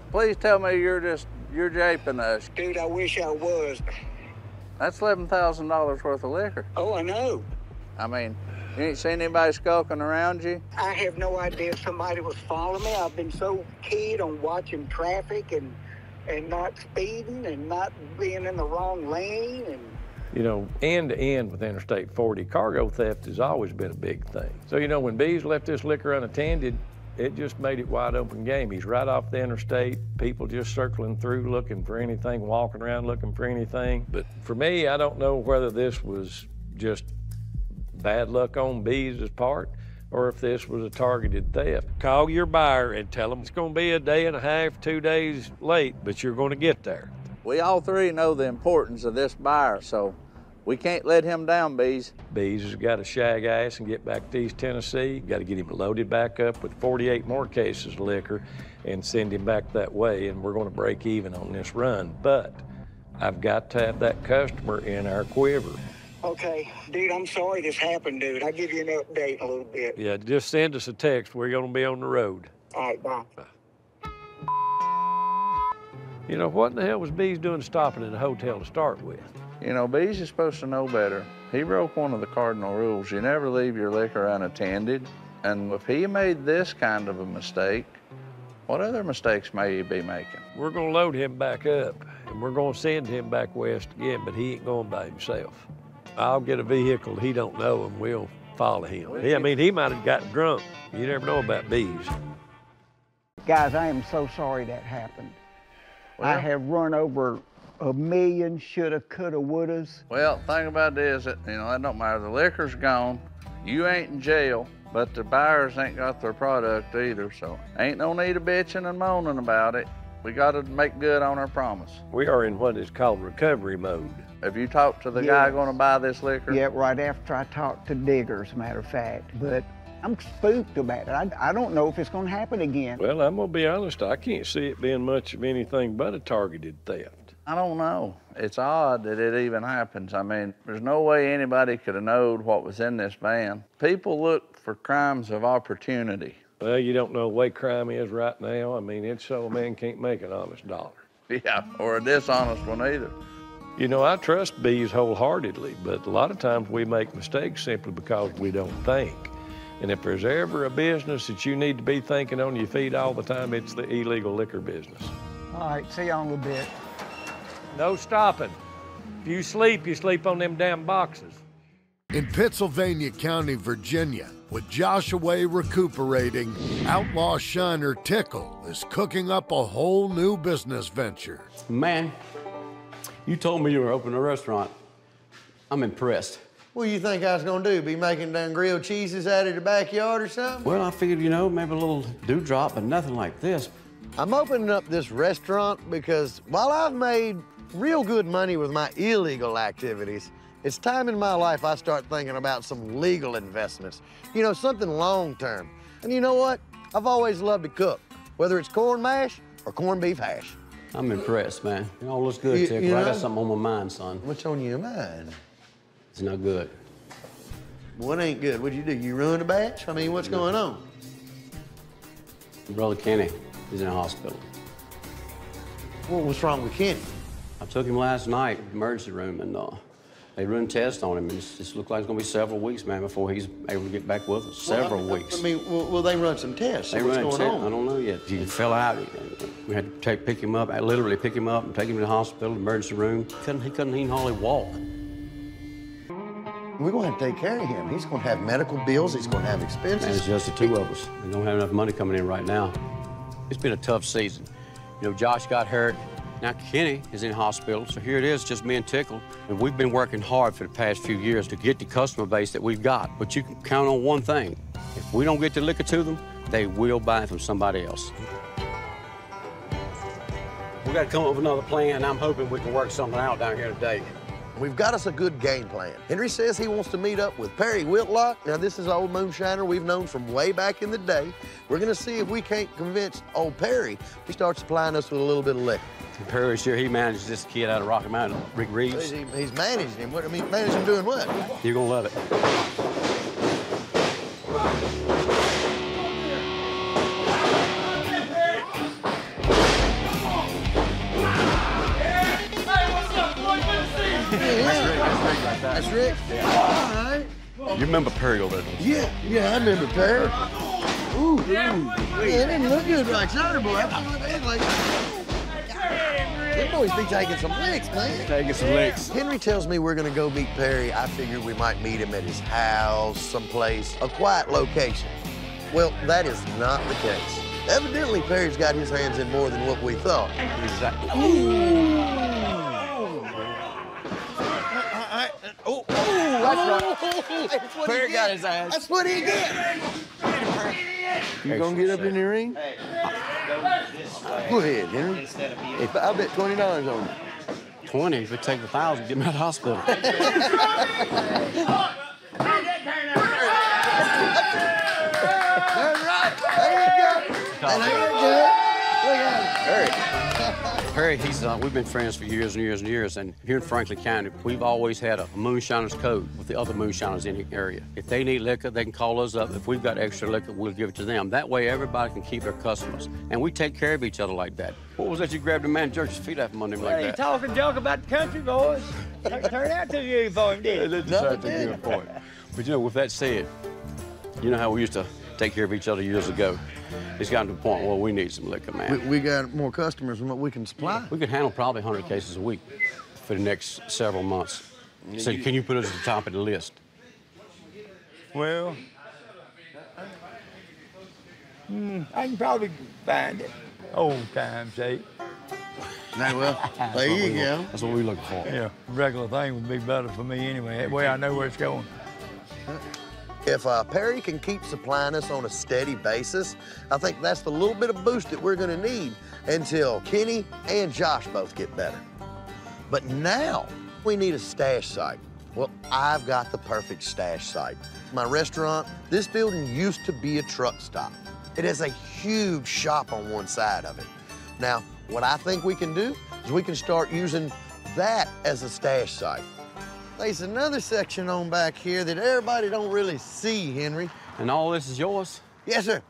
Please tell me you're japing us. Dude, I wish I was. That's $11,000 worth of liquor. Oh, I know. I mean, you ain't seen anybody skulking around you? I have no idea if somebody was following me. I've been so keyed on watching traffic and not speeding and not being in the wrong lane. And you know, end to end with Interstate 40, cargo theft has always been a big thing. So, you know, when Bees left this liquor unattended, it just made it wide open game. He's right off the interstate, people just circling through looking for anything, walking around looking for anything. But for me, I don't know whether this was just bad luck on Bees' part or if this was a targeted theft. Call your buyer and tell them it's gonna be a day and a half, 2 days late, but you're gonna get there. We all three know the importance of this buyer, so we can't let him down, Bees. Bees has got to shag ass and get back to East Tennessee. Got to get him loaded back up with 48 more cases of liquor and send him back that way, and we're going to break even on this run. But I've got to have that customer in our quiver. okay, dude, I'm sorry this happened, dude. I'll give you an update in a little bit. Yeah, just send us a text. We're going to be on the road. All right, bye. You know, what in the hell was Bees doing stopping at a hotel to start with? You know, Bees is supposed to know better. He broke one of the cardinal rules. You never leave your liquor unattended. And if he made this kind of a mistake, what other mistakes may he be making? We're going to load him back up, and we're going to send him back west again, but he ain't going by himself. I'll get a vehicle he don't know, and we'll follow him. I mean, he might have gotten drunk. You never know about Bees. Guys, I am so sorry that happened. Well, I have run over a million shoulda, coulda, wouldas. Well, the thing about it is that, you know, that don't matter. The liquor's gone. You ain't in jail, but the buyers ain't got their product either, so ain't no need of bitching and moaning about it. We got to make good on our promise. We are in what is called recovery mode. Have you talked to the guy going to buy this liquor? Yeah, right after I talked to Digger, as a matter of fact. But I'm spooked about it. I don't know if it's going to happen again. Well, I'm going to be honest. I can't see it being much of anything but a targeted theft. I don't know. It's odd that it even happens. I mean, there's no way anybody could have known what was in this van. People look for crimes of opportunity. Well, you don't know the way crime is right now. I mean, it's so a man can't make an honest dollar. Yeah, or a dishonest one either. You know, I trust Bees wholeheartedly, but a lot of times we make mistakes simply because we don't think. And if there's ever a business that you need to be thinking on your feet all the time, it's the illegal liquor business. All right, see y'all in a little bit. No stopping. If you sleep on them damn boxes. In Pennsylvania County, Virginia, with Josh away recuperating, outlaw shiner Tickle is cooking up a whole new business venture. Man, you told me you were opening a restaurant. I'm impressed. What do you think I was gonna do? Be making done grilled cheeses out of the backyard or something? Well, I figured, you know, maybe a little dewdrop, but nothing like this. I'm opening up this restaurant because while I've made real good money with my illegal activities, it's time in my life I start thinking about some legal investments. You know, something long-term. And you know what? I've always loved to cook, whether it's corn mash or corned beef hash. I'm impressed, man. It all looks good, Tickle. I got something on my mind, son. What's on your mind? It's not good. What ain't good? What'd you do? You ruined a batch? I mean, what's going on? Brother Kenny is in the hospital. What's wrong with Kenny? I took him last night, emergency room, and they run tests on him, and it looked like it's gonna be several weeks, man, before he's able to get back with us. Several weeks. I mean, will they run some tests? They What's run going tests. on? I don't know yet. He fell out. We had to pick him up. I literally pick him up and take him to the hospital, emergency room. He couldn't even hardly walk. We're going to have to take care of him. He's going to have medical bills. He's going to have expenses. And it's just the two of us. We don't have enough money coming in right now. It's been a tough season. You know, Josh got hurt. Now Kenny is in hospital, so here it is, just me and Tickle. And we've been working hard for the past few years to get the customer base that we've got. But you can count on one thing. If we don't get the liquor to them, they will buy it from somebody else. We got to come up with another plan, and I'm hoping we can work something out down here today. We've got us a good game plan. Henry says he wants to meet up with Perry Whitlock. Now, this is an old moonshiner we've known from way back in the day. We're gonna see if we can't convince old Perry to start supplying us with a little bit of liquor. Perry's here, he managed this kid out of Rocky Mountain, Rick Reeves. He's managed him. What, I mean, managed him doing what? You're gonna love it. That's Rick. Yeah. All right. You remember Perry over there? Yeah, I remember Perry. Ooh, yeah, it didn't look good like Southern boy. Them boys be taking some licks, man. Taking some licks. Henry tells me we're gonna go meet Perry. I figured we might meet him at his house, someplace, a quiet location. Well, that is not the case. Evidently, Perry's got his hands in more than what we thought. Exactly. Ooh. Oh, that's right. Perry got his ass. That's what he get. You gonna get up in the ring? Go ahead, Henry. I'll bet $20 on it. 20? If it takes 1,000, get me out of the hospital. That's right. There you go. And there you go. Look at him. Perry, we've been friends for years and years and years, and here in Franklin County, we've always had a Moonshiners code with the other Moonshiners in the area. If they need liquor, they can call us up. If we've got extra liquor, we'll give it to them. That way, everybody can keep their customers, and we take care of each other like that. What was that you grabbed a man and jerked his feet off him under him like Hey, that? talking junk about the country, boys. Turned out to you for him, did it? That's a good point. But you know, with that said, you know how we used to take care of each other years ago? It's gotten to the point where we need some liquor, man. We got more customers than what we can supply. We could handle probably 100 cases a week for the next several months. So can you put us at the top of the list? Well, I can probably find it. Old times, eh? Now, well, there you go. That's what we're looking for. Yeah, regular thing would be better for me anyway. That way I know where it's going. If Perry can keep supplying us on a steady basis, I think that's the little bit of boost that we're gonna need until Kenny and Josh both get better. But now, we need a stash site. Well, I've got the perfect stash site. My restaurant, this building used to be a truck stop. It has a huge shop on one side of it. Now, what I think we can do is we can start using that as a stash site. There's another section on back here that everybody don't really see, Henry. And all this is yours? Yes, sir.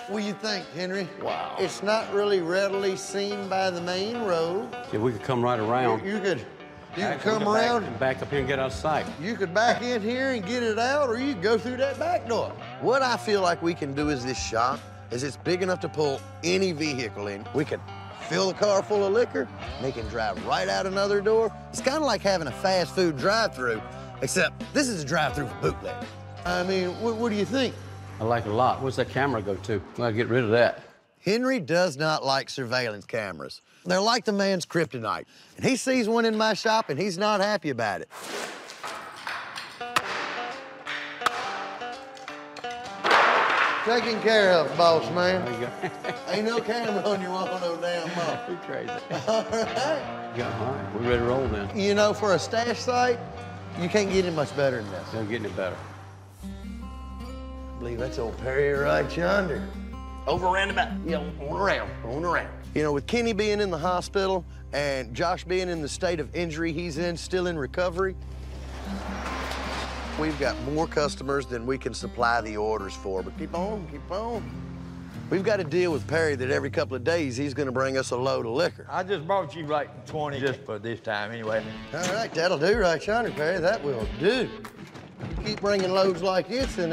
What do you think, Henry? Wow. It's not really readily seen by the main road. If we could come right around. You could come around. And back up here and get out of sight. You could back in here and get it out, or you could go through that back door. What I feel like we can do is this shop is it's big enough to pull any vehicle in. We could fill the car full of liquor, and they can drive right out another door. It's kind of like having a fast food drive-through, except this is a drive-through for bootleg. I mean, what do you think? I like it a lot. Where's that camera go to? Well, get rid of that. Henry does not like surveillance cameras. They're like the man's kryptonite. And he sees one in my shop and he's not happy about it. Taken care of, boss man. There you go. Ain't no camera on your wall no damn more. You're crazy. All right. Yeah, all right. We're ready to roll then. You know, for a stash site, you can't get it much better than this. They're getting it better. I believe that's old Perry right yonder. Over around about, on around. You know, with Kenny being in the hospital and Josh being in the state of injury he's in, still in recovery, we've got more customers than we can supply the orders for. But keep on, keep on. We've got to deal with Perry that every couple of days he's going to bring us a load of liquor. I just brought you like 20 just for this time anyway. All right, that'll do right yonder, Perry. That will do. You keep bringing loads like this and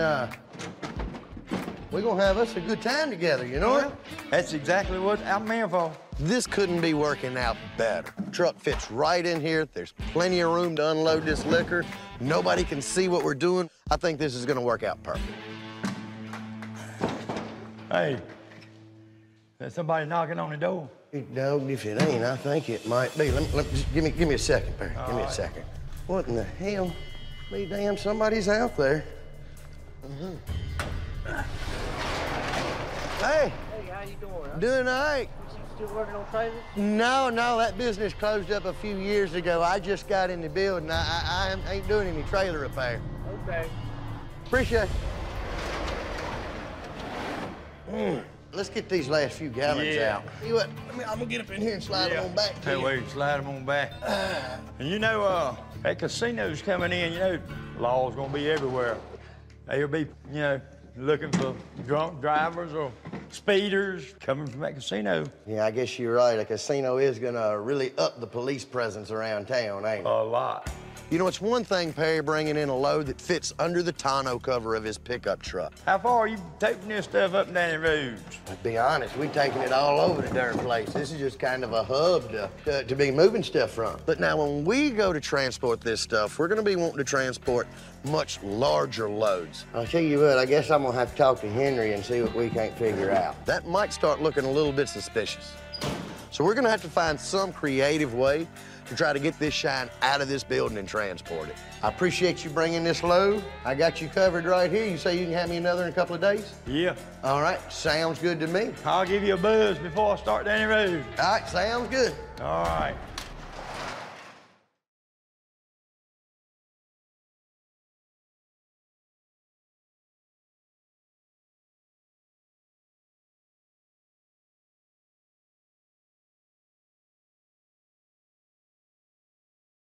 we're going to have us a good time together, you know it? That's exactly what I'm here for. This couldn't be working out better. Truck fits right in here. There's plenty of room to unload this liquor. Nobody can see what we're doing. I think this is going to work out perfect. Hey, there's somebody knocking on the door. No, if it ain't, I think it might be. Just give me a second, Perry. Give me a second. What in the hell? Be damn, somebody's out there. Hey. Hey, how you doing? Doing all right. Still working on trailers? No, that business closed up a few years ago. I just got in the building. I ain't doing any trailer repair. Okay. Appreciate it. Let's get these last few gallons out. You what? I'm gonna get up in here and slide them on back to Hey, you. wait, slide them on back. And you know, that casino's coming in, you know, law's gonna be everywhere. They'll be, you know, looking for drunk drivers or speeders coming from that casino. Yeah, I guess you're right. A casino is gonna really up the police presence around town, ain't it? A lot. You know, it's one thing, Perry, bringing in a load that fits under the tonneau cover of his pickup truck. How far are you taking this stuff up and down the roads? To be honest, we're taking it all over the darn place. This is just kind of a hub to be moving stuff from. But now, when we go to transport this stuff, we're gonna be wanting to transport much larger loads. I'll tell you what, I guess I'm gonna have to talk to Henry and see what we can't figure out. That might start looking a little bit suspicious. So we're gonna have to find some creative way to try to get this shine out of this building and transport it. I appreciate you bringing this load. I got you covered right here. You say you can have me another in a couple of days? Yeah. All right, sounds good to me. I'll give you a buzz before I start down the road. All right, sounds good. All right.